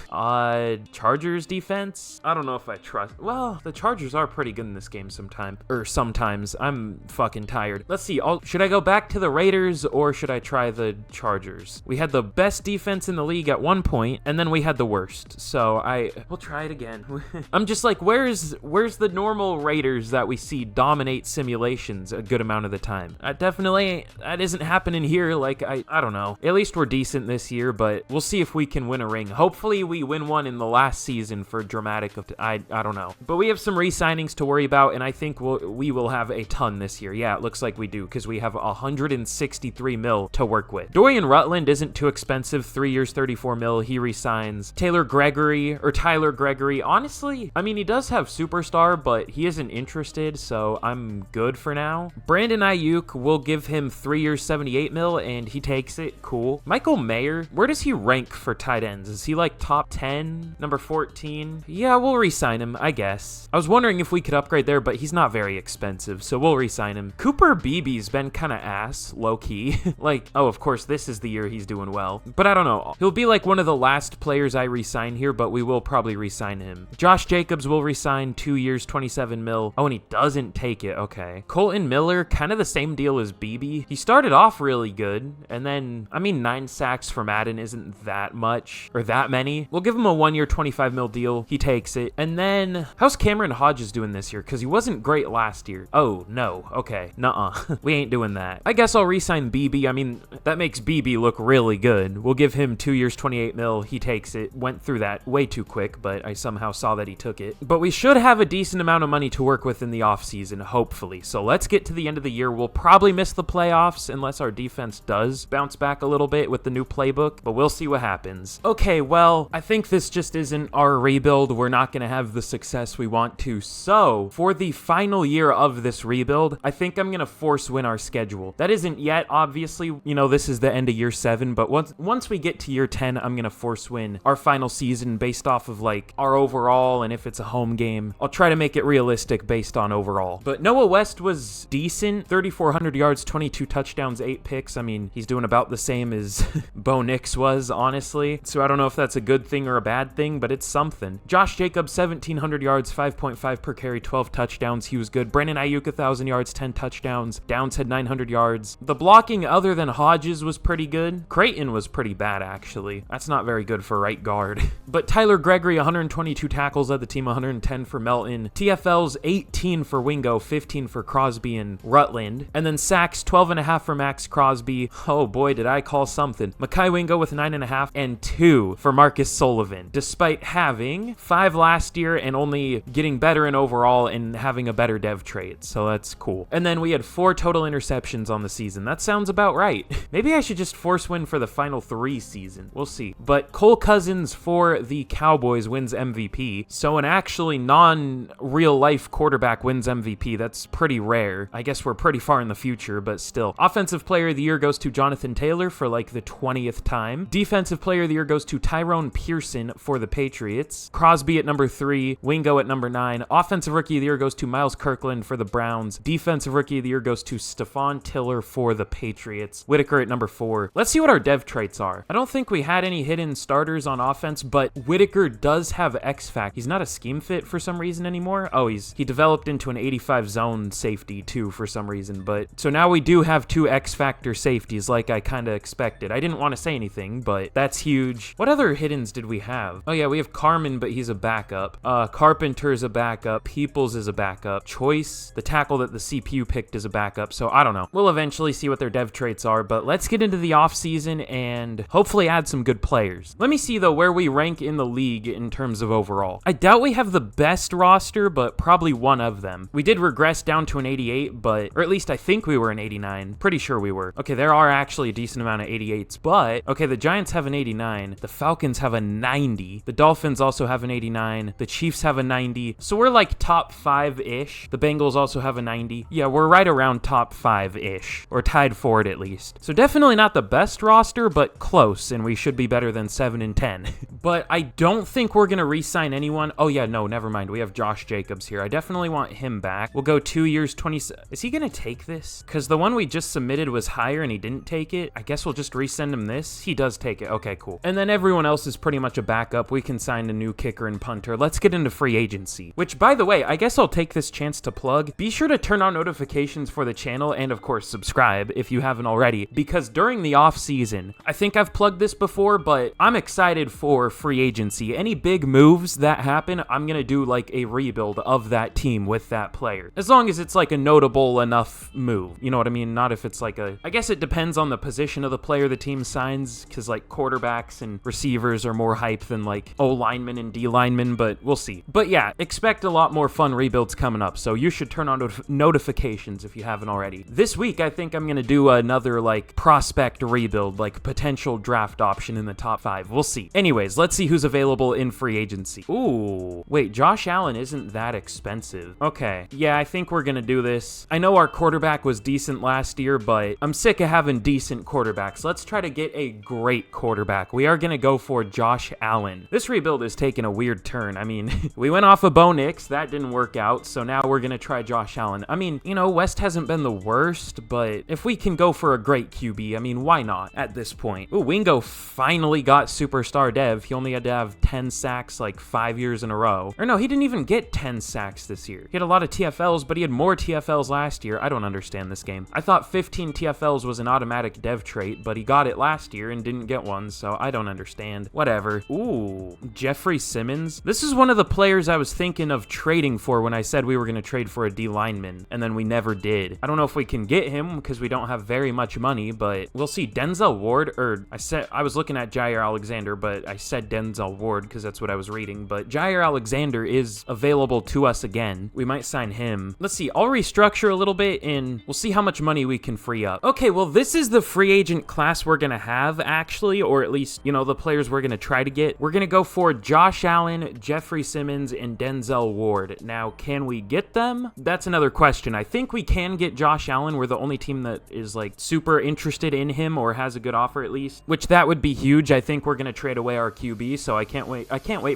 Chargers defense? I don't know if I trust. Well, the Chargers are pretty good in this game sometimes. I'm fucking tired. Let's see. Should I go back to the Raiders or should I try the Chargers? We had the best defense in the league at one point, and then we had the worst. So we'll try it again. I'm just like, where's the normal Raiders that we see dominate simulations a good amount of the time? That isn't happening here. Like, I don't know. At least we're decent this year, but we'll see if we can win a ring. Hopefully we win one in the last season for dramatic. I don't know. But we have some re-signings to worry about, and I think we will have a ton this year. Yeah, it looks like we do, because we have 163 mil to work with. Dorian Rutland isn't too expensive. 3 years, 34 mil. He re-signs. Tyler Gregory. Honestly, I mean, he does have superstar, but he isn't interested, so I'm good for now. Brandon Ayuk, will give him 3 years, 78 mil, and he takes it. Cool. Michael Mayer, where does he rank for tight ends? Is he like top 10, number 14? Yeah, we'll re-sign him, I guess. I was wondering if we could upgrade there, but he's not very expensive, so we'll re-sign him. Cooper Beebe's been kind of ass, low-key. Like, oh, of course, this is the year he's doing well, but I don't know. He'll be like one of the last players I re-sign here, but we will probably re-sign him. Josh Jacobs will re-sign, 2 years, 27 mil. Oh, and he doesn't take it. Okay. Colton Miller, kind of the same deal as Beebe. He started off really good, and then, I mean, 9 sacks for Madden isn't that much, or that many. We'll give him a 1 year, 25 mil deal. He takes it. And then, how's Cameron Hodges doing this year? Because he wasn't great last year. Oh, no. Okay. Nuh-uh. We ain't doing that. I guess I'll re-sign Beebe. I mean, that makes Beebe look really good. We'll give him 2 years, 28 mil. He takes it. Went through that way too quick, but I somehow saw that he took it. But we should have a decent amount of money to work with in the offseason, hopefully. So let's get to the end of the year. We'll probably miss the playoffs unless our defense does bounce back a little bit with the new playbook, but we'll see what happens. Okay, well, I think this just isn't our rebuild. We're not going to have the success we want to. So for the final year of this rebuild, I think I'm going to force win our schedule. That isn't yet, obviously. You know, this is the end of year 7, but once we get to year 10, I'm going to force win our final season based off of like our overall, and if it's a home game, I'll try to make it realistic based on overall. But Noah West was decent, 3,400 yards, 22 touchdowns, 8 picks. I mean, he's doing about the same as Bo Nix was, honestly. So I don't know if that's a good thing or a bad thing, but it's something. Josh Jacobs, 1,700 yards, 5.5 per carry, 12 touchdowns. He was good. Brandon Ayuk, 1,000 yards, 10 touchdowns. Downs had 900 yards. The blocking other than Hodges was pretty good. Creighton was pretty bad, actually. That's not very good for right guard. But Tyler Gregory, 122 tackles, led the team, 110 for Melton. TFLs, 18 for Wingo, 15 for Crosby and Rutland. And then sacks, 12.5 for Max Crosby. Oh boy, did I call something. Mekhi Wingo with 9.5 and 2 for Marcus Sullivan, despite having 5 last year and only getting better in overall and having a better dev trait. So that's cool. And then we had 4 total interceptions on the season. That sounds about right. Maybe I should just force win for the final 3 season. We'll see. But Cole Cousins for the Cowboys wins MVP. So an actually non-real life quarterback wins MVP. That's pretty rare. I guess we're pretty far in the future, but still. Offensive player of the year goes to Jonathan Taylor for like the 20th time. Defensive player of the year goes to Tyrone Pearson for the Patriots. Crosby at number 3. Wingo at number 9. Offensive rookie of the year goes to Miles Kirkland for the Browns. Defensive rookie of the year goes to Stephon Tiller for the Patriots. Whitaker at number 4. Let's see what our dev traits are. I don't think we had any hidden starters on offense, but Whitaker does have X Factor. He's not a scheme fit for some reason anymore. Oh, he developed into an 85 zone safety too for some reason, but so now we do have 2 X Factor safeties like I kind of expected. I didn't want to say anything, but that's huge. What other hiddens did we have? Oh yeah, we have Carmen, but he's a backup. Carpenter's a backup. Peoples is a backup. Choice, the tackle that the CPU picked, is a backup. So I don't know. We'll eventually see what their dev traits are, but let's get into the offseason and hopefully add some good players. Let me see though where we rank in the league in terms of overall. I doubt we have the best roster, but probably one of them. We did regress down to an 88, or at least I think we were an 89. Pretty sure we were. Okay, there are actually a decent amount of 88s, but okay, the Giants have an 89. The Falcons have a 90. The Dolphins also have an 89. The Chiefs have a 90. So we're like top 5-ish. The Bengals also have a 90. Yeah, we're right around top 5-ish, or tied for it at least. So definitely not the best roster, but close, and we should be better than 7 and 10. But I don't think we're going to re-sign anyone. Oh yeah, no, never mind. We have Josh Jacobs here. I definitely want him back. We'll go 2 years, 20. Is he going to take this? Because the one we just submitted was higher and he didn't take it. I guess we'll just resend him this. He does take it. Okay, cool. And then everyone else is pretty much a backup. We can sign a new kicker and punter. Let's get into free agency, which, by the way, I guess I'll take this chance to plug. Be sure to turn on notifications for the channel and, of course, subscribe if you haven't already, because during the off season, I think I've plugged this before, but I'm excited for free agency. Any big moves that happen, I'm going to do like a rebuild of that team with that player, as long as it's like a notable enough move. You know what I mean? Not if it's like I guess it depends on the position of the player the team signs, because like quarterbacks and receivers are more hype than like O linemen and D linemen, but we'll see. But yeah, expect a lot more fun rebuilds coming up, so you should turn on notifications if you haven't already. This week, I think I'm going to do another like prospect rebuild, like potential draft option in the top 5. We'll see. Anyways, let's see who's available in free agency. Ooh, wait, Josh Allen isn't that expensive. Okay, yeah, I think we're going to do this. I know our quarterback was decent last year, but I'm sick of having decent quarterbacks. Let's try to get a great quarterback. We are going to go for Josh Allen. This rebuild is taking a weird turn. I mean, we went off of Bo Nix. That didn't work out, so now we're going to try Josh Allen. I mean, you know, West hasn't been the worst, but if we can go for a great QB, I mean, why not at this point? Ooh, Wingo finally got superstar dev. He only had to have 10 sacks like 5 years in a row. Or no, he didn't even get 10 sacks this year. He had a lot of TFLs, but he had more TFLs last year. I don't understand this game. I thought 15 TFLs was an automatic dev trait, but he got it last year and didn't get one, so I don't understand. Whatever. Ooh, Jeffrey Simmons. This is one of the players I was thinking of trading for when I said we were going to trade for a D lineman, and then we never did. I don't know if we can get him because we don't have very much money, but we'll see. Denzel Ward, or I was looking at Jair Alexander, but I said Denzel Ward because that's what I was reading, but Jair Alexander is available to us again. We might sign him. Let's see, I'll restructure a little bit and we'll see how much money we can free up. Okay, well, this is the free agent class we're gonna have, actually, or at least, you know, the players we're gonna try to get. We're gonna go for Josh Allen, Jeffrey Simmons, and Denzel Ward. Now, can we get them? That's another question. I think we can get Josh Allen. We're the only team that is like super interested in him or has a good offer at least, which that would be huge. I think we're gonna trade away our QB, so I can't wait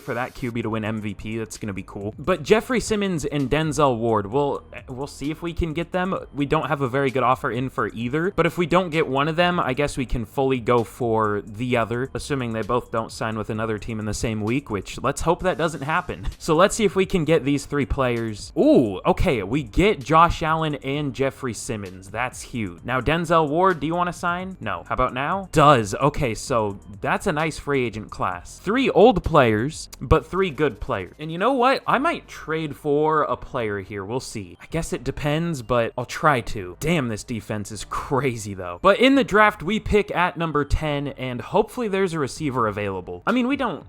for that QB to win MVP. That's gonna be cool. But Jeffrey Simmons and Denzel Ward, we'll see if we can get them. We don't have a very good offer in for either, but if we don't get one of them, I guess we can fully go for the other, assuming they both don't sign with another team in the same week, which let's hope that doesn't happen. So let's see if we can get these three players. Ooh, okay, we get Josh Allen and Jeffrey Simmons. That's huge. Now, Denzel Ward, do you want to sign? No. How about now? Does. Okay, so that's a nice free agent class. 3 old players, but 3 good players. And you know what? I might trade for a player here. We'll see. I guess it depends, but I'll try to. Damn, this defense is crazy, though. But in the draft, we pick at number 10, and hopefully there's a receiver available. I mean, we don't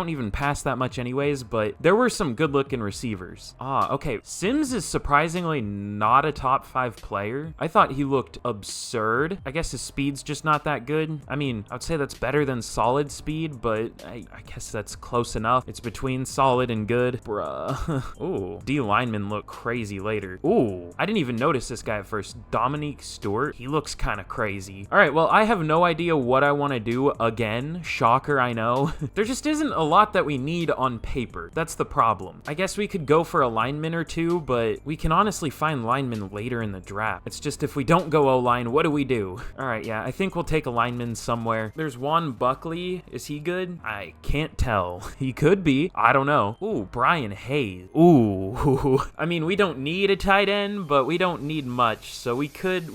even pass that much anyways, but there were some good-looking receivers. Ah, okay. Sims is surprisingly not a top 5 player. I thought he looked absurd. I guess his speed's just not that good. I mean, I would say that's better than solid speed, but I guess that's close enough. It's between solid and good. Bruh. Ooh, D linemen look crazy later. Ooh, I didn't even notice this guy at first. Dominique Stewart. He looks kind of crazy. All right, well, I have no idea what I want to do again. Shocker, I know. There just isn't a lot that we need on paper. That's the problem. I guess we could go for a lineman or two, but we can honestly find linemen later in the draft. It's just if we don't go O-line, what do we do? All right, yeah, I think we'll take a lineman somewhere. There's Juan Buckley. Is he good? I can't tell. He could be. I don't know. Ooh, Brian Hayes. Ooh. I mean, we don't need a tight end, but we don't need much, so we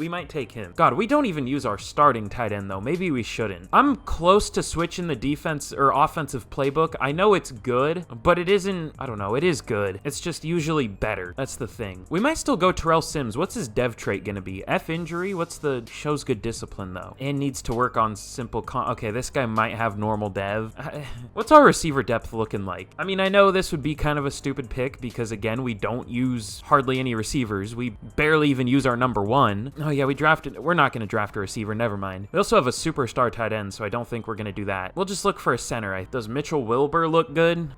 might take him. God, we don't even use our starting tight end, though. Maybe we shouldn't. I'm close to switching the defense or offensive playbook. I know it's good, but it isn't, I don't know, it is good. It's just usually better. That's the thing. We might still go Terrell Sims. What's his dev trait gonna be? F injury? What's the shows good discipline, though? And needs to work on simple okay, this guy might have normal dev. What's our receiver depth looking like? I mean, I know this would be kind of a stupid pick because, again, we don't use hardly any receivers. We barely even use our number 1. Oh, yeah, we're not going to draft a receiver. Never mind. We also have a superstar tight end, so I don't think we're going to do that. We'll just look for a center. Does Mitchell Wilbur look good?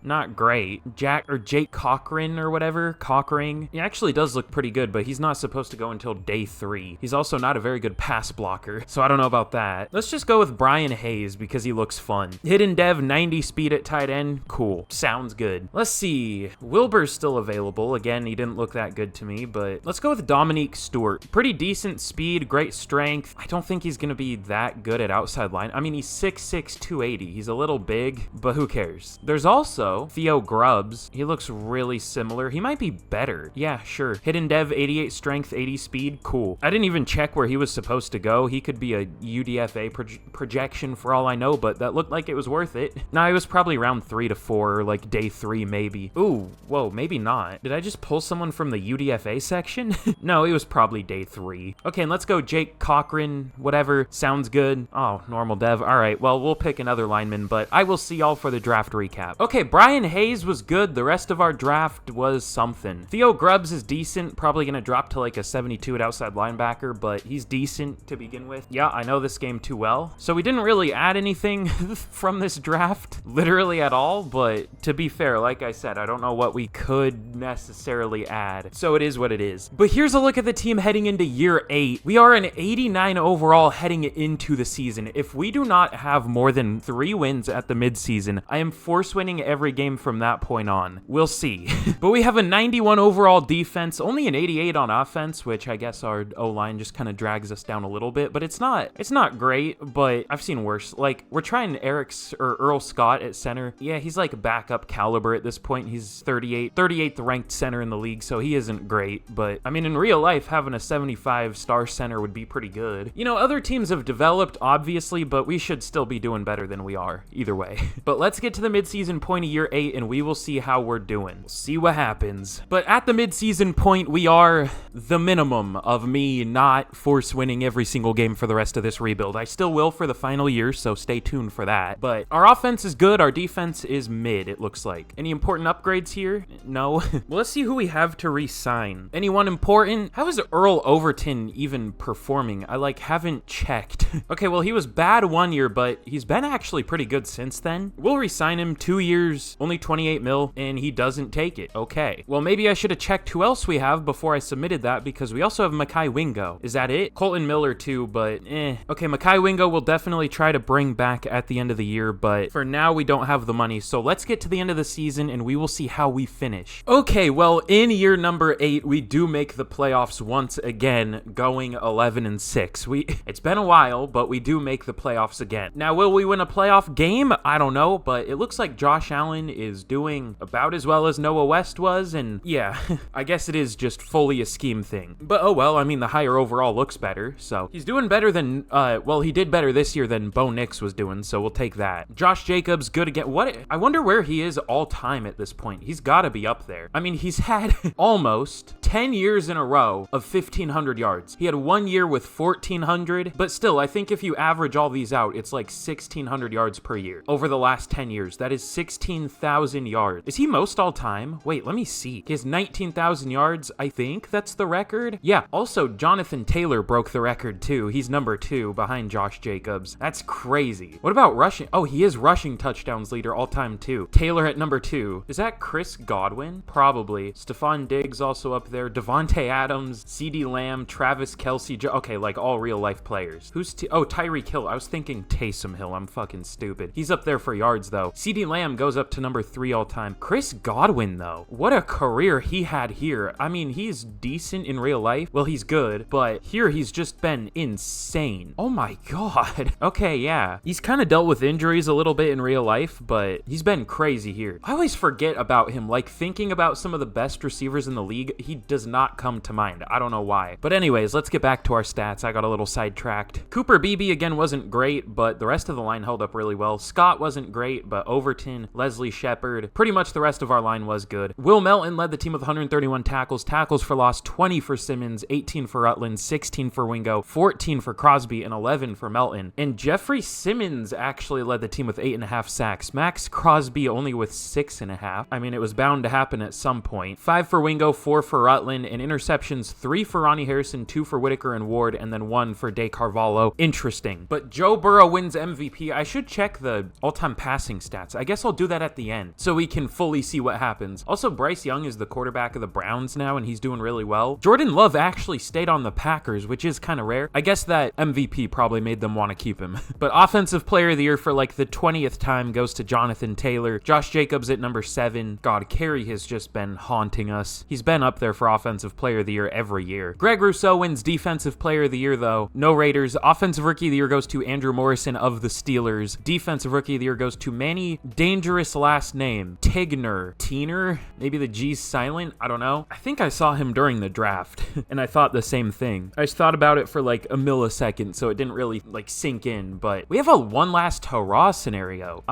Not great. Jake Cochran or whatever. Cochran. He actually does look pretty good, but he's not supposed to go until day 3. He's also not a very good pass blocker, so I don't know about that. Let's just go with Brian Hayes because he looks fun. Hidden dev, 90 speed at tight end. Cool. Sounds good. Let's see. Wilbur's still available. Again, he didn't look that good to me, but let's go with Dominique Stewart. Pretty decent speed, great strength. I don't think he's going to be that good at outside line. I mean, he's 6'6", 280. He's a little big, but who cares? There's also Theo Grubbs. He looks really similar. He might be better. Yeah, sure. Hidden dev, 88 strength, 80 speed. Cool. I didn't even check where he was supposed to go. He could be a UDFA projection for all I know, but that looked like it was worth it. Nah, he was probably round 3 to 4, or like day 3 maybe. Ooh, whoa, maybe not. Did I just pull someone from the UDFA section? No, it was probably day 3. Okay, and let's go Jake Cochran, whatever. Sounds good. Oh, normal dev. All right, well, we'll pick another lineman, but I will see y'all for the draft recap. Okay, Brian Hayes was good. The rest of our draft was something. Theo Grubbs is decent. Probably gonna drop to like a 72 at outside linebacker, but he's decent to begin with. Yeah, I know this game too well. So we didn't really add anything from this draft, literally at all, but to be fair, like I said, I don't know what we could necessarily add. So it is what it is. But here's a look at the team heading into year 8. We are an 89 overall heading into the season. If we do not have more than 3 wins at the midseason, I am force winning every game from that point on. We'll see. But we have a 91 overall defense, only an 88 on offense, which I guess our O-line just kind of drags us down a little bit, but it's not great, but I've seen worse. Like, we're trying Earl Scott at center. Yeah, he's like backup caliber at this point. He's 38th ranked center in the league, so he isn't great, but I mean, in real life, having a 75-star center would be pretty good. You know, other teams have developed, obviously, but we should still be doing better than we are, either way. But let's get to the midseason point of year 8, and we will see how we're doing. We'll see what happens. But at the midseason point, we are the minimum of me not force winning every single game for the rest of this rebuild. I still will for the final year, so stay tuned for that. But our offense is good. Our defense is mid, it looks like. Any important upgrades here? No. Well, let's see who we have to re-sign. Anyone important? How is Earl Overton even performing? I haven't checked. Okay, well, he was bad 1 year, but he's been actually pretty good since then. We'll re-sign him 2 years, only 28 mil, and he doesn't take it. Okay. Well, maybe I should have checked who else we have before I submitted that, because we also have Mekhi Wingo. Is that it? Colton Miller too, but Okay, Mekhi Wingo will definitely try to bring back at the end of the year, but for now we don't have the money. So let's get to the end of the season and we will see how we finish. Okay, well, in year number 8, we do make the playoffs once again, going 11-6. It's been a while, but we do make the playoffs again. Now, will we win a playoff game? I don't know, but it looks like Josh Allen is doing about as well as Noah West was, and yeah, I guess it is just fully a scheme thing. But oh well, I mean, the higher overall looks better, so he's doing better than, well, he did better this year than Bo Nix was doing, so we'll take that. Josh Jacobs, good again. I wonder where he is all time at this point. He's gotta be up there. I mean, he's had almost 10 years in a row of 1,500 yards. He had 1 year with 1,400, but still, I think if you average all these out, it's like 1,600 yards per year over the last 10 years. That is 16,000 yards. Is he most all time? Wait, let me see. He has 19,000 yards. I think that's the record. Yeah. Also, Jonathan Taylor broke the record too. He's number 2 behind Josh Jacobs. That's crazy. What about rushing? Oh, he is rushing touchdowns leader all time too. Taylor at number 2. Is that Chris Godwin? Probably. Stephon Diggs also up there. Devontae Adams, CeeDee Lamb, Travis Kelce. Okay, like all real life players. Oh, Tyreek Hill. I was thinking Taysom Hill. I'm fucking stupid. He's up there for yards though. CeeDee Lamb goes up to number 3 all time. Chris Godwin though. What a career he had here. I mean, he's decent in real life. Well, he's good, but here he's just been insane. Oh my god. Okay, yeah. He's kind of dealt with injuries a little bit in real life, but he's been crazy here. I always forget about him. Like, thinking about some of the best receivers in the league, he does not come to mind. I don't know why. But anyways, let's get back to our stats. I got a little sidetracked. Cooper Beebe again wasn't great, but the rest of the line held up really well. Scott wasn't great, but Overton, Leslie Shepard, pretty much the rest of our line was good. Will Melton led the team with 131 tackles. Tackles for loss, 20 for Simmons, 18 for Rutland, 16 for Wingo, 14 for Crosby, and 11 for Melton. And Jeffrey Simmons actually led the team with 8.5 sacks. Max Crosby only with 6.5. I mean, it was bound to happen at some point. 5 for Wingo, 4 for Rutland, and interceptions, 3 for Ronnie Harrison, 2 for Whitaker and Ward, and then 1 for De Carvalho. Interesting. But Joe Burrow wins MVP. I should check the all-time passing stats. I guess I'll do that at the end so we can fully see what happens. Also, Bryce Young is the quarterback of the Browns now, and he's doing really well. Jordan Love actually stayed on the Packers, which is kind of rare. I guess that MVP probably made them want to keep him. But Offensive Player of the Year for like the 20th time goes to Jonathan Taylor. Josh Jacobs at number 7. God, Kerry has just been haunting us. He's been up there for Offensive Player of the Year every year. Greg Rousseau wins Defensive Player of the Year, though. No Raiders. Offensive Rookie of the Year goes to Andrew Morrison of the Steelers. Defensive Rookie of the Year goes to Manny, dangerous last name, Teener? Maybe the G's silent? I don't know. I think I saw him during the draft, and I thought the same thing. I just thought about it for like a millisecond, so it didn't really like sink in, but we have a one last hurrah scenario.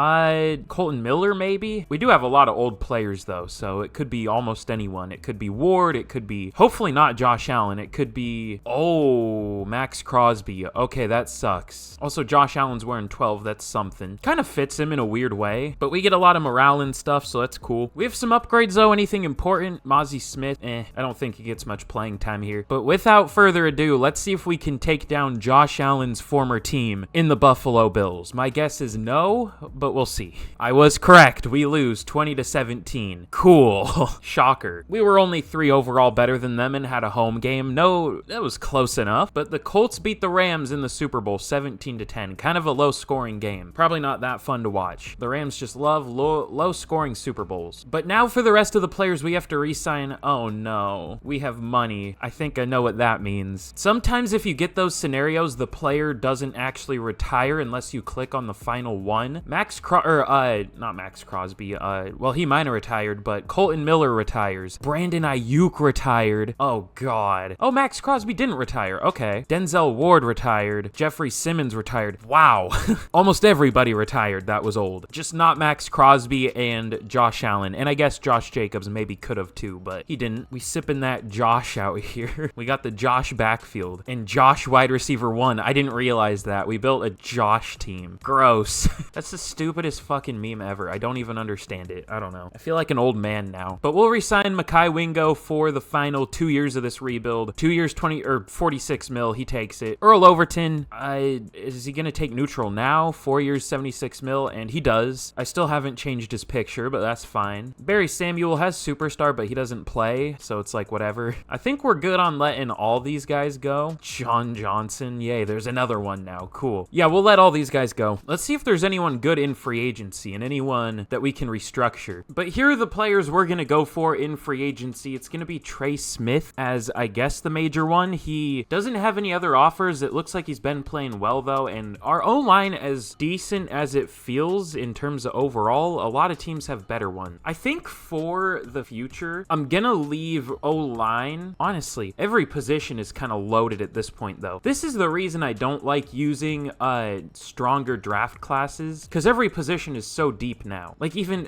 Colton Miller, maybe? We do have a lot of old players, though, so it could be almost anyone. It could be Ward. It could be, hopefully not Josh Allen. It could be, oh, Max Crosby. Okay, that sucks. Also, Josh Allen's wearing 12. That's something. Kind of fits him in a weird way, but we get a lot of morale and stuff, so that's cool. We have some upgrades, though. Anything important? Mozzie Smith, I don't think he gets much playing time here. But without further ado, let's see if we can take down Josh Allen's former team in the Buffalo Bills. My guess is no, but we'll see. I was correct. We lose 20-17. Cool. Shocker. We were only 3 overall better than them and had a home game. No, that was close enough, but the Colts beat the Rams in the Super Bowl 17-10. Kind of a low-scoring game. Probably not that fun to watch. The Rams just love low-scoring Super Bowls. But now for the rest of the players we have to re-sign. Oh no. We have money. I think I know what that means. Sometimes if you get those scenarios, the player doesn't actually retire unless you click on the final one. Not Max Crosby. Well, he might have retired, but Colton Miller retires. Brandon Ayuk retired. Oh, God. Oh, Max Crosby didn't retire. Okay. Denzel Ward retired. Jeffrey Simmons retired. Wow. Almost everybody retired. That was old. Just not Max Crosby and Josh Allen. And I guess Josh Jacobs maybe could have too, but he didn't. We sipping that Josh out here. We got the Josh backfield and Josh wide receiver 1. I didn't realize that. We built a Josh team. Gross. That's the stupidest fucking meme ever. I don't even understand it. I don't know. I feel like an old man now. But we'll re-sign Mekhi Wingo for the final 2 years of this rebuild. 2 years, 46 mil. He takes it. Earl Overton, is he going to take neutral now? 4 years, 76 mil, and he does. I still haven't changed his picture, but that's fine. Barry Samuel has superstar, but he doesn't play, so it's like whatever. I think we're good on letting all these guys go. John Johnson, yay, there's another one now. Cool. Yeah, we'll let all these guys go. Let's see if there's anyone good in free agency and anyone that we can restructure. But here are the players we're going to go for in free agency. It's going to be Trey Smith as, I guess, the major one. He doesn't have any other offers. It looks like he's been playing well, though, and our O-line, as decent as it feels in terms of overall, a lot of teams have better ones. I think for the future, I'm going to leave O-line. Honestly, every position is kind of loaded at this point, though. This is the reason I don't like using stronger draft classes, because every position is so deep now. Like, even,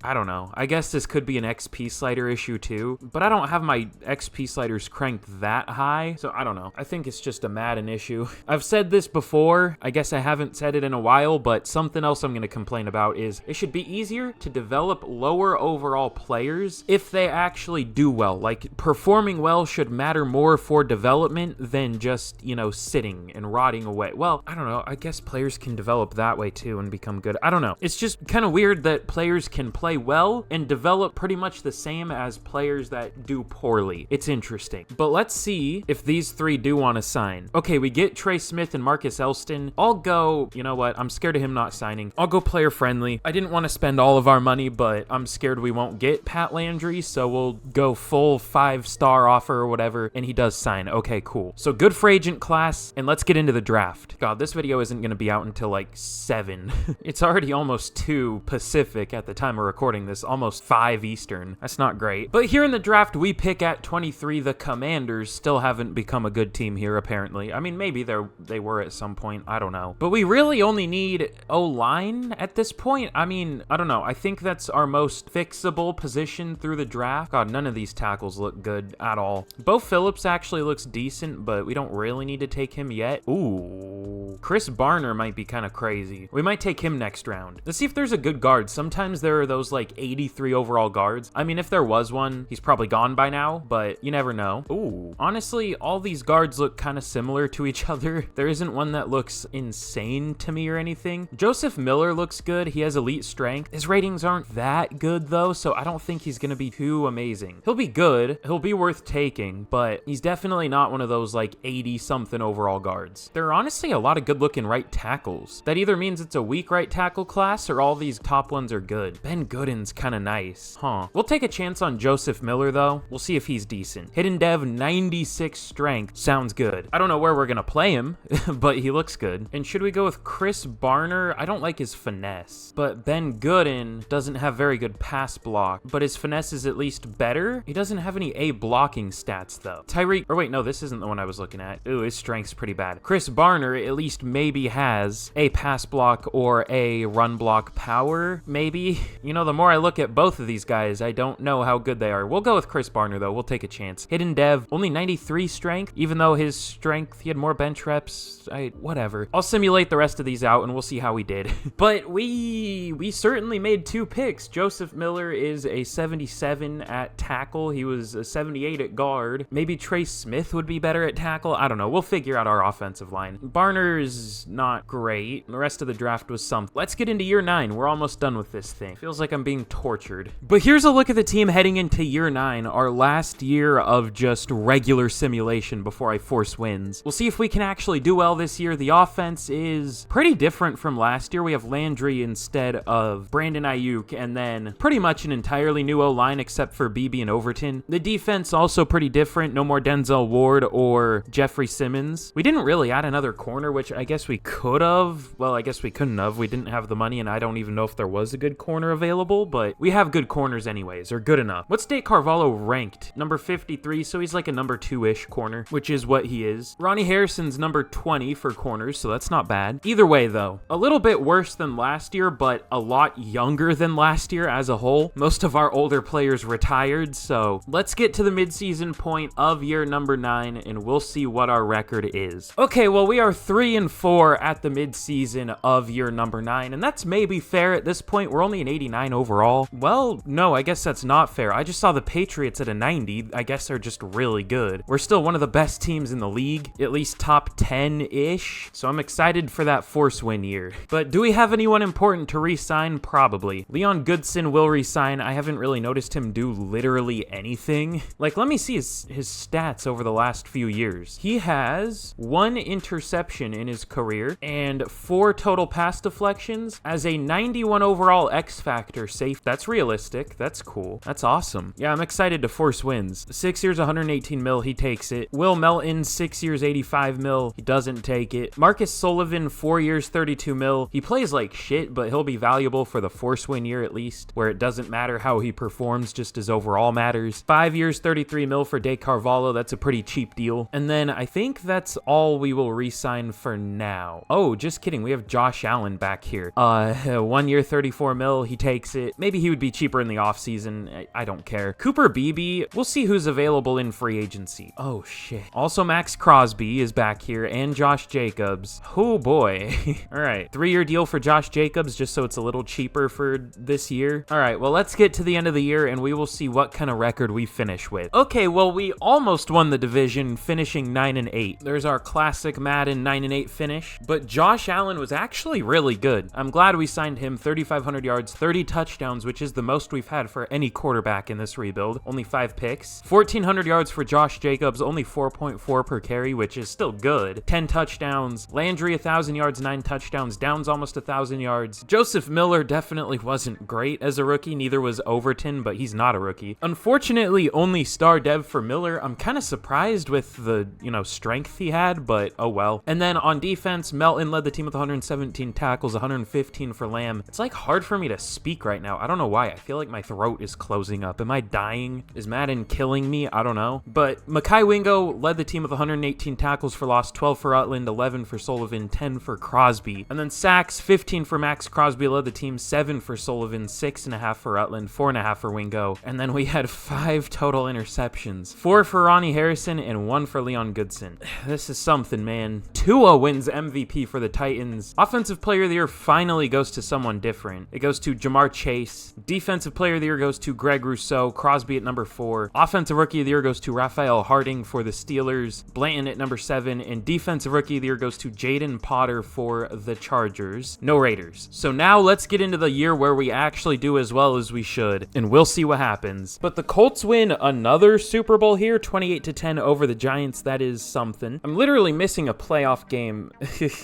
I don't know. I guess this could be an XP slider issue, too, but I don't have my XP sliders cranked that high, so I don't know. I think it's just a Madden issue. I've said this before. I guess I haven't said it in a while, but something else I'm going to complain about is it should be easier to develop lower overall players if they actually do well. Like, performing well should matter more for development than just, you know, sitting and rotting away. Well, I don't know. I guess players can develop that way too and become good. I don't know. It's just kind of weird that players can play well and develop pretty much the same as players that do poorly. It's interesting. But let's see if these three do want to sign. Okay, we get Trey Smith and Marcus Elston. I'll go, you know what? I'm scared of him not signing. I'll go player friendly. I didn't want to spend all of our money, but I'm scared we won't get Pat Landry, so we'll go full 5-star offer or whatever, and he does sign. Okay, cool. So good free agent class, and let's get into the draft. God, this video isn't going to be out until like 7. It's already almost 2 Pacific at the time of recording this, almost 5 Eastern. That's not great. But here in the draft, we pick at 23. The Commanders still haven't become a good team here, apparently. I mean, maybe they were at some point. I don't know. But we really only need O-line at this point. I mean, I don't know. I think that's our most fixable position through the draft. God, none of these tackles look good at all. Bo Phillips actually looks decent, but we don't really need to take him yet. Ooh. Chris Barner might be kind of crazy. We might take him next round. Let's see if there's a good guard. Sometimes there are those like 83 overall guards. I mean, if there was one, he's probably gone by now, but you never know. Ooh. Honestly, all these guards look kind of similar to each other. There isn't one that looks insane to me or anything. Joseph Miller looks good. He has elite strength. His ratings aren't that good though, so I don't think he's going to be too amazing. He'll be good. He'll be worth taking, but he's definitely not one of those like 80 something overall guards. There are honestly a lot of good looking right tackles. That either means it's a weak right tackle class or all these top ones are good. Ben Gooden's kind of nice. Huh. We'll take a chance on Joseph Miller though. We'll see if he's decent. Hidden Dev 96 strength. Sounds good. I don't know where we're going to play him, but he looks good. And should we go with Chris Barner? I don't like his finesse, but Ben Gooden doesn't have very good pass block, but his finesse is at least better. He doesn't have any A blocking stats though. Tyreek, or wait, no, this isn't the one I was looking at. Ooh, his strength's pretty bad. Chris Barner at least maybe has a pass block or a run block power, maybe. You know, the more I look at both of these guys, I don't know how good they are. We'll go with Chris Barner though. We'll take a chance. Hidden Dev, only 93 strength, even though his strength, he had more bench reps. Whatever. I'll simulate the rest of these out and we'll see how we did. But we certainly made 2 picks. Joseph Miller is a 77 at tackle. He was a 78 at guard. Maybe Trey Smith would be better at tackle. I don't know. We'll figure out our offensive line. Barner's not great. The rest of the draft was something. Let's get into year 9. We're almost done with this thing. Feels like I'm being tortured. But here's a look at the team heading into year 9, our last year of just regular simulation before I force wins. We'll see if we can actually do well this year. The offense is pretty different from last year. We have Landry instead of Brandon Ayuk, and then pretty much an entirely new O-line except for BB and Overton. The defense also pretty different. No more Denzel Ward or Jeffrey Simmons. We didn't really add another corner, which I guess we could have. Well, I guess we couldn't have. We didn't have the money, and I don't even know if there was a good corner available, but we have good corners anyways, or good enough. What's Dave Carvalho ranked number 53, so he's like a number 2-ish corner, which is what he is. Ronnie Harrison's number 20 for corners, so that's not bad. Either way, though, a little bit worse than last year, but a lot younger than last year as a whole. Most of our older players retired, so let's get to the midseason point of year number 9, and we'll see what our record is. Okay, well, we are 3-4 at the midseason of year number 9, and that's maybe fair at this point. We're only an 89 overall. Well, no, I guess that's not fair. I just saw the Patriots at a 90. I guess they're just really good. We're still one of the best teams in the league, at least top 10-ish, so I'm excited for that force win year. But do we have anyone important to re-sign? Probably. Leon Goodson will re-sign. I haven't really noticed him do literally anything. Like, let me see his stats over the last few years. He has 1 interception in his career and 4 total pass deflections as a 91 overall X-Factor safe. That's realistic. That's cool. That's awesome. Yeah, I'm excited to force wins. 6 years, 118 mil. He takes it. Will Melton, 6 years, 85 mil. He doesn't take it. Marcus Sullivan, 4 years, 32 mil. He plays like shit, but he'll be valuable for the force win year at least, where it doesn't matter how he performs, just his overall matters. 5 years, 33 mil for De Carvalho. That's a pretty cheap deal. And then I think that's all we will re-sign for now. Oh, just kidding. We have Josh Allen back here. 1 year, 34 mil. He takes it. Maybe he would be cheaper in the offseason. I don't care. Cooper Beebe, we'll see who's available in free agency. Oh, shit. Also, Max Crosby is back here, and Josh Jacobs. Oh, boy. All right. 3-year deal for Josh Jacobs, just so it's a little cheaper for this year. All right, well, let's get to the end of the year, and we will see what kind of record we finish with. Okay, well, we almost won the division, finishing 9-8. There's our classic Madden 9-8 finish, but Josh Allen was actually really good. I'm glad we signed him. 3,500 yards, 30 touchdowns, which is the most we've had for any quarterback in this rebuild. Only 5 picks. 1,400 yards for Josh Jacobs, only 4.4 per carry, which is still good. 10 touchdowns. Landry, 1,000 yards, 9 touchdowns. Downs, almost 1,000 yards. Joseph Miller definitely wasn't great as a rookie. Neither was Overton, but he's not a rookie. Unfortunately, only star dev for Miller. I'm kind of surprised with the, strength he had, but oh well. And then on defense, Melton led the team with 117 tackles, 115 for Lamb. It's like hard for me to speak right now. I don't know why. I feel like my throat is closing up. Am I dying? Is Madden killing me? I don't know. But Mekhi Wingo led the team with 118 tackles for loss, 12 for Utland, 11 for Sullivan, 10 for Crosby. And then sacks, 15 for Max Crosby led the team, 7 for Sullivan, 6.5 for Utland, 4.5 for Wingo. And then we had 5 total interceptions, 4 for Ronnie Harrison and 1 for Leon Goodson. This is something, man. Tua wins MVP for the Titans. Offensive Player of the Year finally goes to someone different. It goes to Jamar Chase. Defensive Player of the Year goes to Greg Rousseau. Crosby at number 4. Offensive Rookie of the Year goes to Raphael Harding for the Steelers. Blanton at number 7. And Defensive Rookie of the Year goes to Jaden Potter for the Chargers. No Raiders. So now let's get into the year where we actually do as well as we should, and we'll see what happens. But the Colts win another Super Bowl here, 28-10 over the Giants. That is something. I'm literally missing a playoff game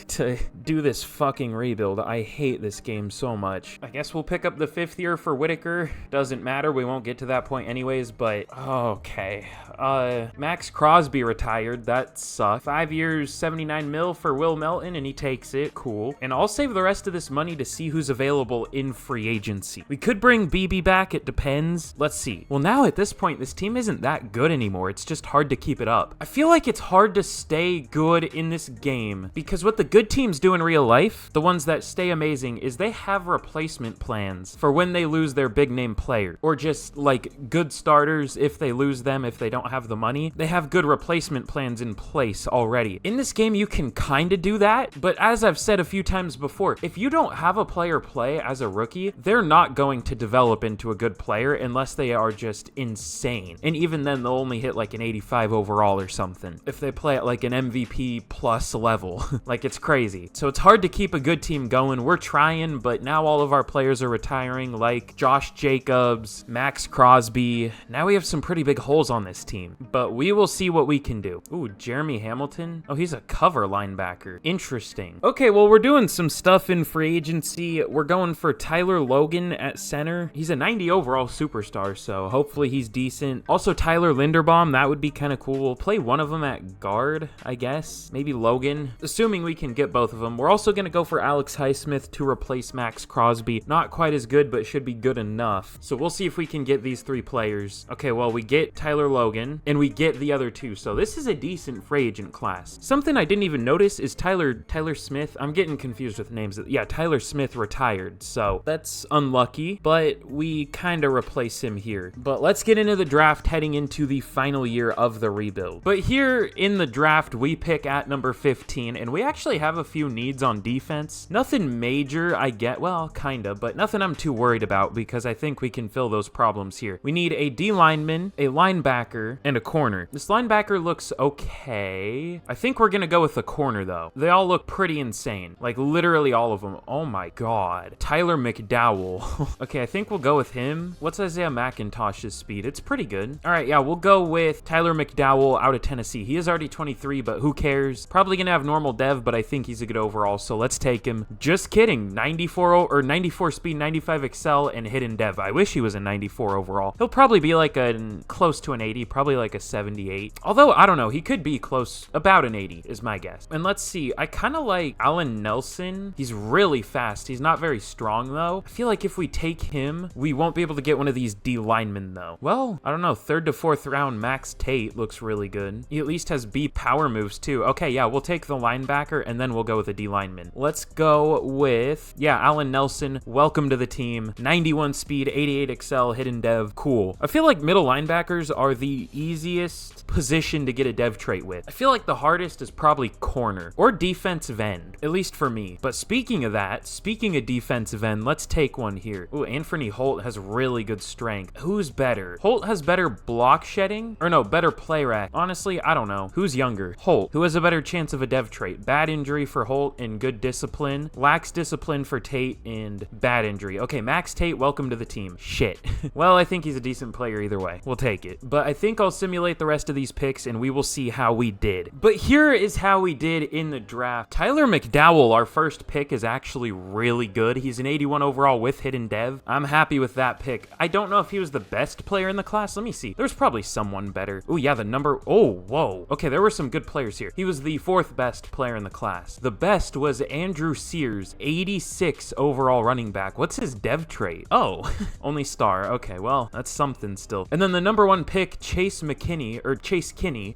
to do this fucking rebuild. I hate this game so much. I guess we'll pick up the 5th year for Whitaker. Doesn't matter. We won't get to that point anyways, but okay. Max Crosby retired. That sucks. 5 years, 79 mil for Will Melton, and he takes it. Cool. And I'll save the rest of this money to see who's available in free agency. We could bring BB back. It depends. Let's see. Well, now at this point, this team isn't that good anymore. It's just hard to keep it up. I feel like it's hard to stay good in this game because what the good teams do in real life, the ones that stay amazing, is they have replacement plans for when they lose their big name player, or just like good starters if they lose them, if they don't have the money. They have good replacement plans in place already. In this game, you can kind of do that, but as I've said a few times before, if you don't have a player play as a rookie, they're not going to develop into a good player unless they are just insane. And even then, they'll only hit like an 85 overall or something if they play at like an MVP plus level. Like, it's crazy. So it's hard to keep a good team going. We're trying, but now all of our players are retiring, like Josh Jacobs, Max Crosby. Now we have some pretty big holes on this team, but we will see what we can do. Ooh, Jeremy Hamilton. Oh, he's a cover linebacker. Interesting. Okay, well, we're doing some stuff in free agency. We're going for Tyler Logan at center. He's a 90 overall superstar, so hopefully he's decent. Also, Tyler Linderbaum. That would be kind of cool. We'll play one of them at guard, I guess. Maybe Logan, assuming we can get both of them. We're also going to go for Alex Highsmith to replace Max Crosby. Not quite as good, but should be good enough. So we'll see if we can get these 3 players. players. Okay, well, we get Tyler Logan, and we get the other two, so this is a decent free agent class. Something I didn't even notice is Tyler Smith. I'm getting confused with names. Yeah, Tyler Smith retired, so that's unlucky, but we kind of replace him here. But let's get into the draft heading into the final year of the rebuild. But here in the draft, we pick at number 15, and we actually have a few needs on defense. Nothing major, I get, well, kinda, but nothing I'm too worried about because I think we can fill those problems here. We need a D lineman, a linebacker, and a corner. This linebacker looks okay. I think we're gonna go with the corner though. They all look pretty insane. Like literally all of them. Oh my god. Tyler McDowell. Okay, I think we'll go with him. What's Isaiah McIntosh's speed? It's pretty good. All right, yeah, we'll go with Tyler McDowell out of Tennessee. He is already 23, but who cares? Probably gonna have normal dev, but I think he's a good overall, so let's take him. Just kidding. 94 speed, 95 excel, and hidden dev. I wish he was a 94 overall. He'll probably be like close to an 80, probably like a 78. Although, I don't know, he could be close, about an 80 is my guess. And let's see, I kind of like Allen Nelson. He's really fast. He's not very strong though. I feel like if we take him, we won't be able to get one of these D linemen though. Well, I don't know, 3rd to 4th round Max Tate looks really good. He at least has B power moves too. Okay, yeah, we'll take the linebacker and then we'll go with a D lineman. Let's go with, yeah, Allen Nelson. Welcome to the team. 91 speed, 88 excel, hidden dev. Cool. I feel like middle linebackers are the easiest position to get a dev trait with. I feel like the hardest is probably corner or defensive end, at least for me. But speaking of that, speaking of defensive end, let's take one here. Ooh, Anthony Holt has really good strength. Who's better? Holt has better block shedding, or no, better play rack. Honestly, I don't know. Who's younger? Holt. Who has a better chance of a dev trait? Bad injury for Holt and good discipline. Lacks discipline for Tate and bad injury. Okay, Max Tate, welcome to the team. Shit. Well, I think he's a decent player either way. We'll take it. But I think I'll simulate the rest of these picks and we will see how we did. But here is how we did in the draft. Tyler McDowell, our first pick, is actually really good. He's an 81 overall with hidden dev. I'm happy with that pick. I don't know if he was the best player in the class. Let me see. There's probably someone better. Oh yeah, the number. Oh, whoa. Okay, there were some good players here. He was the 4th best player in the class. The best was Andrew Sears, 86 overall running back. What's his dev trait? Oh, only star. Okay, well, that's something still. And then the number 1 pick, Chase Kinney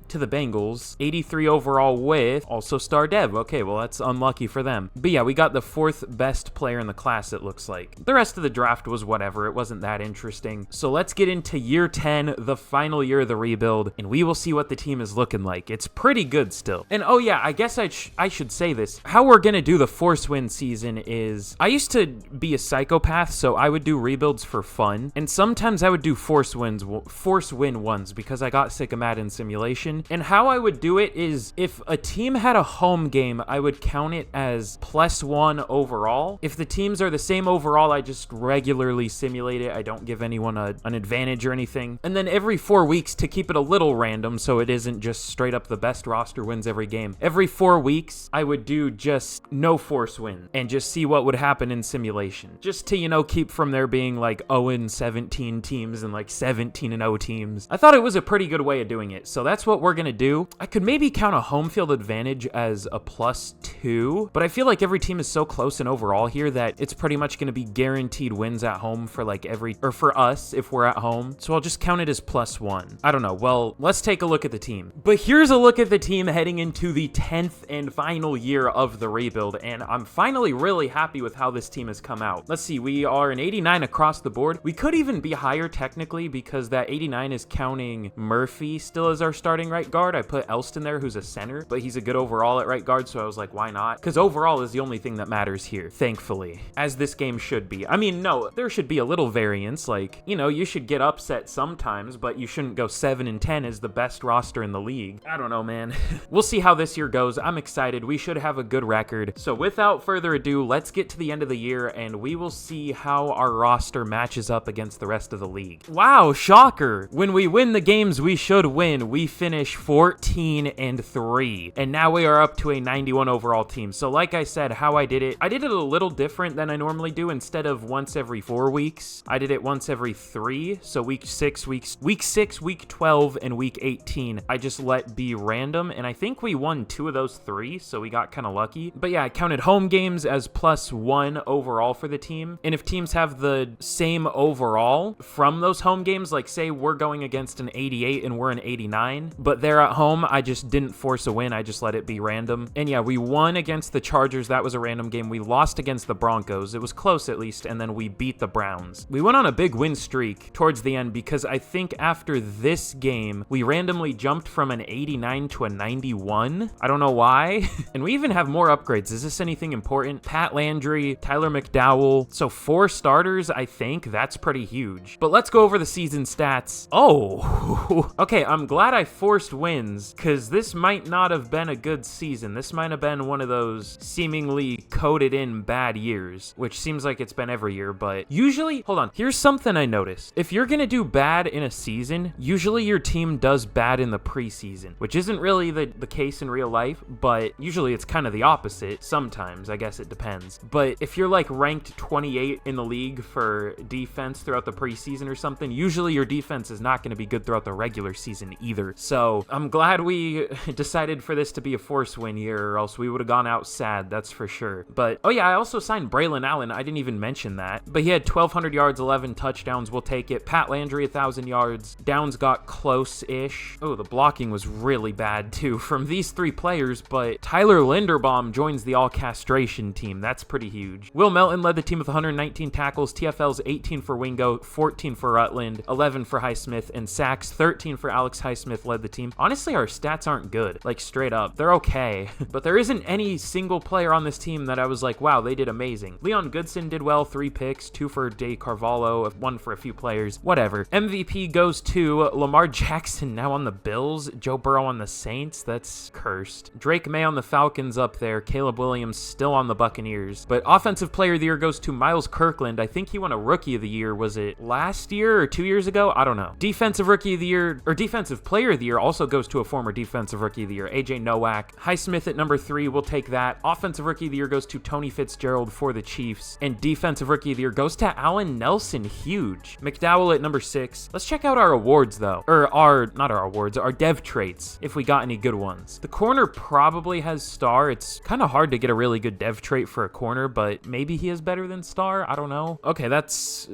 to the Bengals, 83 overall with also star dev. Okay, well, that's unlucky for them. But yeah, we got the 4th best player in the class, it looks like. The rest of the draft was whatever. It wasn't that interesting. So let's get into year 10, the final year of the rebuild, and we will see what the team is looking like. It's pretty good still. And oh yeah, I guess I should say this. How we're gonna do the force win season is, I used to be a psychopath, so I would do rebuilds for fun, and sometimes I would do force win ones because I got sick of Madden simulation. And how I would do it is, if a team had a home game, I would count it as +1 overall. If the teams are the same overall, I just regularly simulate it. I don't give anyone an advantage or anything. And then every 4 weeks, to keep it a little random so it isn't just straight up the best roster wins every game, every 4 weeks I would do just no force win and just see what would happen in simulation, just to, you know, keep from there being like 0-17 teams and like 17-0 teams. I thought it was a pretty good way of doing it, so that's what we're gonna do. I could maybe count a home field advantage as a +2, but I feel like every team is so close in overall here that it's pretty much gonna be guaranteed wins at home for like for us if we're at home. So I'll just count it as +1. I don't know. Well, let's take a look at the team. But here's a look at the team heading into the 10th and final year of the rebuild, and I'm finally really happy with how this team has come out. Let's see, we are an 89 across the board. We could even be higher technically because that 89 is counting Murphy still as our starting right guard. I put Elston there, who's a center, but he's a good overall at right guard, so I was like, why not? Because overall is the only thing that matters here, thankfully, as this game should be. I mean, no, there should be a little variance. Like, you know, you should get upset sometimes, but you shouldn't go 7-10 as the best roster in the league. I don't know, man. We'll see how this year goes. I'm excited. We should have a good record. So without further ado, let's get to the end of the year and we will see how our roster matches up against the rest of the league. Wow, shocker. When we win the games we should win, we finish 14-3. And now we are up to a 91 overall team. So like I said, how I did it a little different than I normally do. Instead of once every 4 weeks, I did it once every 3. So week 6, week 12, and week 18, I just let be random. And I think we won 2 of those 3. So we got kind of lucky. But yeah, I counted home games as +1 overall for the team. And if teams have the same overall from those home home games, like say we're going against an 88 and we're an 89, but they're at home, I just didn't force a win. I just let it be random. And yeah, we won against the Chargers. That was a random game. We lost against the Broncos. It was close at least. And then we beat the Browns. We went on a big win streak towards the end because I think after this game, we randomly jumped from an 89 to a 91. I don't know why. And we even have more upgrades. Is this anything important? Pat Landry, Tyler McDowell. So 4 starters, I think. That's pretty huge. But let's go over the season stats. Oh, okay. I'm glad I forced wins because this might not have been a good season. This might have been one of those seemingly coded in bad years, which seems like it's been every year, but usually, hold on. Here's something I noticed. If you're going to do bad in a season, usually your team does bad in the preseason, which isn't really the case in real life, but usually it's kind of the opposite. Sometimes, I guess it depends. But if you're like ranked 28 in the league for defense throughout the preseason or something, usually your defense is not going to be good throughout the regular season either. So I'm glad we decided for this to be a force win year, or else we would have gone out sad, that's for sure. But, oh yeah, I also signed Braylon Allen. I didn't even mention that. But he had 1,200 yards, 11 touchdowns. We'll take it. Pat Landry, 1,000 yards. Downs got close-ish. Oh, the blocking was really bad, too, from these 3 players. But Tyler Linderbaum joins the all-castration team. That's pretty huge. Will Melton led the team with 119 tackles. TFL's 18 for Wingo, 14 for Rutland, 11 for Highsmith, and sacks, 13 for Alex Highsmith led the team. Honestly, our stats aren't good. Like, straight up. They're okay. But there isn't any single player on this team that I was like, wow, they did amazing. Leon Goodson did well, 3 picks, 2 for Day Carvalho, 1 for a few players, whatever. MVP goes to Lamar Jackson, now on the Bills, Joe Burrow on the Saints, that's cursed. Drake May on the Falcons up there, Caleb Williams still on the Buccaneers. But Offensive Player of the Year goes to Miles Kirkland. I think he won a Rookie of the Year. Was it last year or 2 years ago? I don't know. Defensive Rookie of the Year, or Defensive Player of the Year also goes to a former Defensive Rookie of the Year, AJ Nowak. Highsmith at number 3, we'll take that. Offensive Rookie of the Year goes to Tony Fitzgerald for the Chiefs. And Defensive Rookie of the Year goes to Allen Nelson, huge. McDowell at number 6. Let's check out our awards though. Or not our awards, our dev traits, if we got any good ones. The corner probably has star. It's kind of hard to get a really good dev trait for a corner, but maybe he is better than star. I don't know. Okay, that's,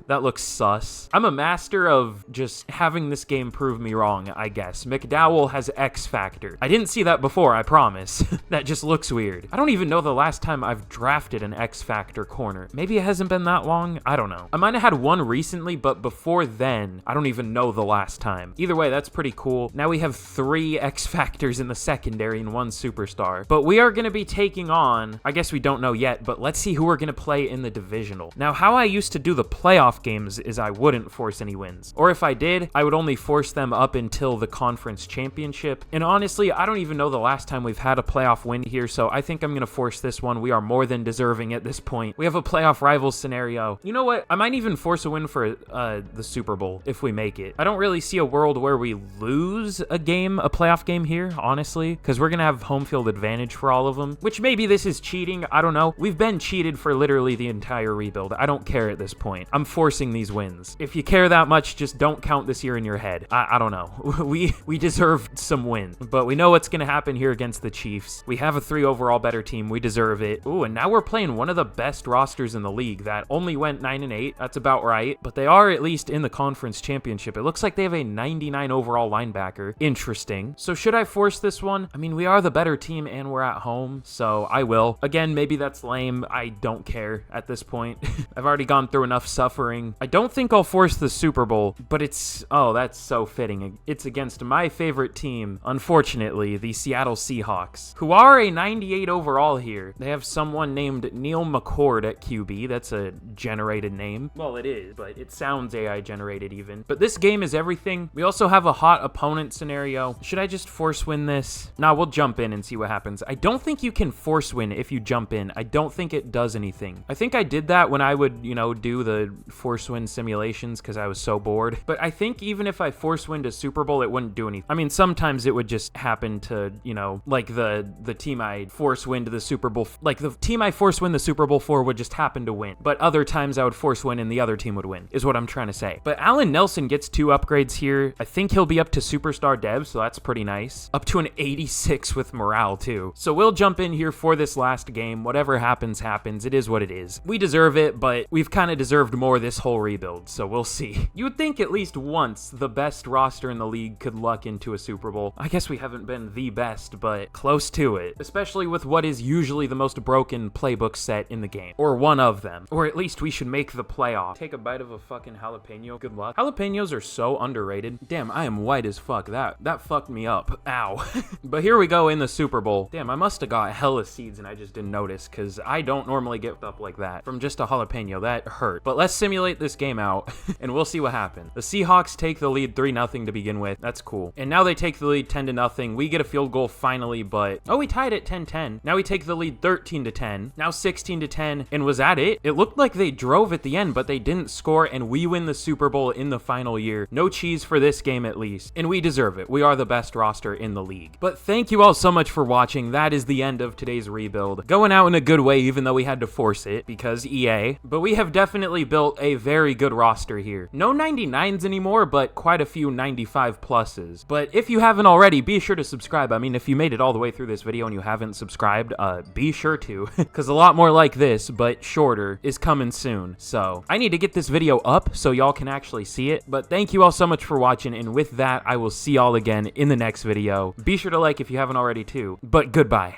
that looks sus. I'm a master of just having this game prove me wrong, I guess. McDowell has X Factor. I didn't see that before, I promise. That just looks weird. I don't even know the last time I've drafted an X Factor corner. Maybe it hasn't been that long. I don't know. I might have had one recently, but before then, I don't even know the last time. Either way, that's pretty cool. Now we have 3 X Factors in the secondary and 1 superstar. But we are going to be taking on, I guess we don't know yet, but let's see who we're going to play in the divisional. Now, how I used to do the playoff games is I wouldn't force any wins. Or if I did, I would only force them up until the conference championship. And honestly, I don't even know the last time we've had a playoff win here, so I think I'm going to force this one. We are more than deserving at this point. We have a playoff rivals scenario. You know what? I might even force a win for the Super Bowl if we make it. I don't really see a world where we lose a game, a playoff game here, honestly, because we're going to have home field advantage for all of them, which maybe this is cheating. I don't know. We've been cheated for literally the entire rebuild. I don't care at this point. I'm forcing these wins. If you care that much, just don't count this year in your head. I don't know. We deserved some wins, but we know what's going to happen here against the Chiefs. We have a 3 overall better team. We deserve it. Ooh, and now we're playing one of the best rosters in the league that only went 9-8. That's about right, but they are at least in the conference championship. It looks like they have a 99 overall linebacker. Interesting. So should I force this one? I mean, we are the better team and we're at home, so I will. Again, maybe that's lame. I don't care at this point. I've already gone through enough suffering. I don't think I'll force the Super Bowl, but it's, oh, that's so fitting. It's against my favorite team, unfortunately, the Seattle Seahawks, who are a 98 overall here. They have someone named Neil McCord at QB. That's a generated name. Well, it is, but it sounds AI generated even. But this game is everything. We also have a hot opponent scenario. Should I just force win this? Nah, we'll jump in and see what happens. I don't think you can force win if you jump in. I don't think it does anything. I think I did that when I would, you know, do the force win simulations because I was so bored. But I think even if I force win to Super Bowl, it wouldn't do anything. I mean, sometimes it would just happen to, you know, like the team I force win to the Super Bowl, like the team I force win the Super Bowl for would just happen to win. But other times I would force win and the other team would win, is what I'm trying to say. But Allen Nelson gets 2 upgrades here. I think he'll be up to Superstar Dev, so that's pretty nice. Up to an 86 with morale too. So we'll jump in here for this last game. Whatever happens, happens. It is what it is. We deserve it, but we've kind of deserved more this whole rebuild, so we'll see. You would think at least once the best roster in the league could luck into a Super Bowl. I guess we haven't been the best, but close to it. Especially with what is usually the most broken playbook set in the game. Or one of them. Or at least we should make the playoff. Take a bite of a fucking jalapeno. Good luck. Jalapenos are so underrated. Damn, I am white as fuck. That fucked me up. Ow. But here we go in the Super Bowl. Damn, I must have got hella seeds and I just didn't notice, because I don't normally get up like that from just a jalapeno. That hurt. But let's simulate this game out and we'll see what happens. The Seahawks take the lead 3-0 to begin with. That's cool. And now they take the lead 10-0. We get a field goal finally, but oh, we tied it 10-10. Now we take the lead 13-10. Now 16-10. And was that it? It looked like they drove at the end, but they didn't score, and we win the Super Bowl in the final year. No cheese for this game at least. And we deserve it. We are the best roster in the league. But thank you all so much for watching. That is the end of today's rebuild. Going out in a good way, even though we had to force it because EA. But we have definitely built a very good roster here. No 99s anymore, but quite a few 95 pluses. But if you haven't already, be sure to subscribe. I mean, if you made it all the way through this video and you haven't subscribed, be sure to, because a lot more like this, but shorter, is coming soon. So I need to get this video up so y'all can actually see it. But thank you all so much for watching, and with that, I will see y'all again in the next video. Be sure to like if you haven't already too, but goodbye.